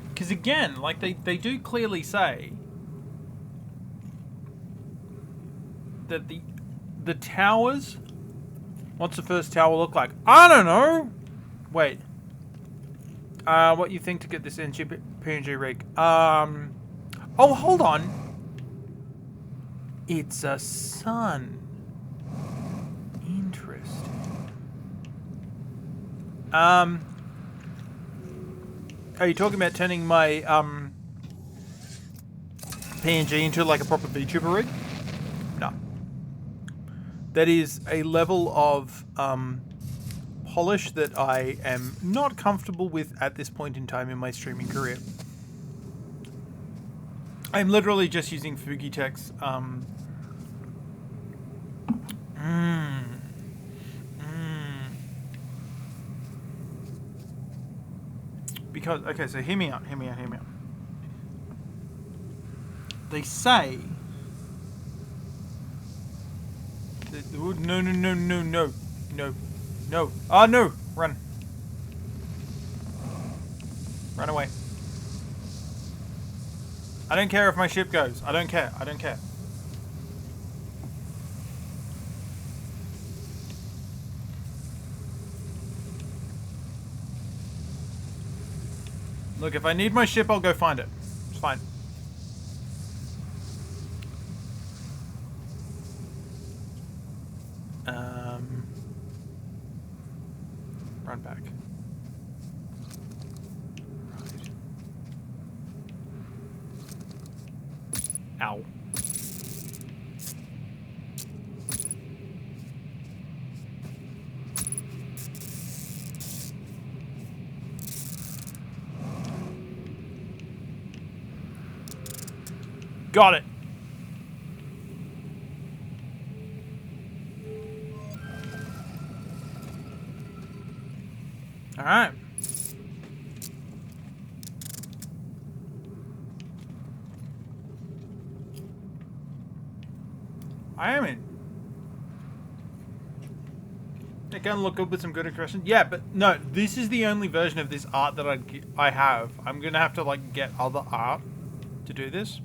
Because again, like they do clearly say that the towers, what's the first tower look like? I don't know. Wait. What you think to get this PNG rig? Oh, hold on. It's a sun. Interesting. Are you talking about turning my PNG into like a proper VTuber rig? that is a level of polish that I am not comfortable with at this point in time in my streaming career. I'm literally just using Fugitex. Because, okay, so hear me out. They say... No. Oh, no! Run. Run away. I don't care if my ship goes. I don't care. Look, if I need my ship, I'll go find it. It's fine. Run back. Right. Ow. Got it. All right. I am in. It can look good with some good expression. Yeah, but no, this is the only version of this art that I have. I'm gonna have to like get other art to do this.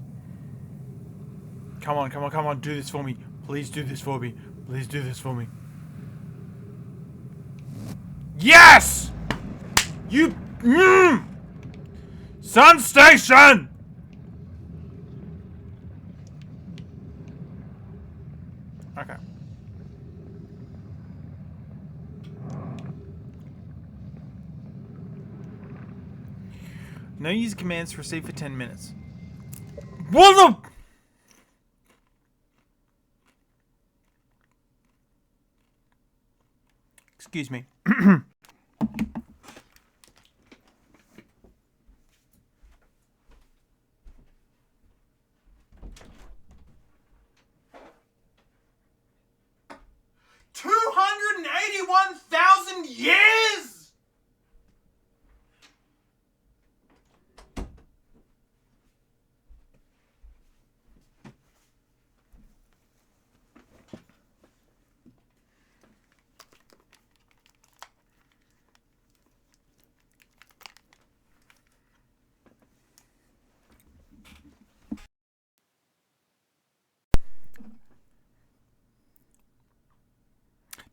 Come on, do this for me. Please do this for me. Please do this for me. Yes! You... Sun Station! Okay. No user commands received for 10 minutes. What the... Excuse me. $281,000 years!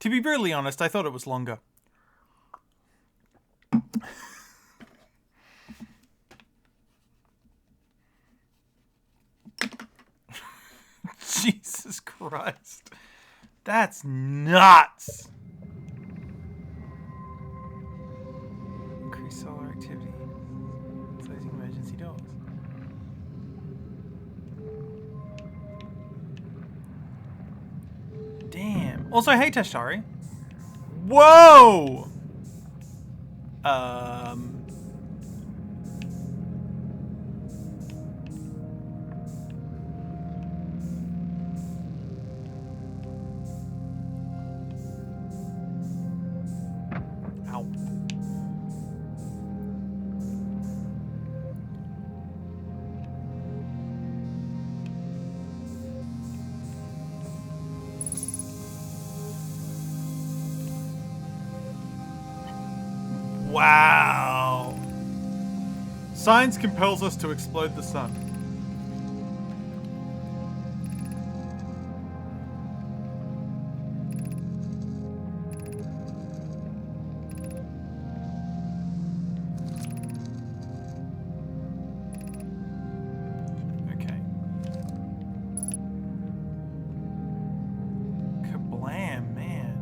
To be brutally honest, I thought it was longer. Jesus Christ. That's nuts. Increase solar activity. Closing emergency doors. Damn. Also, hey Tashtari. Whoa! Ow. Wow. Science compels us to explode the sun. Okay. Kablam, man.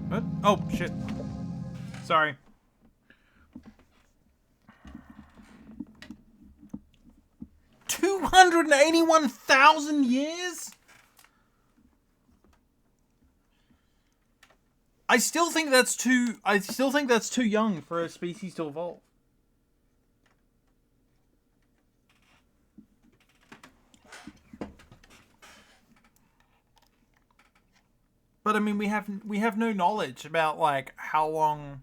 What? Oh, shit. Sorry. 281,000 years? I still think that's too young for a species to evolve. But I mean, we have no knowledge about like how long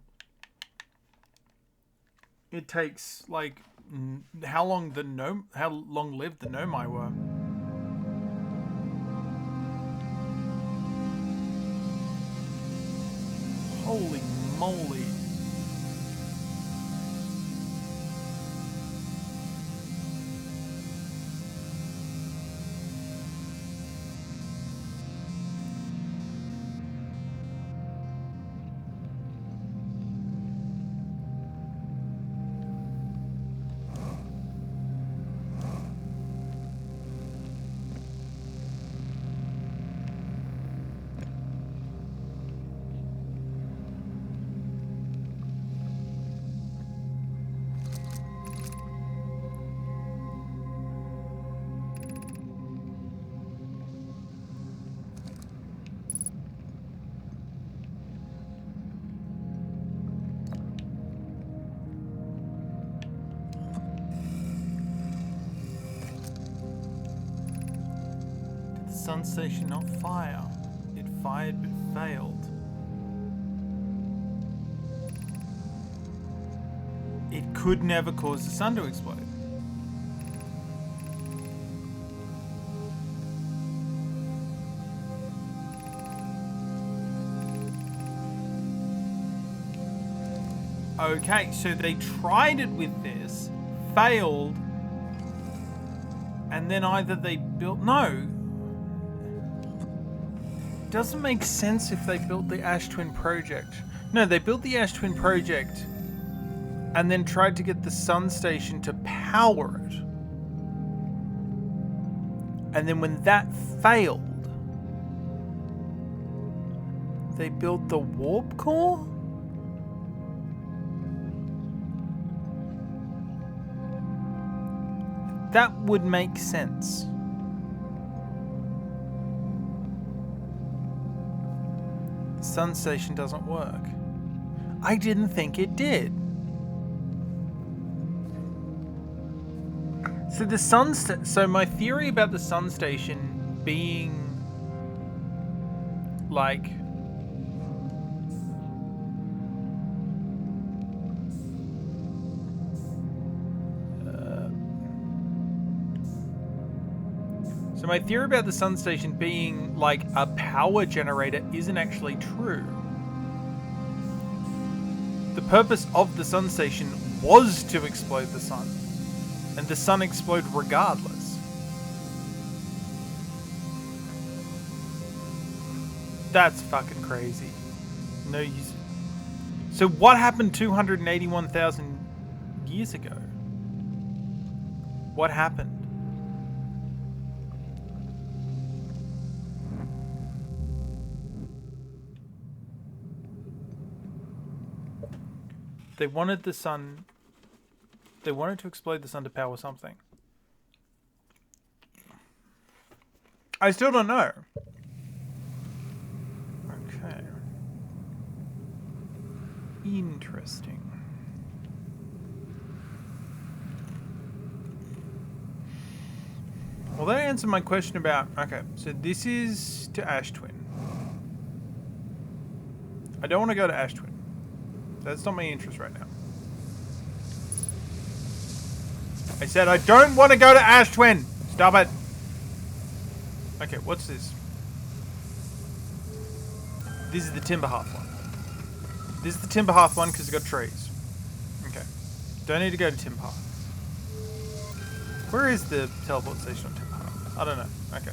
it takes, like how long lived the Nomai were. Holy moly. Sun station not fire. It fired but failed. It could never cause the sun to explode. Okay, so they tried it with this, failed, and then either they built... No. Doesn't make sense if they built the Ash Twin project. No, they built the Ash Twin project and then tried to get the Sun Station to power it. And then when that failed, they built the Warp Core? That would make sense. Sun Station doesn't work. I didn't think it did. So the so my theory about the Sun Station being like So my theory about the Sun Station being like a power generator isn't actually true. The purpose of the Sun Station was to explode the sun, and the sun exploded regardless. That's fucking crazy. No use. So what happened 281,000 years ago? What happened? They wanted the sun... They wanted to explode the sun to power something. I still don't know. Okay. Interesting. Well, that answered my question about... Okay, so this is to Ash Twin. I don't want to go to Ash Twin. That's not my interest right now. I said I don't want to go to Ash Twin. Stop it. Okay, what's this? This is the Timber Hearth one. This is the Timber Hearth one because it's got trees. Okay. Don't need to go to Timber Hearth. Where is the teleport station on Timber Hearth? I don't know. Okay.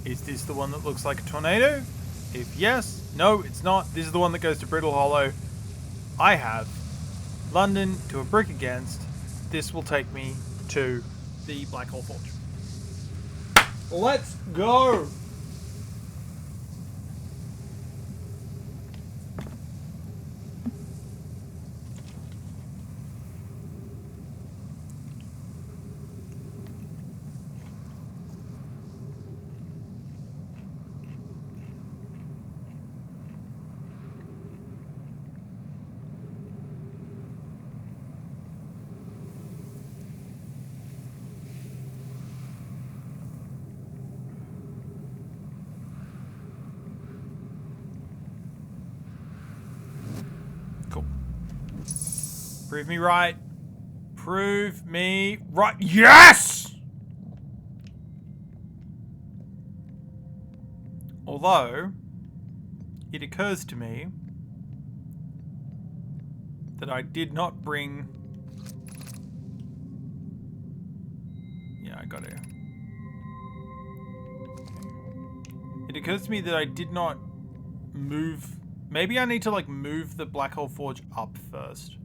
Is this the one that looks like a tornado? If yes, no, it's not. This is the one that goes to Brittle Hollow. I have London to a brick against. This will take me to the Black Hole Forge. Let's go! Prove me right. Prove me right. Yes! Although, it occurs to me that I did not bring... Yeah, I got it. It occurs to me that I did not move... Maybe I need to, like, move the Black Hole Forge up first.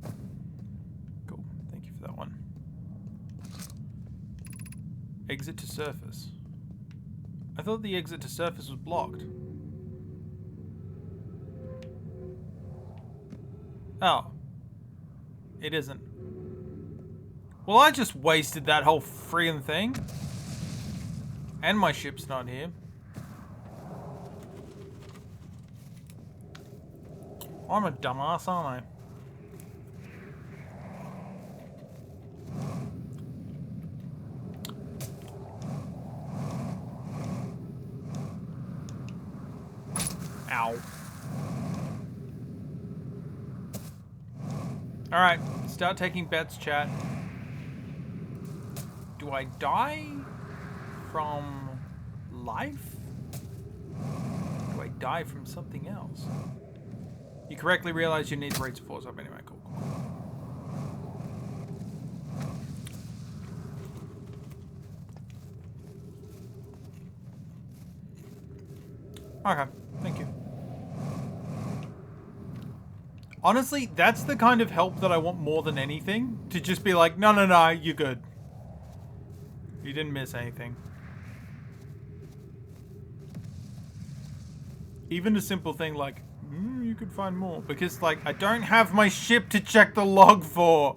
Cool. Thank you for that one. Exit to surface. I thought the exit to surface was blocked. Oh. It isn't. Well, I just wasted that whole friggin' thing. And my ship's not here. I'm a dumbass, aren't I? Ow. Alright, start taking bets, chat. Do I die from life? Do I die from something else? You correctly realize you need to raise the force up anyway. Cool. Okay, thank you. Honestly, that's the kind of help that I want more than anything. To just be like, no, you're good. You didn't miss anything. Even a simple thing like, you could find more. Because, like, I don't have my ship to check the log for.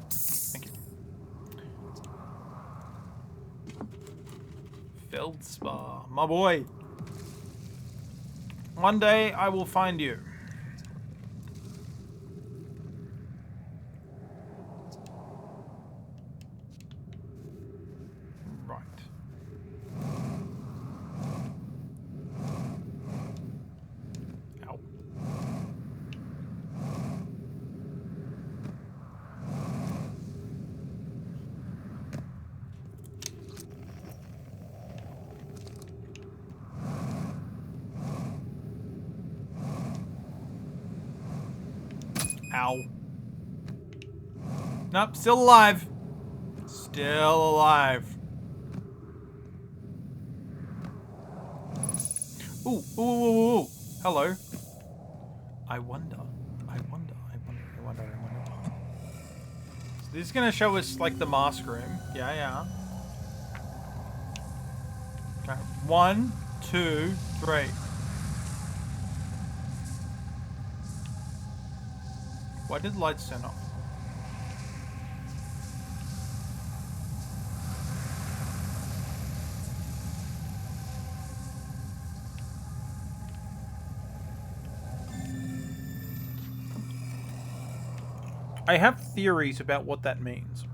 Thank you. Feldspar, my boy. One day I will find you. Right. Ow. Ow. Nope, still alive. Still alive. Ooh. Hello. I wonder. So this is gonna show us, like, the mask room. Yeah. Okay. 1, 2, 3. Why did the lights turn off? I have theories about what that means.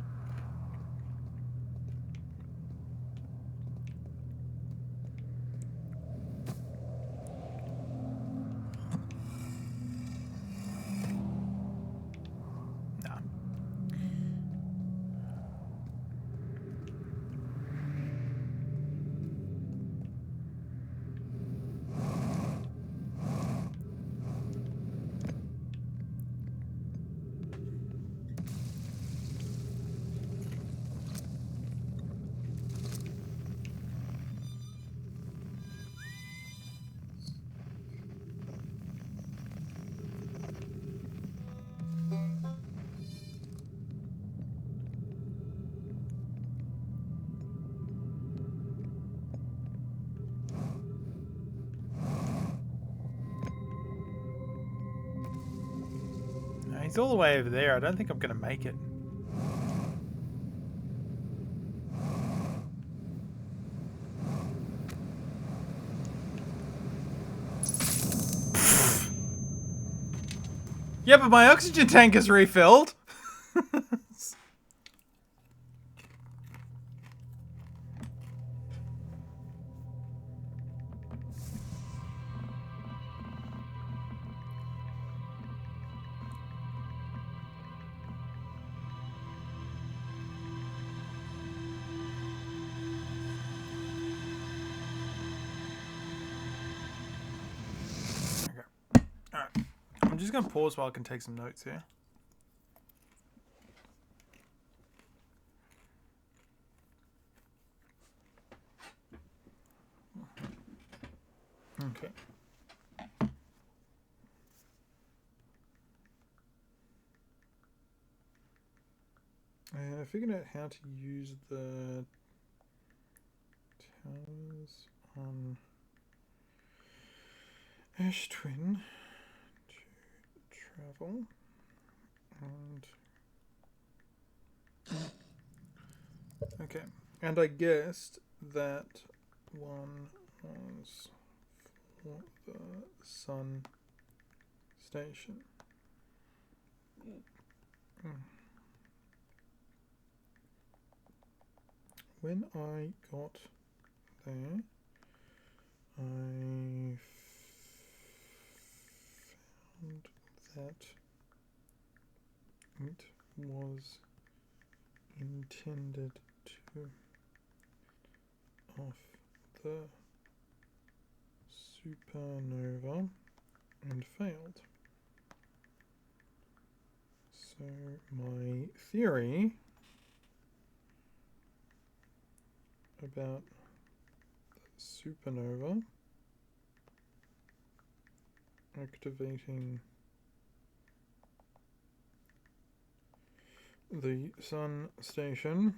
Nah. He's all the way over there. I don't think I'm gonna make it. Yeah, but my oxygen tank is refilled. just going to pause while I can take some notes here. Okay. I figured out how to use the towers on Ash Twin to travel, and okay, and I guessed that one was for the sun station. When I got there, I found that it was intended to off the supernova and failed. So my theory about the supernova activating the sun station,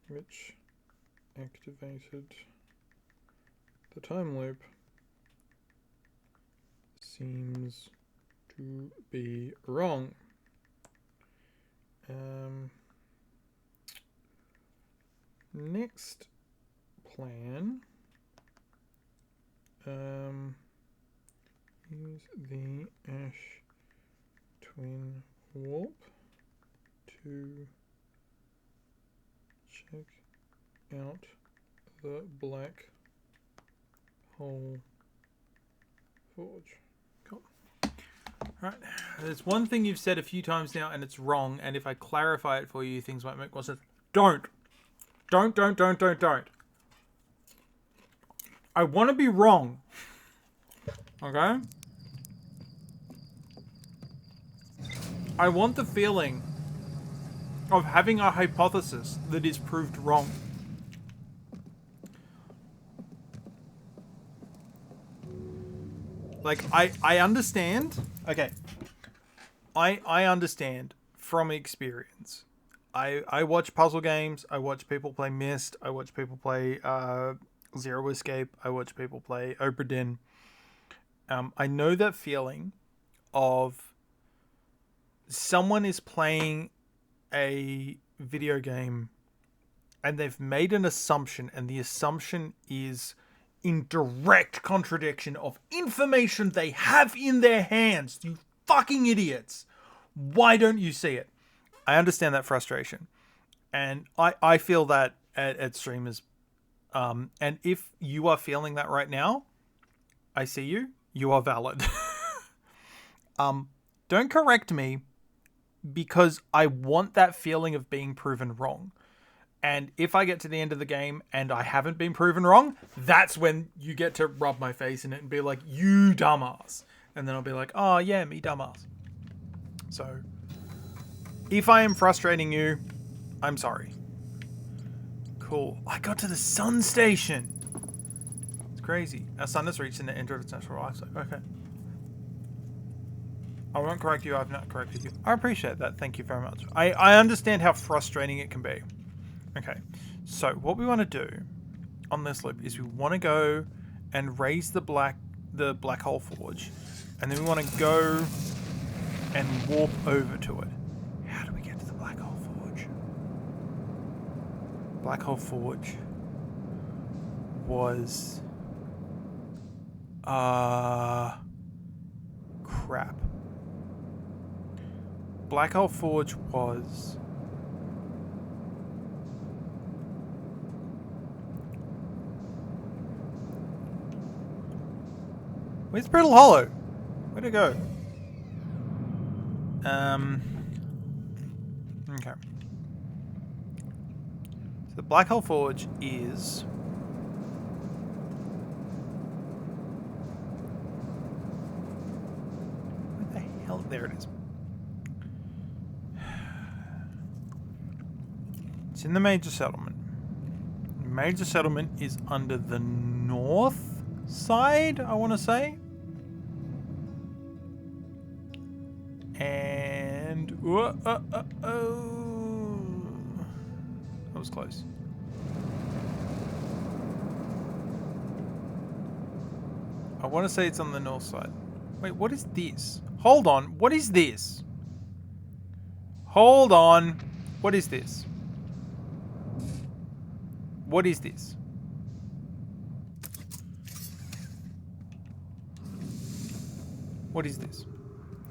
which activated the time loop, seems to be wrong. Next plan, use the Ash Twin warp to check out the Black Hole Forge. Cool. Alright, there's one thing you've said a few times now and it's wrong, and if I clarify it for you, things might make more sense. Don't. I want to be wrong. Okay? I want the feeling of having a hypothesis that is proved wrong. Like, I understand. Okay. I understand from experience. I watch puzzle games. I watch people play Myst. I watch people play Zero Escape. I watch people play Obra Dinn. I know that feeling of someone is playing a video game and they've made an assumption, and the assumption is in direct contradiction of information they have in their hands. You fucking idiots. Why don't you see it? I understand that frustration. And I feel that at streamers. And if you are feeling that right now, I see you. You are valid. Don't correct me, because I want that feeling of being proven wrong. And if I get to the end of the game and I haven't been proven wrong, that's when you get to rub my face in it and be like, you dumbass. And then I'll be like, oh yeah, me dumbass. So, if I am frustrating you, I'm sorry. Cool. I got to the sun station. It's crazy. Our sun has reached the end of its natural life cycle. Okay. I won't correct you. I've not corrected you. I appreciate that. Thank you very much. I understand how frustrating it can be. Okay. So what we want to do on this loop is we want to go and raise the black hole forge, and then we want to go and warp over to it. How do we get to the black hole forge? Black hole forge was crap. Black hole forge was where's Brittle Hollow? Where'd it go? Okay. So the Black Hole Forge is hell? There it is. It's in the major settlement. The major settlement is under the north side, I want to say. And... that was close. I want to say it's on the north side. Wait, what is this? Hold on. What is this? Hold on. What is this? What is this? What is this?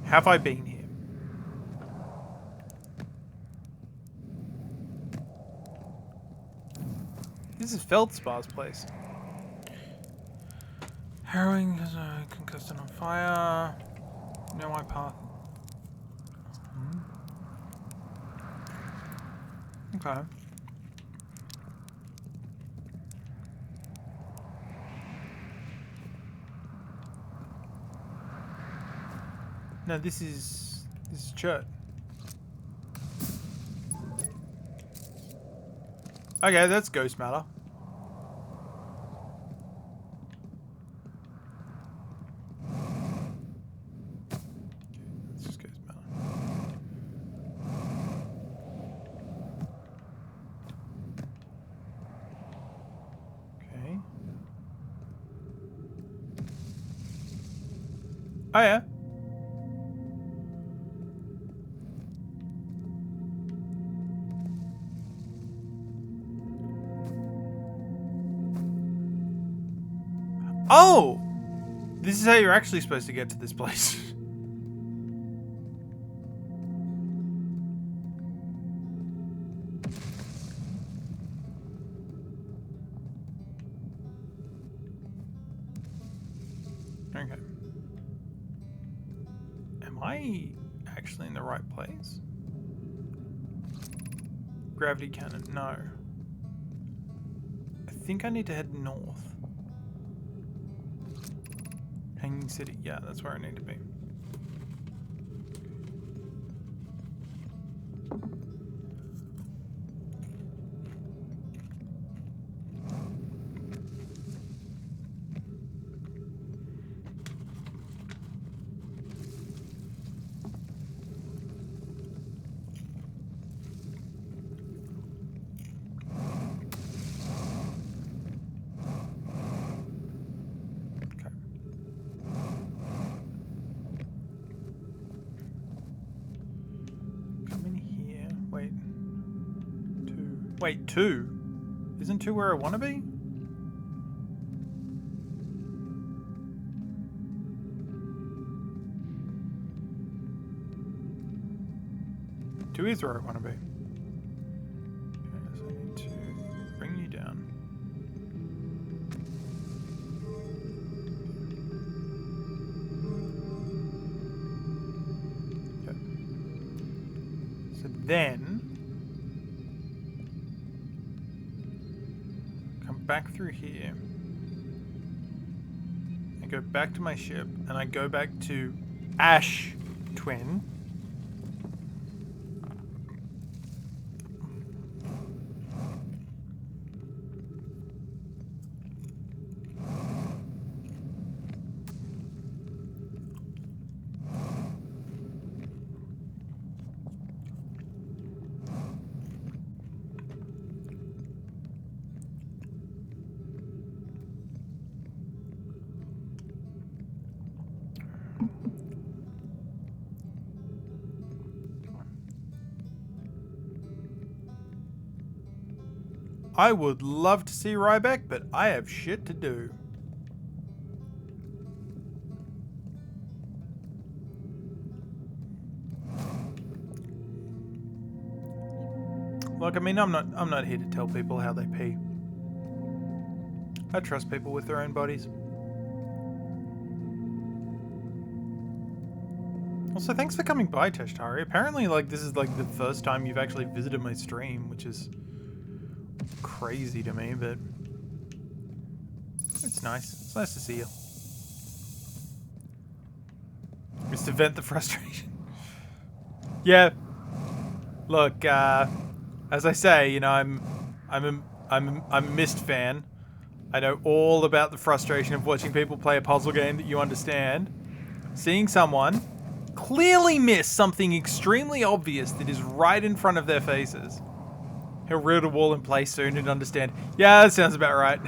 Have I been here? This is Feldspar's place. Harrowing, concussed on fire. Know my path. Okay. No, this is Chert. Okay, that's Ghost Matter. That's just Ghost Matter. Okay. Oh yeah. Oh! This is how you're actually supposed to get to this place. Okay. Am I actually in the right place? Gravity cannon, no. I think I need to head north. Hanging City, yeah, that's where I need to be. Wait, 2? Isn't 2 where I want to be? Two is where I want to be. Okay, so I need to bring you down. Okay. So then... back through here. I go back to my ship and I go back to Ash Twin. I would love to see Ryback, but I have shit to do. Look, I mean, I'm not here to tell people how they pee. I trust people with their own bodies. Also, thanks for coming by, Tashtari. Apparently, like, this is like the first time you've actually visited my stream, which is crazy to me, but it's nice. It's nice to see you. Just to vent the frustration. Yeah. Look, as I say, you know, I'm a Myst fan. I know all about the frustration of watching people play a puzzle game that you understand. Seeing someone clearly miss something extremely obvious that is right in front of their faces. He'll root a wall in place soon and understand. Yeah, that sounds about right.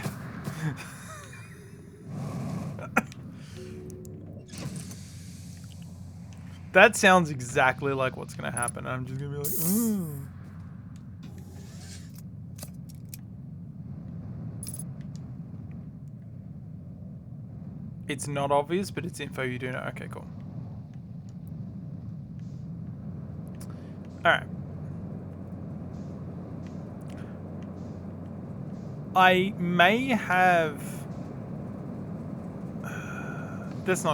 That sounds exactly like what's gonna happen. I'm just gonna be like, ooh. It's not obvious, but it's info you do know. Okay, cool. Alright. I may have... That's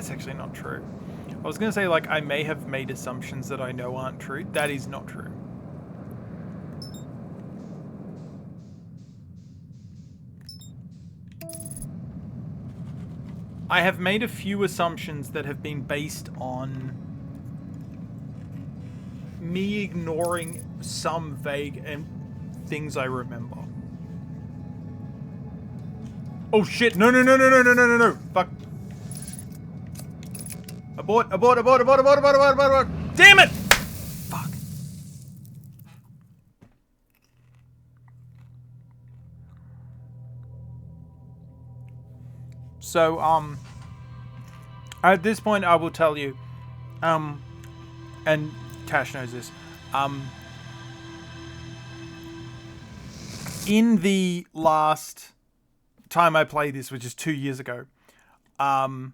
actually not true. I was going to say, like, I may have made assumptions that I know aren't true. That is not true. I have made a few assumptions that have been based on me ignoring some vague things I remember. Oh shit, no. Fuck. Abort. Damn it! Fuck. So, at this point I will tell you, and Tash knows this, in the last time I played this, which is 2 years ago, I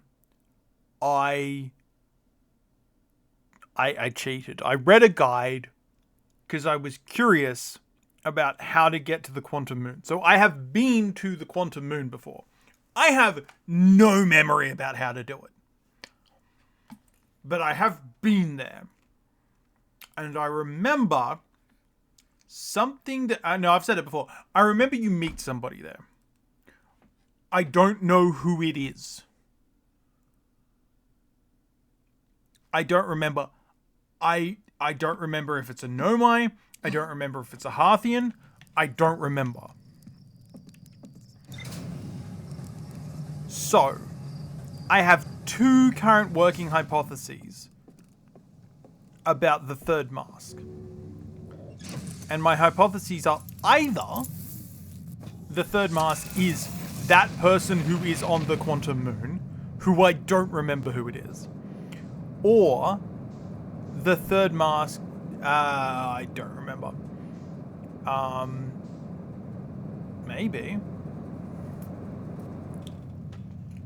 cheated. I read a guide because I was curious about how to get to the Quantum Moon. So I have been to the Quantum Moon before. I have no memory about how to do it. But I have been there. And I remember something that... no, I've said it before. I remember you meet somebody there. I don't know who it is. I don't remember. I don't remember if it's a Nomai. I don't remember if it's a Harthian. I don't remember. So, I have two current working hypotheses about the third mask. And my hypotheses are either the third mask is that person who is on the Quantum Moon, who I don't remember who it is, or the third mask, I don't remember. Maybe.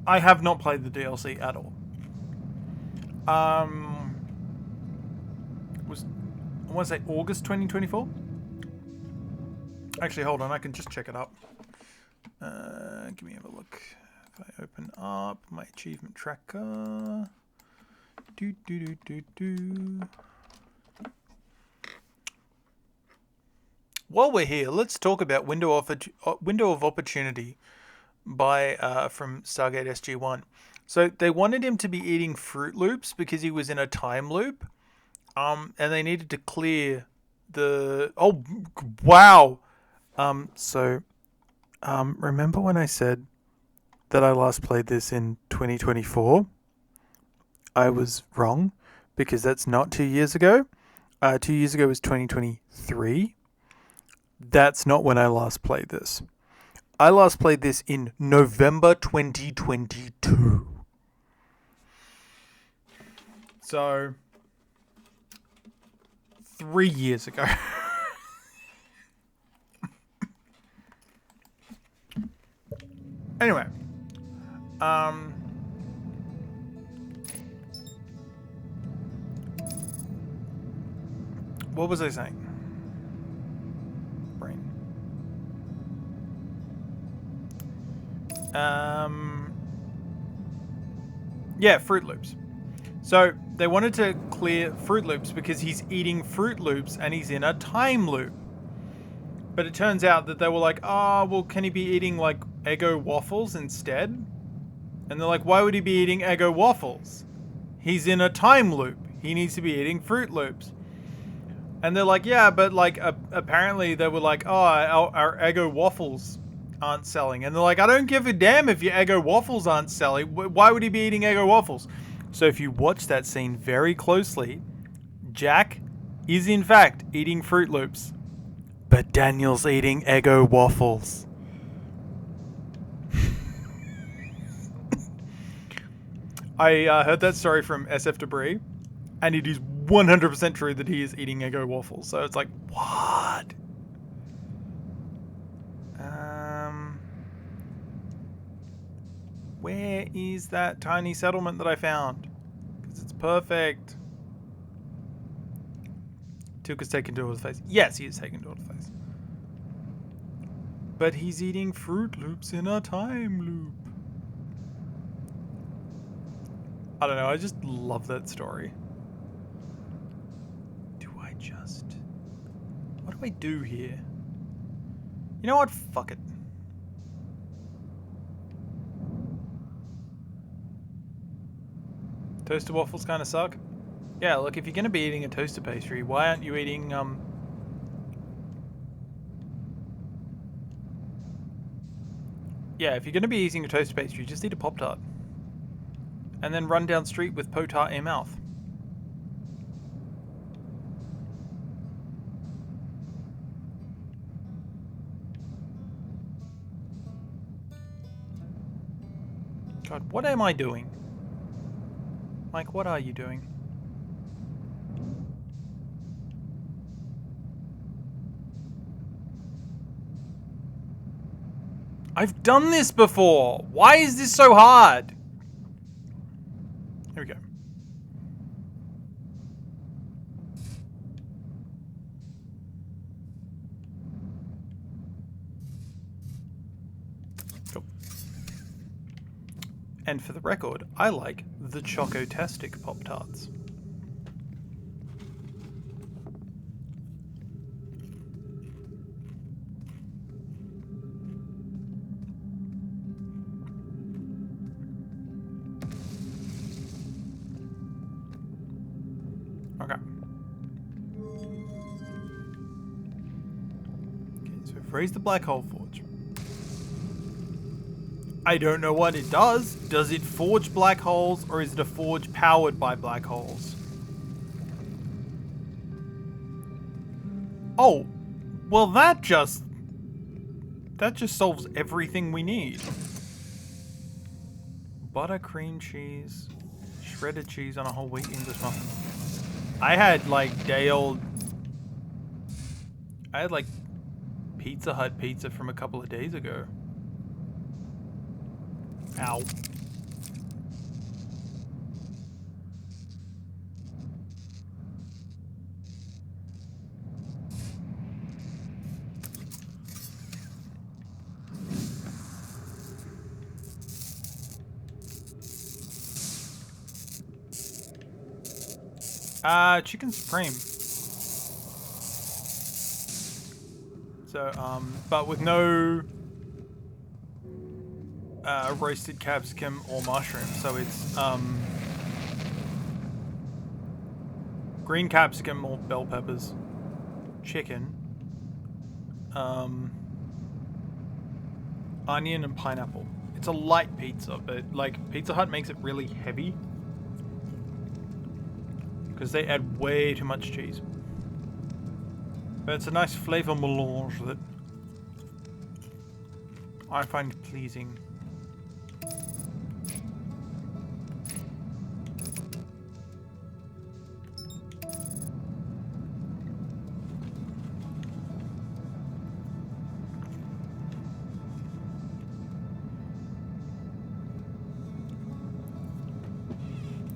I have not played the DLC at all. I want to say August 2024? Actually, hold on, I can just check it up. Give me a look. If I open up my achievement tracker. While we're here, let's talk about Window of Opportunity by from Stargate SG-1. So they wanted him to be eating Fruit Loops because he was in a time loop, and they needed to clear the... Oh, wow! Remember when I said that I last played this in 2024? I was wrong, because that's not 2 years ago. 2 years ago was 2023. That's not when I last played this. I last played this in November 2022. So, 3 years ago. Anyway. What was I saying? Brain. Yeah, Fruit Loops. So they wanted to clear Fruit Loops because he's eating Fruit Loops and he's in a time loop. But it turns out that they were like, oh, well, can he be eating like Eggo waffles instead? And they're like, why would he be eating Eggo waffles? He's in a time loop. He needs to be eating Fruit Loops. And they're like, yeah, but like apparently they were like, oh, our Eggo waffles aren't selling. And they're like, I don't give a damn if your Eggo waffles aren't selling. Why would he be eating Eggo waffles? So if you watch that scene very closely, Jack is in fact eating Fruit Loops. But Daniel's eating Eggo waffles. I heard that story from SF Debris, and it is 100% true that he is eating Eggo waffles. So it's like, what? Where is that tiny settlement that I found? Because it's perfect. Tuca's taken to his face. Yes, he is taken to his face. But he's eating Fruit Loops in a time loop. I don't know, I just love that story. What do I do here? You know what? Fuck it. Toaster waffles kind of suck. Yeah, look, if you're going to be eating a toaster pastry, why aren't you eating, Yeah, if you're going to be eating a toaster pastry, just eat a Pop-Tart. And then run down street with Potart in your mouth. God, what am I doing? Mike, what are you doing? I've done this before! Why is this so hard? Here we go. Cool. And for the record, I like the Chocotastic Pop-Tarts. Okay. So we've raised the Black Hole Forge. I don't know what it does. Does it forge black holes, or is it a forge powered by black holes? Oh, well that just solves everything we need. Butter, cream cheese, shredded cheese on a whole wheat English muffin. I had like Pizza Hut pizza from a couple of days ago. Ow. Chicken Supreme. So, but with no roasted capsicum or mushroom. So it's green capsicum or bell peppers, chicken, onion and pineapple. It's a light pizza, but like Pizza Hut makes it really heavy because they add way too much cheese. But it's a nice flavor melange that I find pleasing.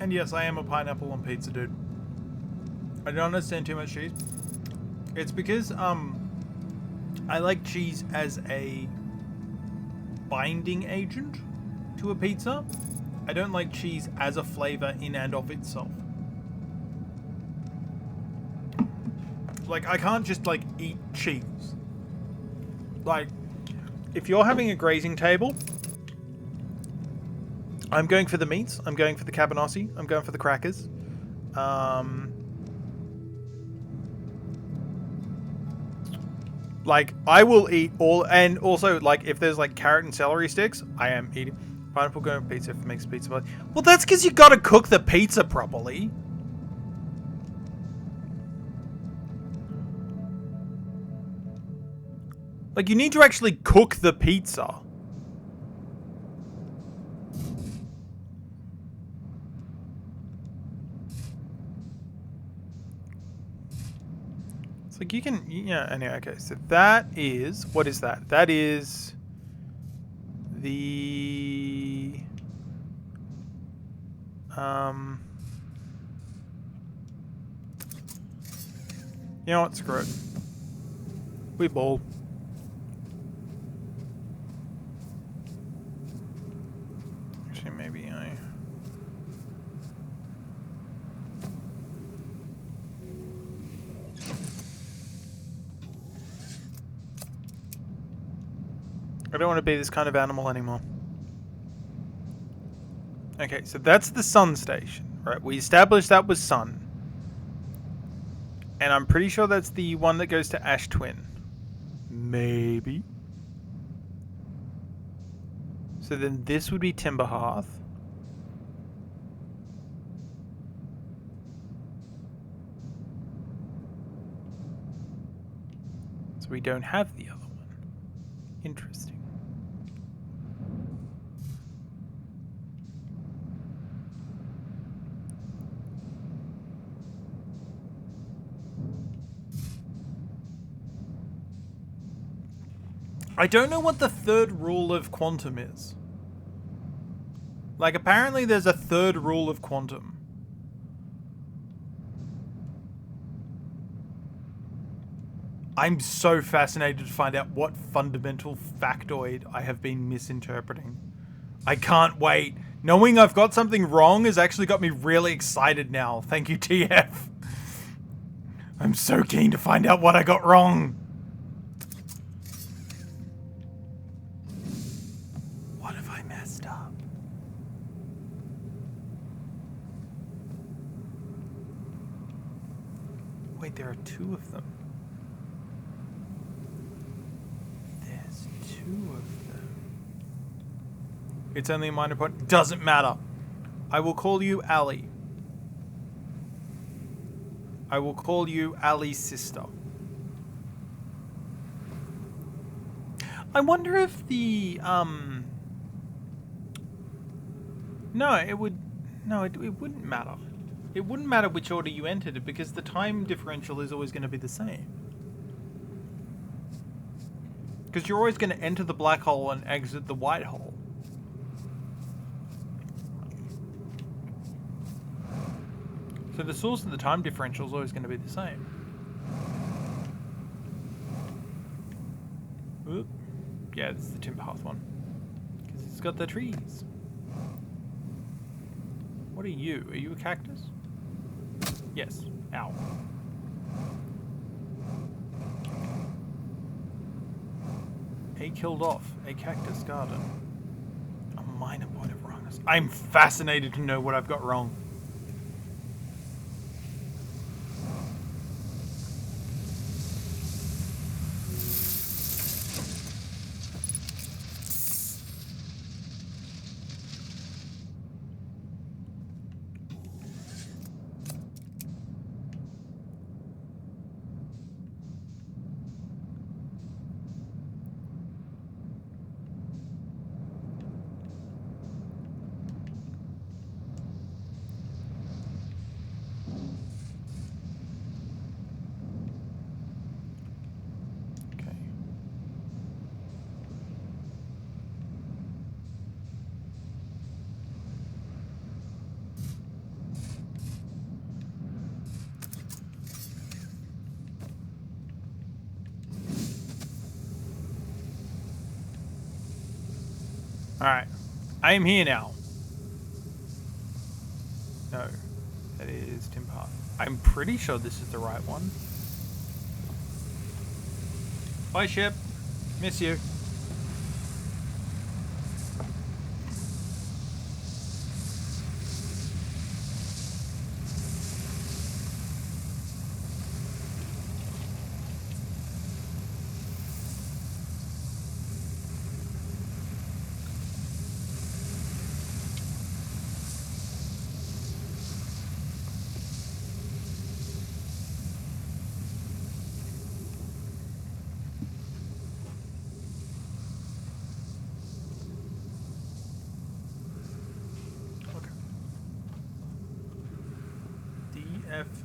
And yes, I am a pineapple on pizza dude. I don't understand too much cheese. It's because I like cheese as a binding agent to a pizza. I don't like cheese as a flavor in and of itself. Like, I can't just like eat cheese. Like, if you're having a grazing table, I'm going for the meats. I'm going for the cabanossi. I'm going for the crackers. Like, I will eat all, and also, like, if there's, like, carrot and celery sticks, I am eating. Pineapple going pizza if it makes pizza. Well, that's because you gotta cook the pizza properly. Like, you need to actually cook the pizza. It's like you can, yeah, anyway, okay. So that is, what is that? That is the, you know what, screw it. We ball. Actually, maybe I don't want to be this kind of animal anymore. Okay, so that's the sun station, right? We established that was sun. And I'm pretty sure that's the one that goes to Ash Twin. Maybe. So then this would be Timber Hearth. So we don't have the other one. Interesting. I don't know what the third rule of quantum is. Like, apparently there's a third rule of quantum. I'm so fascinated to find out what fundamental factoid I have been misinterpreting. I can't wait. Knowing I've got something wrong has actually got me really excited now. Thank you, TF. I'm so keen to find out what I got wrong. What have I messed up? Wait, there are two of them. There's two of them. It's only a minor point. Doesn't matter. I will call you Ali. I will call you Ali's sister. I wonder if the, No, it would... No, it wouldn't matter. It wouldn't matter which order you entered it because the time differential is always going to be the same. Because you're always going to enter the black hole and exit the white hole. So the source of the time differential is always going to be the same. Oop. Yeah, this is the Timber Hearth one. Because it's got the trees. What are you? Are you a cactus? Yes. Ow. A killed off. A cactus garden. A minor point of wrongness. I'm fascinated to know what I've got wrong. Alright. I am here now. No. That is Timber Hearth. I'm pretty sure this is the right one. Bye, ship. Miss you.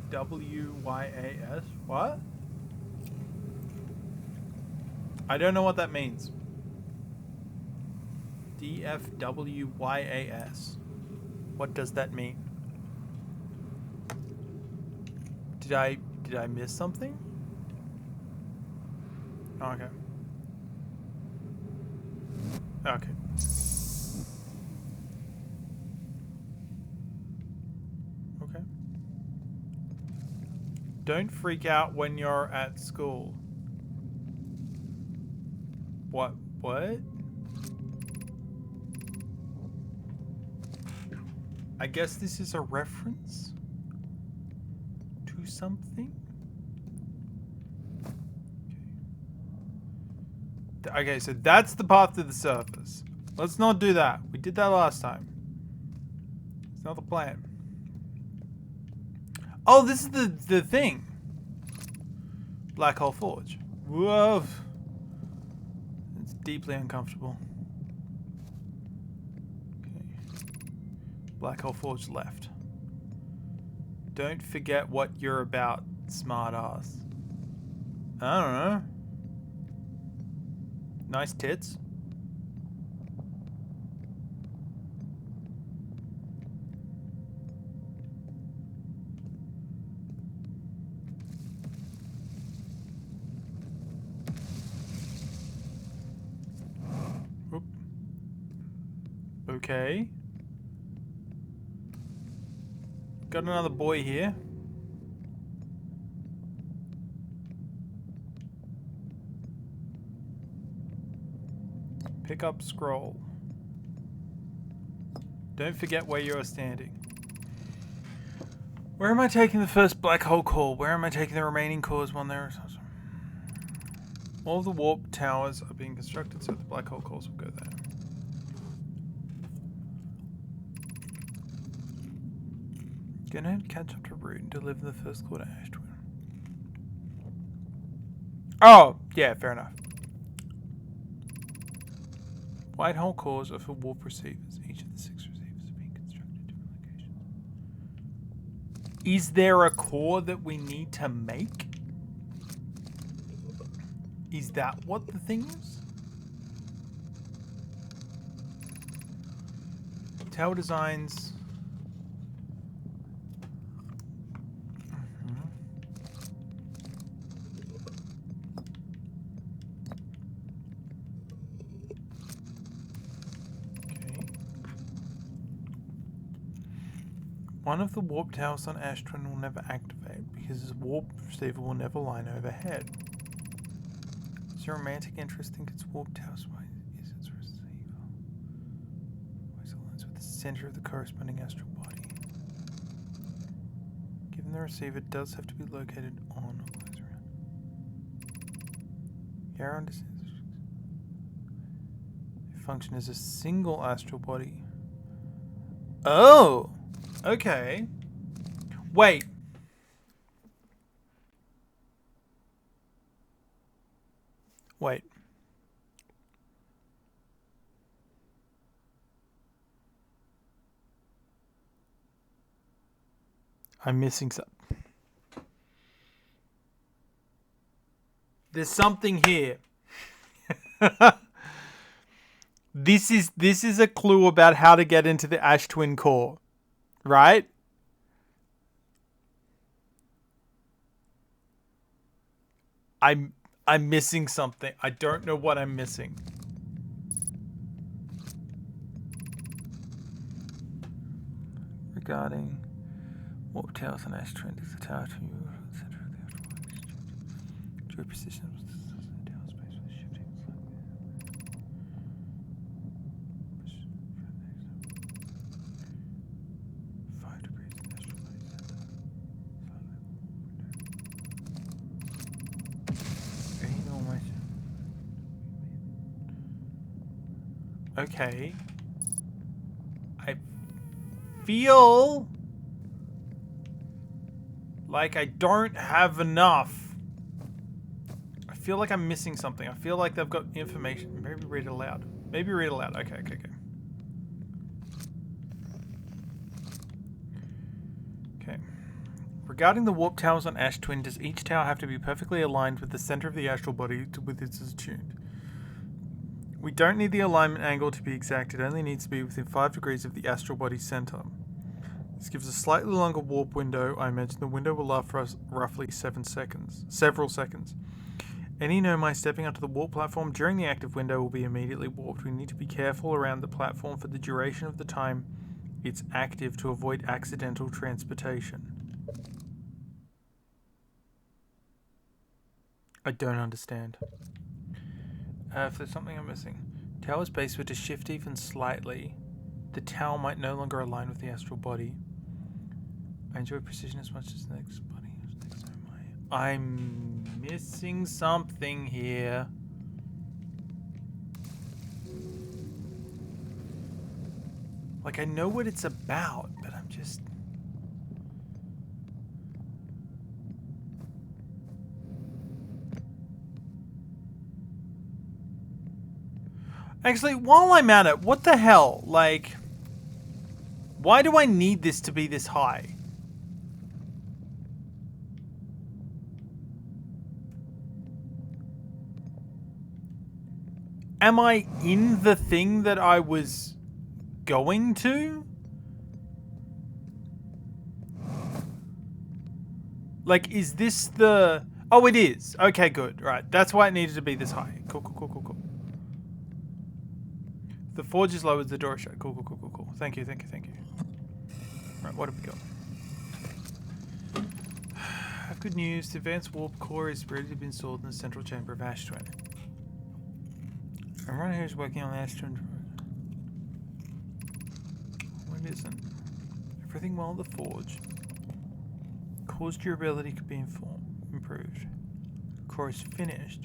DFWYAS? What? I don't know what that means. DFWYAS. What does that mean? Did I miss something? Oh, okay. Okay. Okay. Don't freak out when you're at school. What? I guess this is a reference to something? Okay, so that's the path to the surface. Let's not do that. We did that last time. It's not the plan. Oh, this is the thing. Black Hole Forge. Whoa. It's deeply uncomfortable. Okay. Black Hole Forge left. Don't forget what you're about, smart ass. I don't know. Nice tits. Oop. Okay. Got another boy here. Pick up scroll. Don't forget where you are standing. Where am I taking the first black hole core? Where am I taking the remaining cores when there is? All of the warp towers are being constructed so the black hole cores will go there. Gonna catch up to Root and deliver the first core to Ash Twin. Oh, yeah, fair enough. White hole cores are for warp receivers. Each of the 6 receivers are being constructed at different locations. Is there a core that we need to make? Is that what the thing is? Tower designs. One of the warp towers on Ash Twin will never activate because his warp receiver will never line overhead. Does your romantic interest think its warp tower is its receiver? Always aligns with the center of the corresponding astral body. Given the receiver does have to be located on or close around. Yaron descends. Function as a single astral body. Oh! Okay. Wait. Wait. I'm missing something. There's something here. This is a clue about how to get into the Ash Twin core. Right? I'm missing something. I don't know what I'm missing. Regarding warp towers on Ash Twin, is the tower to you the center of the afterworld? Your position was the tower space with shifting slightly. 5 degrees in astral body center. Okay. I feel like I don't have enough. I feel like I'm missing something. I feel like they've got information. Maybe read it aloud. Maybe read it aloud. Okay. Okay. Regarding the warp towers on Ash Twin, does each tower have to be perfectly aligned with the center of the astral body with its attuned? We don't need the alignment angle to be exact, it only needs to be within 5 degrees of the astral body's center. This gives a slightly longer warp window. I imagine the window will last for us roughly several seconds. Any Nomai stepping onto the warp platform during the active window will be immediately warped. We need to be careful around the platform for the duration of the time it's active to avoid accidental transportation. I don't understand. If there's something I'm missing. Tower's base were to shift even slightly. The tower might no longer align with the astral body. I enjoy precision as much as the next body. I'm missing something here. Like, I know what it's about, but I'm just... Actually, while I'm at it, what the hell? Like, why do I need this to be this high? Am I in the thing that I was going to? Like, is this the... Oh, it is. Okay, good. Right. That's why it needed to be this high. Cool, cool, cool, cool, cool. The forge is lowered, the door is shut. Cool, cool, cool, cool, cool. Thank you, thank you, thank you. Right, what have we got? I have good news. The advanced warp core is ready to be installed in the central chamber of Ash Twin. Everyone here is working on the Ash Twin. What isn't? Everything well at the forge. Core's durability could be improved. Core is finished.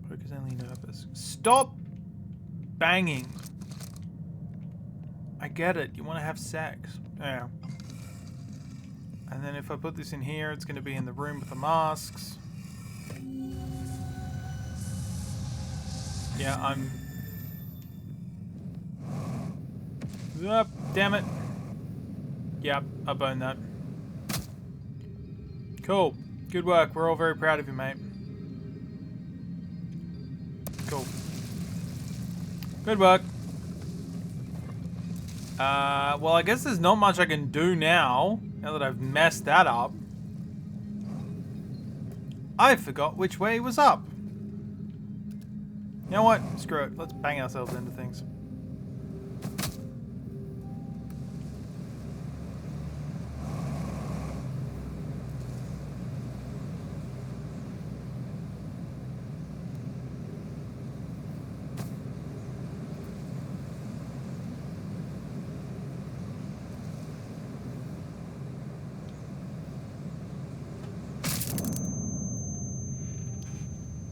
Poke is only nervous. Stop banging. I get it. You want to have sex. Yeah. And then if I put this in here, it's going to be in the room with the masks. Yeah, I'm... Up, damn it. Yep, I burned that. Cool. Good work. We're all very proud of you, mate. Cool. Good work. Well, I guess there's not much I can do now that I've messed that up. I forgot which way was up. You know what? Screw it. Let's bang ourselves into things.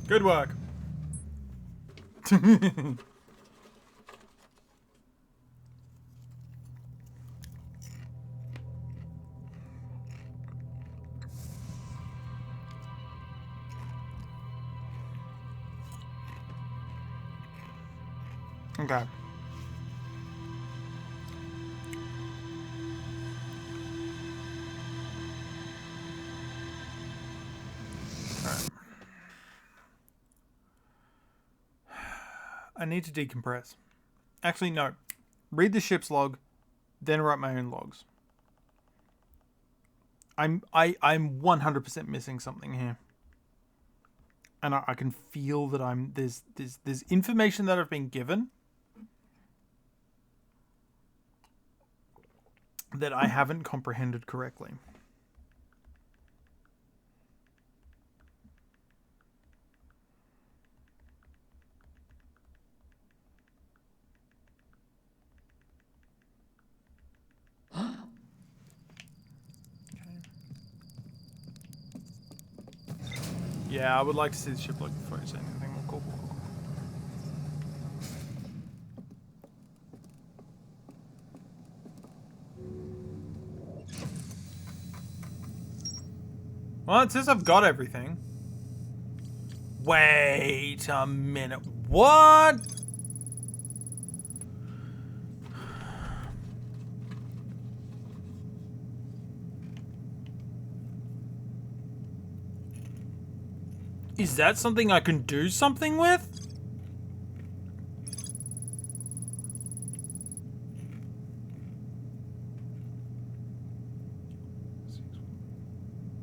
Good work. Okay. I need to decompress. Actually, no. Read the ship's log, then write my own logs. I'm 100% missing something here, and I can feel that there's information that I've been given that I haven't comprehended correctly. Yeah, I would like to see the ship log before I say anything more. Cool. Well, it says I've got everything. Wait a minute. What? Is that something I can do something with?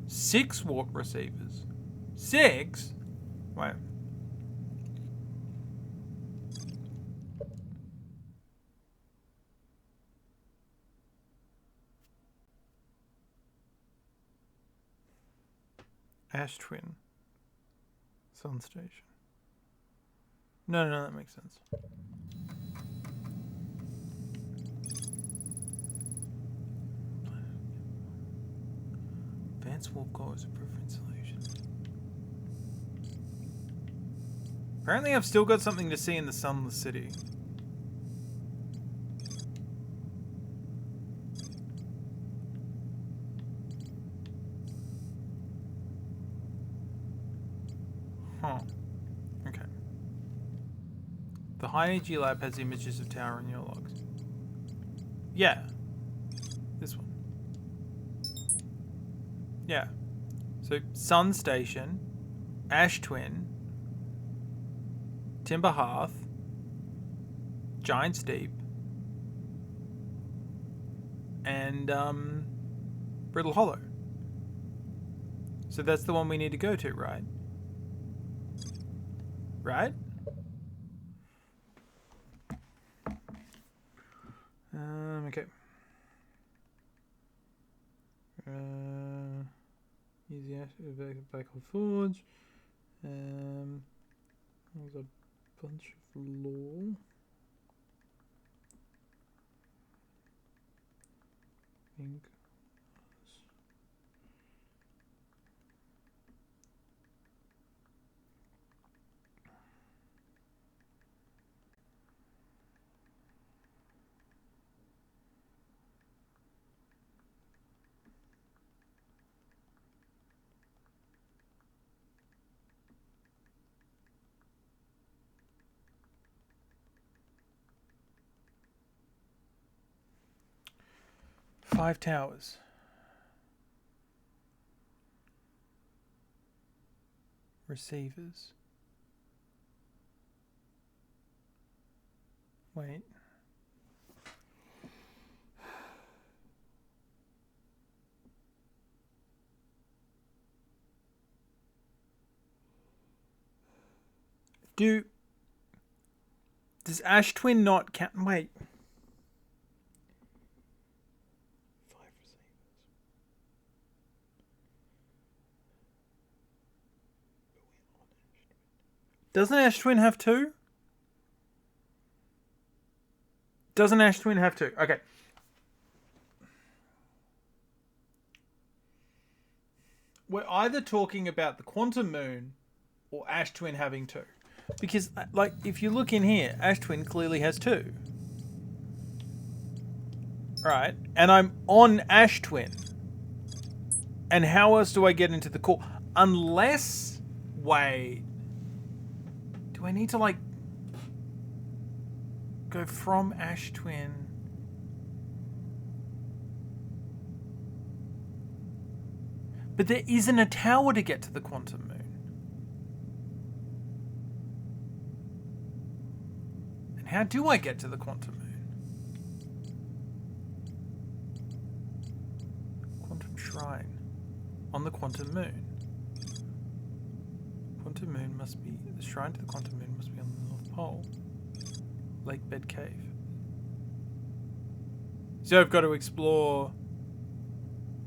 Six warp receivers. 6? Wait. Ash Twin. Sun Station. No, that makes sense. Advanced warp core is a preference solution. Apparently I've still got something to see in the Sunless City. Huh. Okay. The High AG lab has images of tower in your logs. Yeah. This one. Yeah. So, Sun Station, Ash Twin, Timber Hearth, Giant's Deep, and Brittle Hollow. So that's the one we need to go to, right? Right? Okay. Easy Black Hole Forge. There's a bunch of lore. Think. 5 towers. Receivers. Wait. Does Ash Twin not count? Wait. 5 receivers. Doesn't Ash Twin have 2? Doesn't Ash Twin have 2? Okay. We're either talking about the Quantum Moon or Ash Twin having 2. Because, like, if you look in here, Ash Twin clearly has 2. Right? And I'm on Ash Twin. And how else do I get into the core? Unless... Wait. Do I need to, like... go from Ash Twin... But there isn't a tower to get to the Quantum Moon. And how do I get to the Quantum Moon? Quantum Shrine. On the Quantum Moon. Quantum Moon must be... The shrine to the Quantum Moon must be on the North Pole. Lake Bed Cave. So I've got to explore...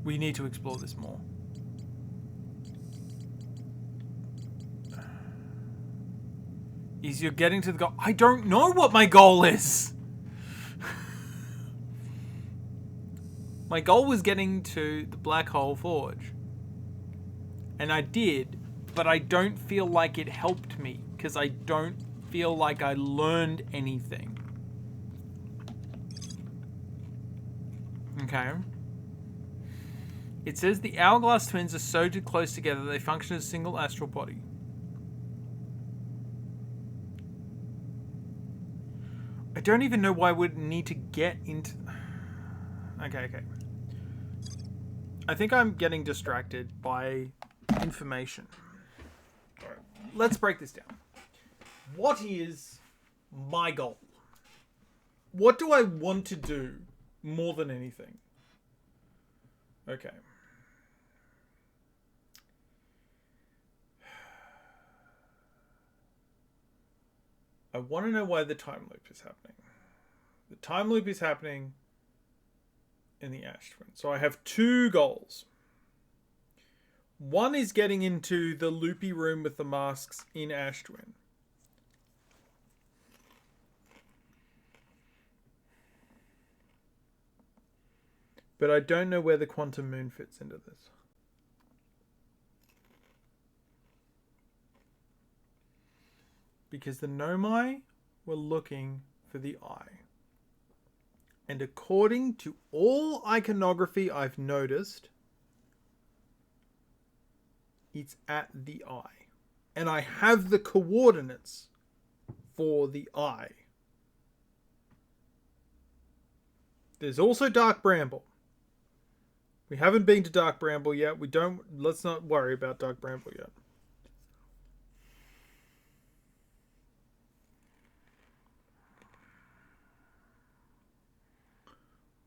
We need to explore this more. Is you're getting to the goal. I don't know what my goal is. My goal was getting to the Black Hole Forge. And I did, but I don't feel like it helped me because I don't feel like I learned anything. Okay. It says the Hourglass twins are so close together they function as a single astral body. I don't even know why I would need to get into... Okay. I think I'm getting distracted by information. Alright. let's break this down. What is my goal? What do I want to do more than anything? Okay. I want to know why the time loop is happening. The time loop is happening in the Ash Twin. So I have two goals. One is getting into the loopy room with the masks in Ash Twin. But I don't know where the Quantum Moon fits into this. Because the Nomai were looking for the eye. And according to all iconography I've noticed, it's at the eye. And I have the coordinates for the eye. There's also Dark Bramble. We haven't been to Dark Bramble yet. Let's not worry about Dark Bramble yet.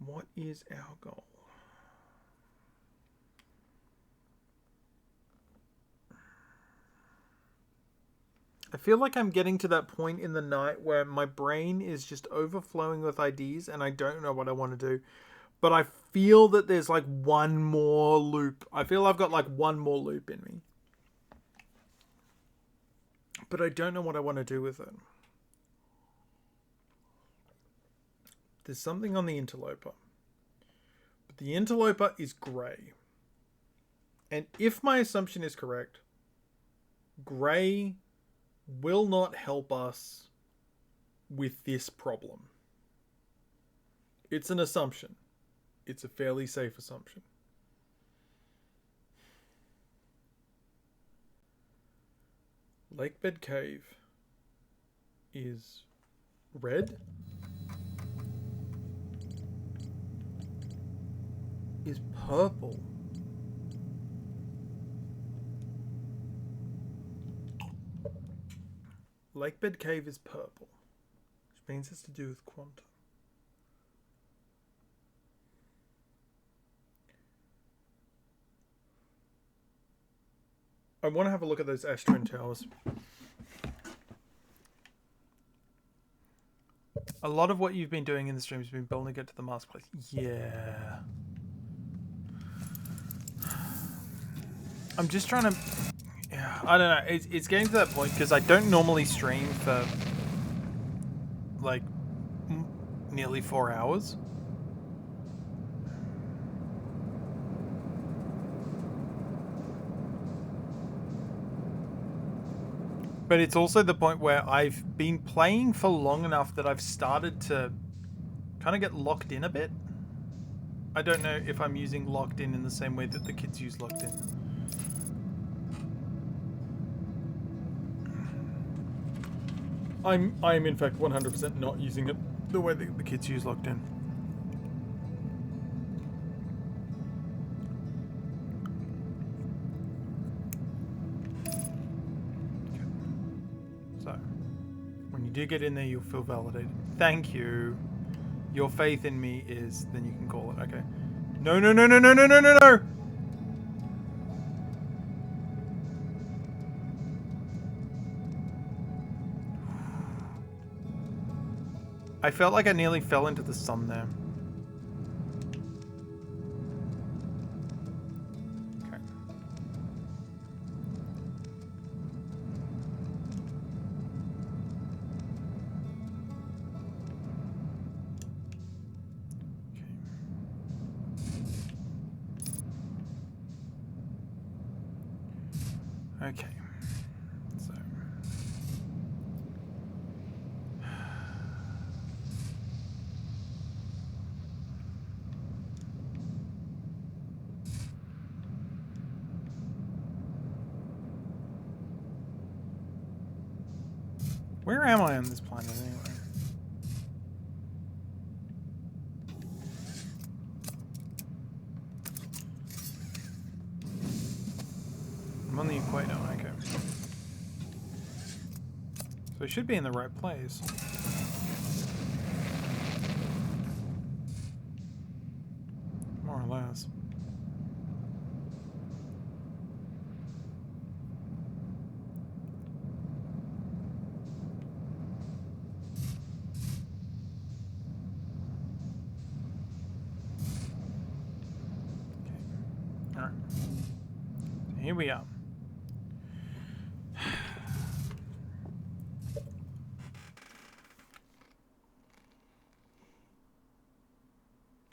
What is our goal? I feel like I'm getting to that point in the night where my brain is just overflowing with ideas and I don't know what I want to do. But I feel that there's like one more loop. I feel I've got like one more loop in me. But I don't know what I want to do with it. There's something on the interloper. But the interloper is grey. And if my assumption is correct, grey will not help us with this problem. It's an assumption. It's a fairly safe assumption. Lakebed Cave is red. Is purple. Lakebed Cave is purple, which means it's to do with quantum. I want to have a look at those Ash Twin Towers. A lot of what you've been doing in the stream has been building to get to the mask place. Yeah. I'm just trying to... Yeah, I don't know. It's getting to that point because I don't normally stream for like nearly 4 hours. But it's also the point where I've been playing for long enough that I've started to kind of get locked in a bit. I don't know if I'm using locked in the same way that the kids use locked in. I'm in fact 100% not using it the way that the kids use locked in. So, when you do get in there, you'll feel validated. Thank you. Your faith in me is, then you can call it. Okay. No, no, no, no, no, no, no, no, no! I felt like I nearly fell into the sun there. Okay. Okay. So. Where am I on this planet anyway? I'm on the equator, okay. So we should be in the right place. More or less. Okay. Alright. So here we are.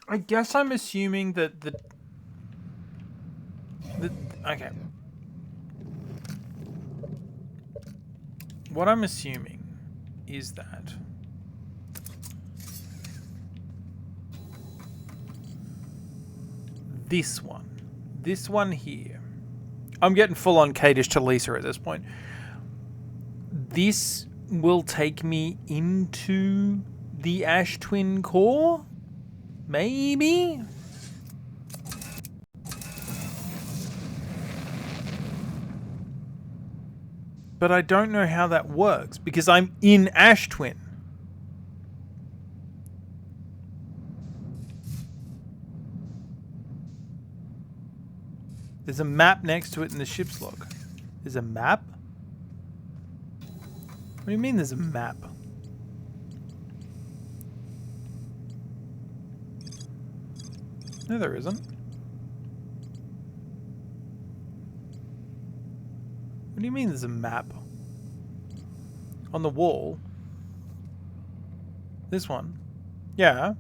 I guess I'm assuming that the okay. What I'm assuming is that this one here. I'm getting full on Kadish to Lisa at this point. This will take me into the Ash Twin core. Maybe? But I don't know how that works because I'm in Ash Twin. There's a map next to it in the ship's log. There's a map? What do you mean there's a map? No, there isn't. What do you mean there's a map? On the wall? This one? Yeah.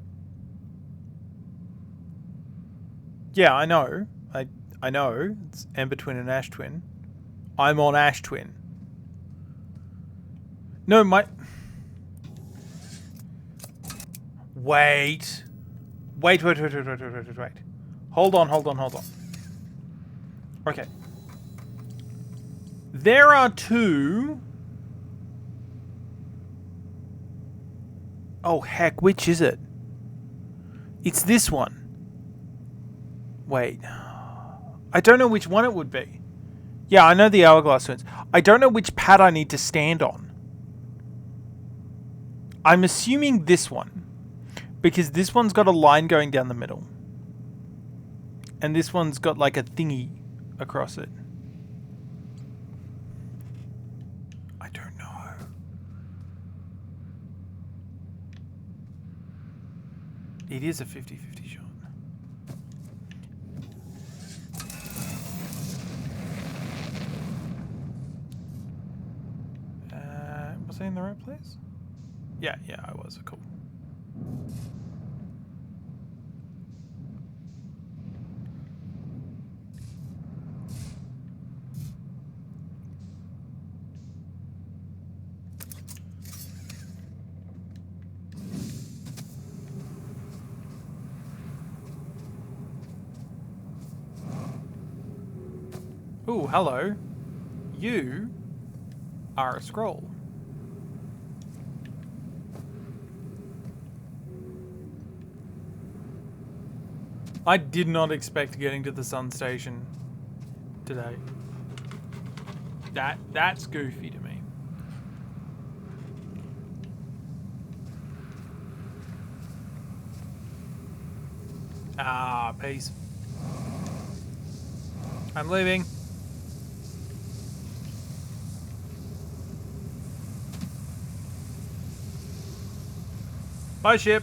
Yeah, I know. I know. It's Ember Twin and Ash Twin. I'm on Ash Twin. No, my... Wait. Wait. Hold on. Okay. There are two... Oh, heck, which is it? It's this one. Wait. I don't know which one it would be. Yeah, I know the Hourglass Twins. I don't know which pad I need to stand on. I'm assuming this one. Because this one's got a line going down the middle. And this one's got like a thingy across it. I don't know. It is a 50-50 shot. Was I in the right place? Yeah, I was. Cool. Ooh, hello. You are a scroll. I did not expect getting to the Sun Station today. That's goofy to me. Ah, peace. I'm leaving. Bye, ship.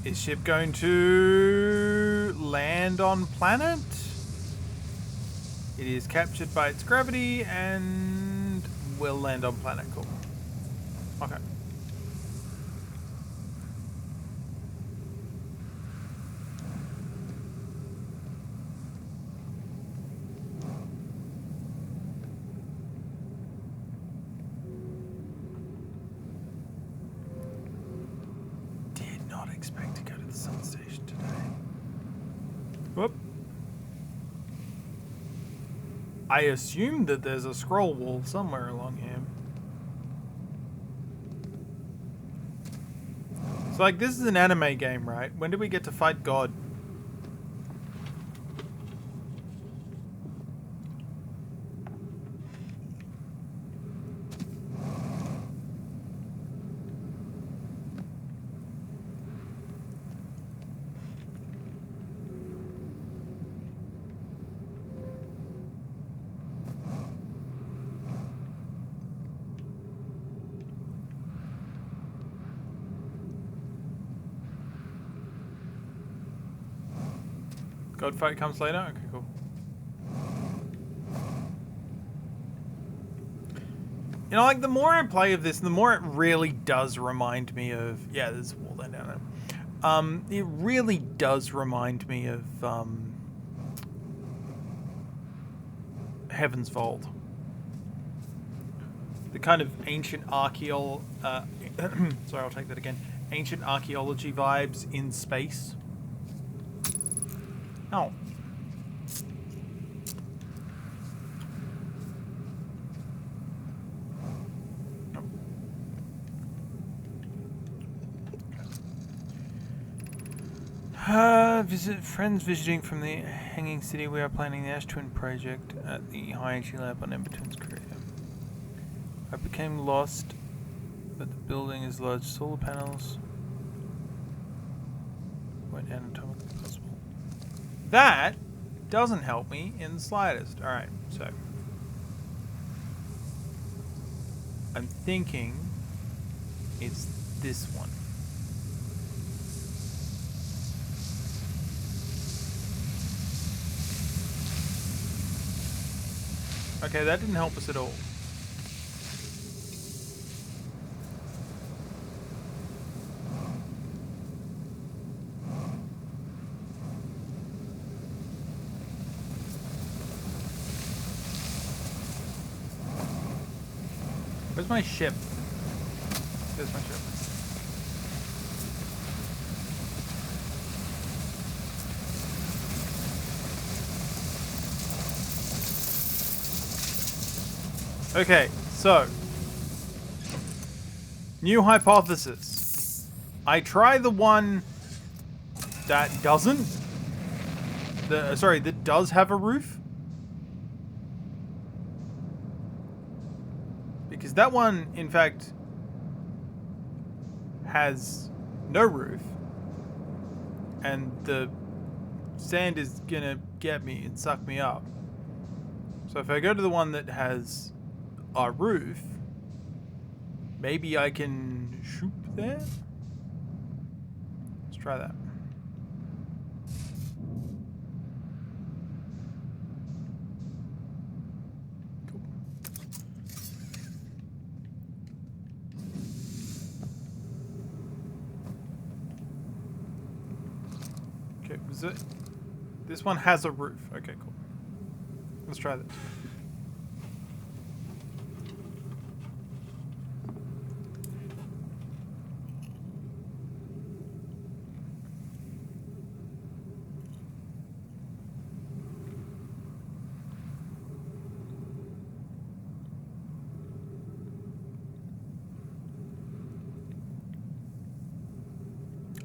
Is ship going to land on planet? It is captured by its gravity and will land on planet. Cool. Okay. Expect to go to the Sun Station today. Whoop. I assume that there's a scroll wall somewhere along here. So, like, this is an anime game, right? When do we get to fight God? Godfight comes later? Okay, cool. You know, like, the more I play of this, the more it really does remind me of... Yeah, there's a wall there down there. It really does remind me of, Heaven's Vault. The kind of ancient sorry, I'll take that again. Ancient archaeology vibes in space. Oh. Visit friends visiting from the Hanging City. We are planning the Ash Twin project at the High Energy Lab on Emberton's career. I became lost, but the building is large solar panels. Went anatomically possible. That doesn't help me in the slightest. Alright, so. I'm thinking it's this one. Okay, that didn't help us at all. Where's my ship? There's my ship. Okay, so new hypothesis. I try the one that doesn't. That does have a roof. Because that one, in fact, has no roof. And the sand is gonna get me and suck me up. So if I go to the one that has a roof, maybe I can shoot there? Let's try that. Cool. Okay, was it? This one has a roof. Okay, cool. Let's try that.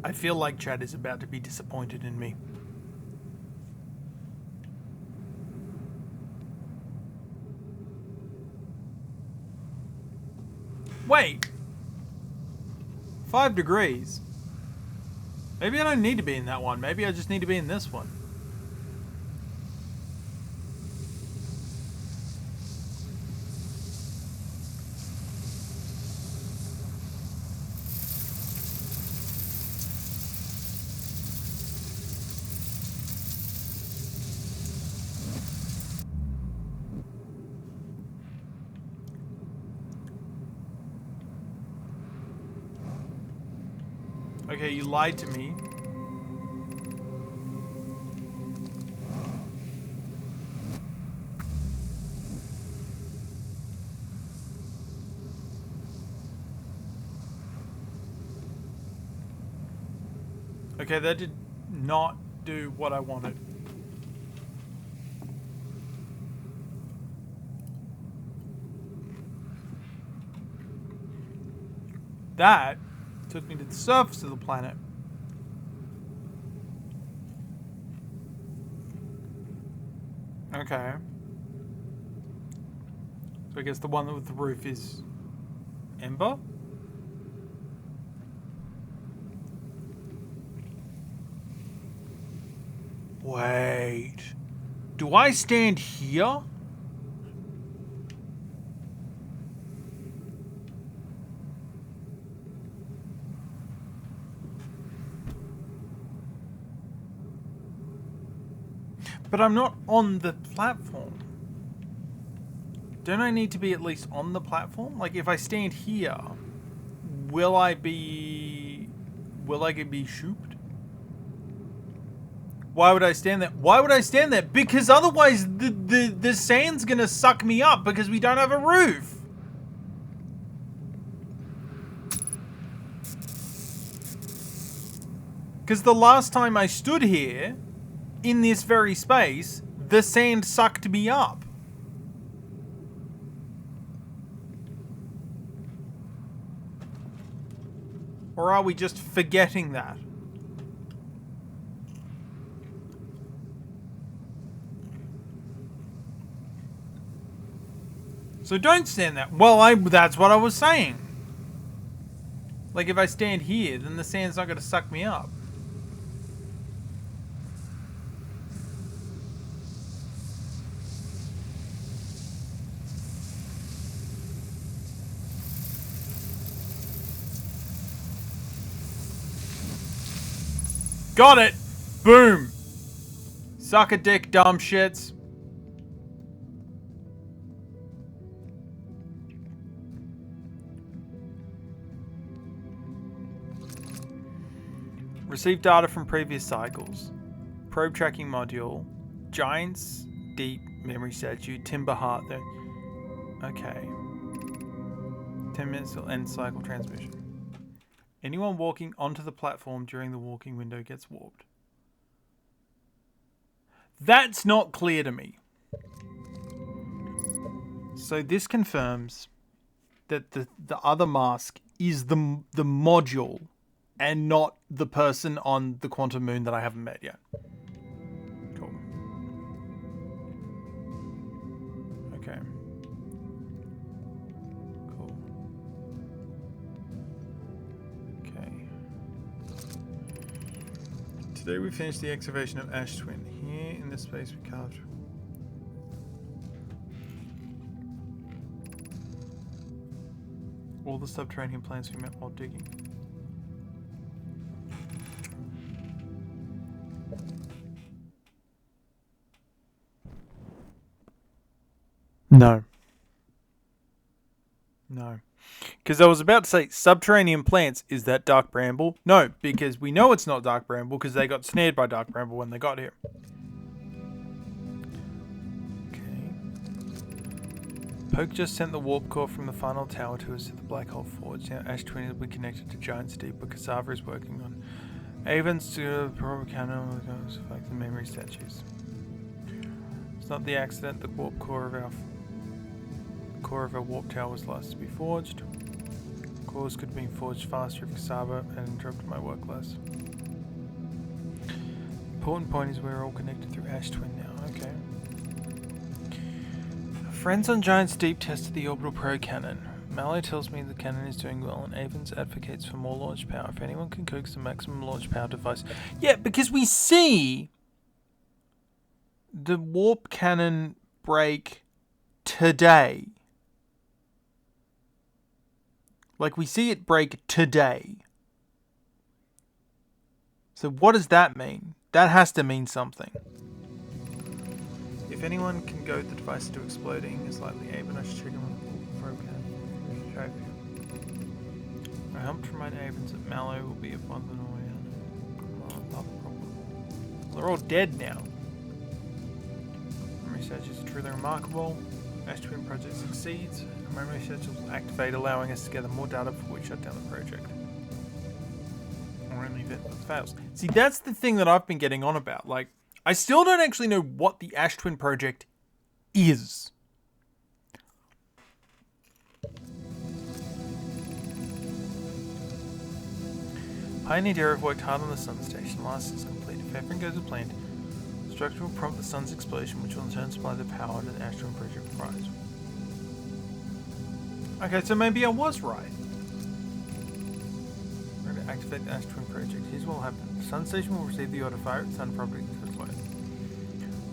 I feel like Chad is about to be disappointed in me. Wait! 5 degrees? Maybe I don't need to be in that one. Maybe I just need to be in this one. Okay, you lied to me. Okay, that did not do what I wanted. That took me to the surface of the planet. Okay. So I guess the one with the roof is Ember? Wait. Do I stand here? But I'm not on the platform. Don't I need to be at least on the platform? Like, if I stand here, will I be shooped? Why would I stand there? Why would I stand there? Because otherwise the sand's gonna suck me up because we don't have a roof. Because the last time I stood here, in this very space, the sand sucked me up. Or are we just forgetting that? So don't stand there. Well, that's what I was saying. Like, if I stand here, then the sand's not going to suck me up. Got it! Boom! Suck a dick, dumb shits. Receive data from previous cycles. Probe tracking module. Giants Deep memory statue. Timber heart. Okay. 10 minutes till end cycle transmission. Anyone walking onto the platform during the walking window gets warped. That's not clear to me. So this confirms that the other mask is the module and not the person on the quantum moon that I haven't met yet. Cool. Okay. Cool. Okay. Today we finished the excavation of Ash Twin. Here in this space we carved all the subterranean plants we met while digging. No. No. Because I was about to say, subterranean plants, is that dark bramble? No, because we know it's not dark bramble because they got snared by dark bramble when they got here. Okay. Poke just sent the warp core from the final tower to us to the Black Hole Forge. Now Ash Twin will be connected to Giant's Deep, but Cassava is working on Avens to probe cannon to affect the memory statues. It's not the accident the warp core of our warp tower was last to be forged. Cores could have been forged faster if Cassava had interrupted my work less. Important point is we're all connected through Ash Twin now. Okay. Friends on Giant's Deep tested the orbital probe cannon. Mallow tells me the cannon is doing well, and Avens advocates for more launch power. If anyone can coax the maximum launch power device, yeah, because we see the warp cannon break today. Like, we see it break today. So what does that mean? That has to mean something. If anyone can goad the device to exploding, it's likely Aben. I should trigger him before I can. I helped remind Avens that Mallow will be upon the Norwegian. They're all dead now. Research is truly remarkable. Ash Twin project succeeds. My research will activate, allowing us to gather more data before we shut down the project. Or only if it fails. See, that's the thing that I've been getting on about. Like, I still don't actually know what the Ash Twin project is. Pioneer Dare have worked hard on the sun station. Last is complete. If everything goes as planned, the structure will prompt the sun's explosion, which will in turn supply the power that the Ash Twin project provides. Okay, so maybe I was right. We're going to activate the Ash Twin project. Here's what will happen. The sun station will receive the order to fire at sun property to deploy.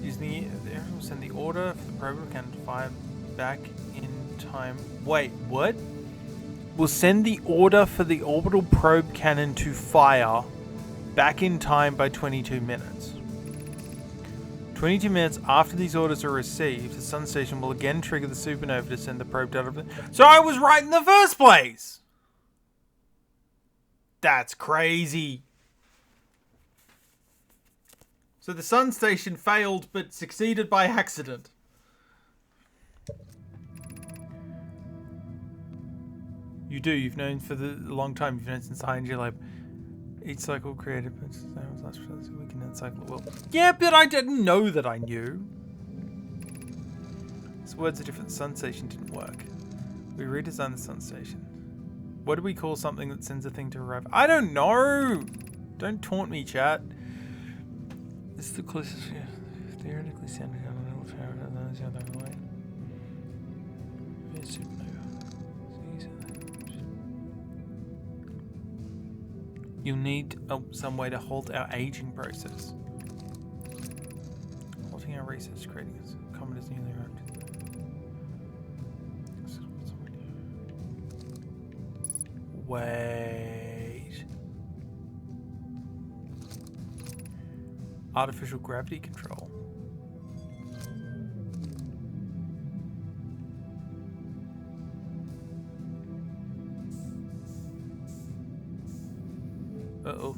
Using the air will send the order for the probe cannon to fire back in time. Wait, what? We'll send the order for the orbital probe cannon to fire back in time by 22 minutes. 22 minutes after these orders are received, the Sun Station will again trigger the supernova to send the probe out of it. So I was right in the first place! That's crazy. So the Sun Station failed, but succeeded by accident. You do. You've known for the long time. You've known since the high energy lab. Each cycle created, but we can cycle it well. Yeah, but I didn't know that I knew. These words are different. The Sun Station didn't work. We redesigned the Sun Station. What do we call something that sends a thing to arrive? I don't know. Don't taunt me, chat. This is the closest. Yeah, theoretically sending on a little tower that knows the other way. It's supernova. You'll need some way to halt our aging process. Halting our research, creating a comet is nearly arrived. Wait. Artificial gravity control. Uh-oh.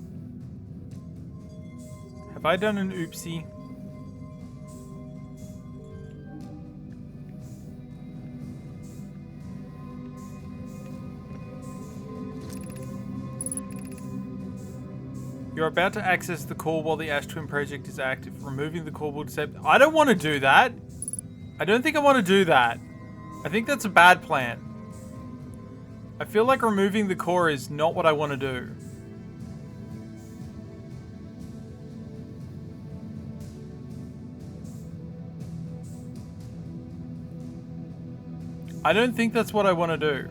Have I done an oopsie? You're about to access the core while the Ash Twin project is active. Removing the core will disable... I don't want to do that. I don't think I want to do that. I think that's a bad plan. I feel like removing the core is not what I want to do. I don't think that's what I want to do.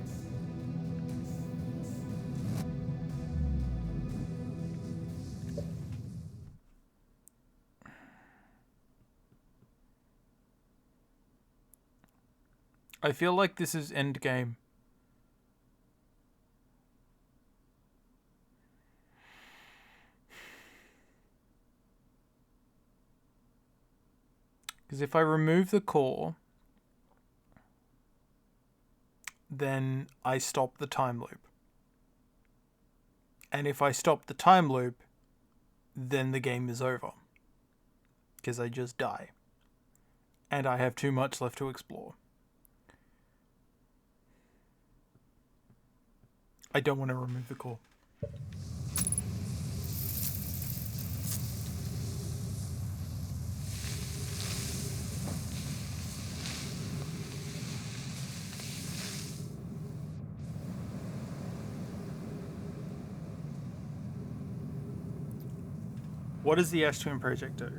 I feel like this is endgame. Because if I remove the core, then I stop the time loop. And if I stop the time loop, then the game is over. Because I just die. And I have too much left to explore. I don't want to remove the core. What does the Ash Twin project do?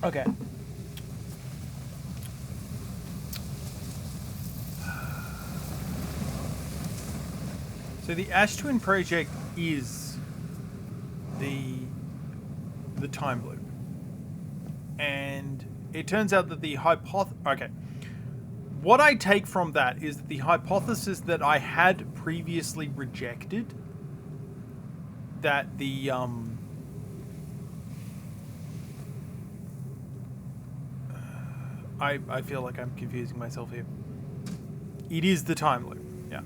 Okay. So the Ash Twin project is the time loop. And it turns out that the okay. What I take from that is that the hypothesis that I had previously rejected, that the I feel like I'm confusing myself here. It is the time loop. Yeah.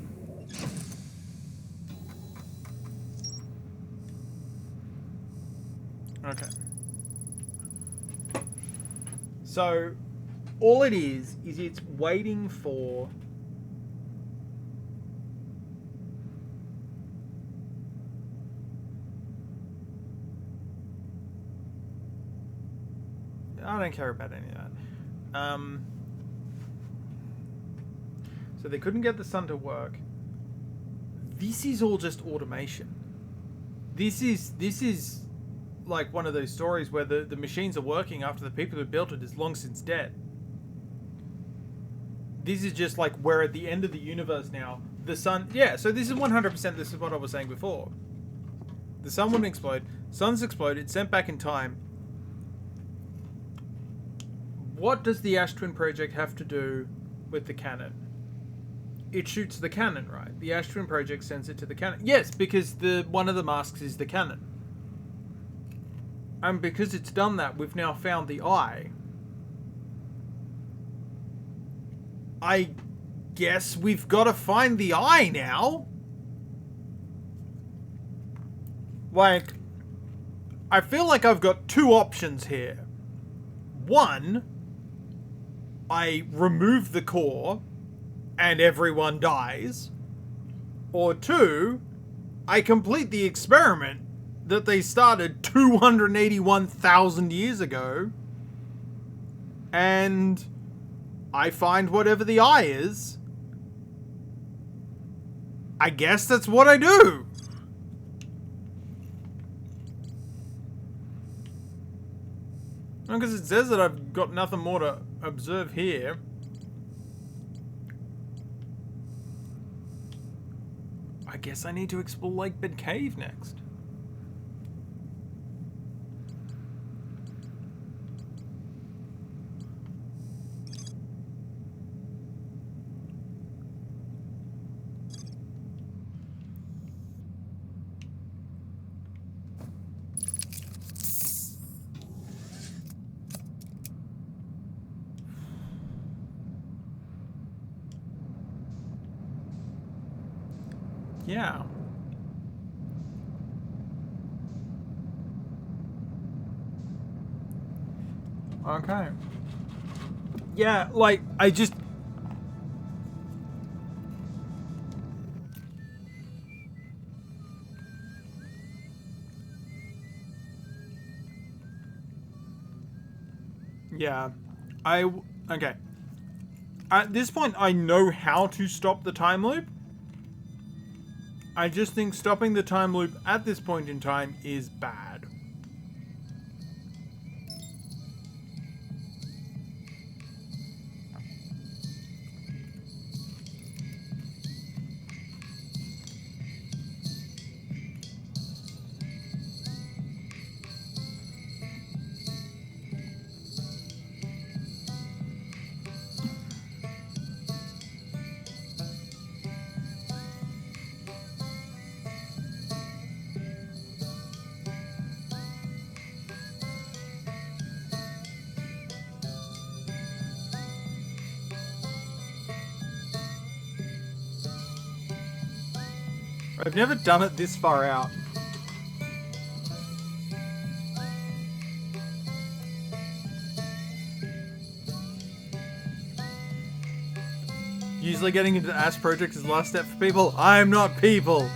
Okay. So all it is it's waiting for I don't care about any of that. So they couldn't get the sun to work. This is all just automation. This is like one of those stories where the machines are working after the people who built it is long since dead. This is just like we're at the end of the universe now. The sun, yeah, so this is 100%, this is what I was saying before. The sun wouldn't explode. Sun's exploded, it's sent back in time. What does the Ash Twin project have to do with the cannon? It shoots the cannon, right? The Ash Twin project sends it to the cannon. Yes, because one of the masks is the cannon. And because it's done that, we've now found the eye. I guess we've got to find the eye now. Like, I feel like I've got two options here. One, I remove the core and everyone dies. Or two, I complete the experiment that they started 281,000 years ago and I find whatever the eye is. I guess that's what I do. Because it says that I've got nothing more to observe here. I guess I need to explore Lake Bed Cave next. Yeah. Okay. Yeah, like, I just... Yeah. Okay. At this point, I know how to stop the time loop. I just think stopping the time loop at this point in time is bad. I've never done it this far out. Usually getting into the Ash Project is the last step for people. I'm not people.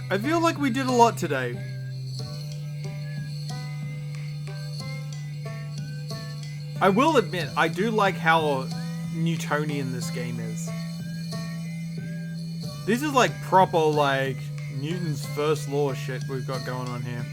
I feel like we did a lot today. I will admit, I do like how Newtonian this game is. This is like proper, like, Newton's first law shit we've got going on here.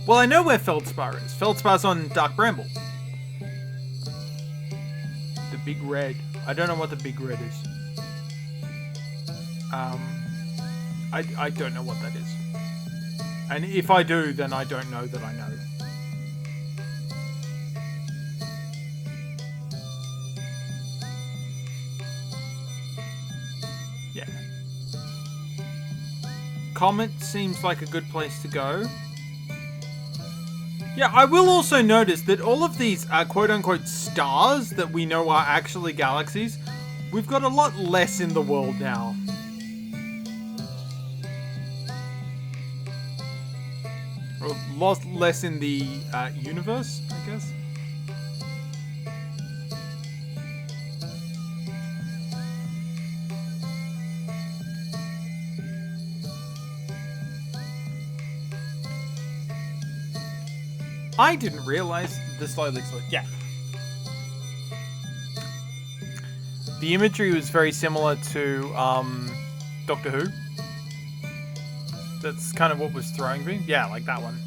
Well, I know where Feldspar is. Feldspar's on Dark Bramble. The Big Red. I don't know what the Big Red is. I don't know what that is. And if I do, then I don't know that I know. Yeah. Comet seems like a good place to go. Yeah, I will also notice that all of these quote-unquote stars that we know are actually galaxies, we've got a lot less in the world now. less in the universe, I guess. I didn't realize the slowly. Yeah. The imagery was very similar to Doctor Who. That's kind of what was throwing me. Yeah, like that one.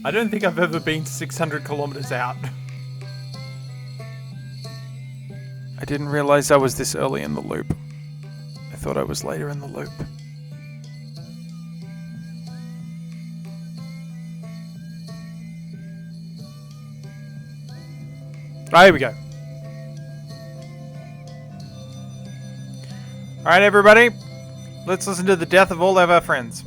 I don't think I've ever been 600 kilometers out. I didn't realize I was this early in the loop. I thought I was later in the loop. Oh, here we go. Alright, everybody. Let's listen to the death of all of our friends.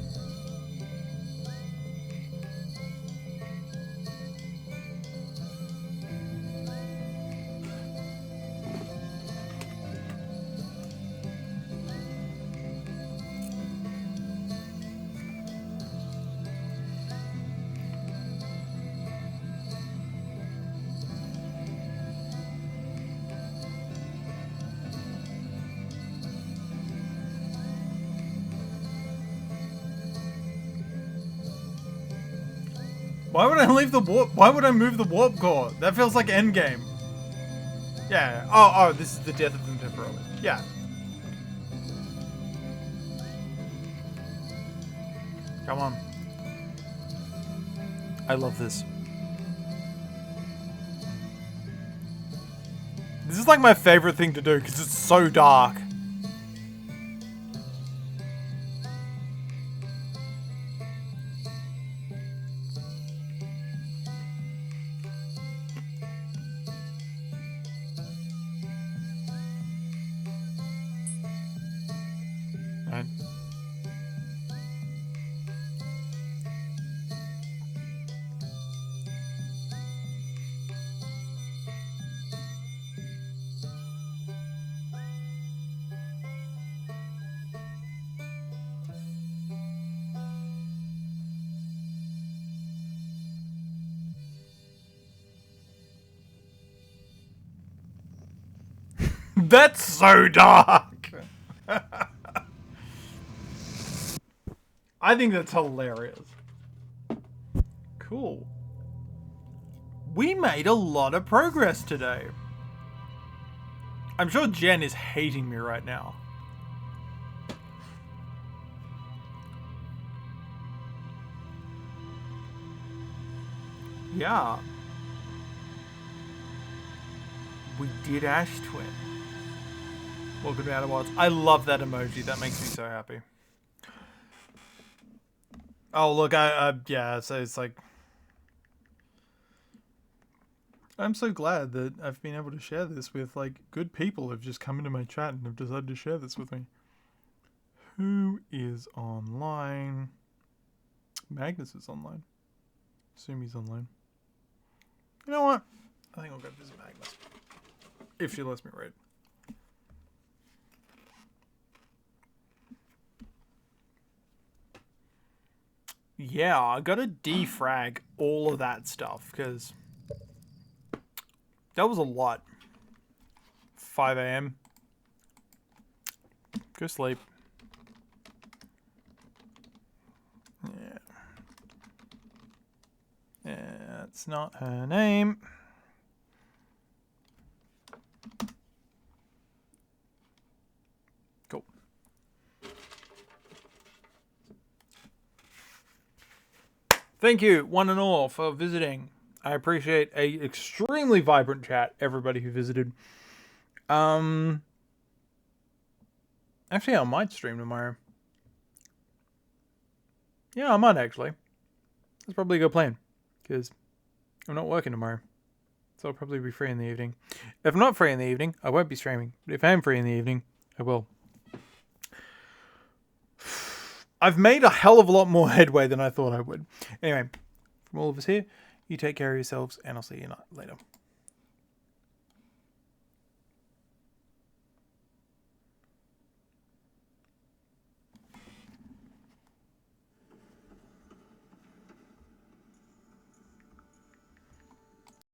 Why would I leave the warp? Why would I move the warp core? That feels like endgame. Yeah. Oh, this is the death of them temporarily. Yeah. Come on. I love this. This is like my favorite thing to do because it's so dark. Right. That's so dark. I think that's hilarious. Cool. We made a lot of progress today. I'm sure Jen is hating me right now. Yeah. We did Ash Twin. Welcome to Outer Wilds. I love that emoji. That makes me so happy. Oh, look, yeah, so it's like... I'm so glad that I've been able to share this with, like, good people who've just come into my chat and have decided to share this with me. Who is online? Magnus is online. Assume he's online. You know what? I think I'll go visit Magnus. If she lets me read. Yeah, I gotta defrag all of that stuff, because that was a lot. 5 a.m. Go sleep. Yeah. That's not her name. Cool. Thank you, one and all, for visiting. I appreciate a extremely vibrant chat, everybody who visited. Actually, I might stream tomorrow. Yeah, I might actually. That's probably a good plan, because I'm not working tomorrow. So I'll probably be free in the evening. If I'm not free in the evening, I won't be streaming. But if I am free in the evening, I will. I've made a hell of a lot more headway than I thought I would. Anyway, from all of us here, you take care of yourselves, and I'll see you later.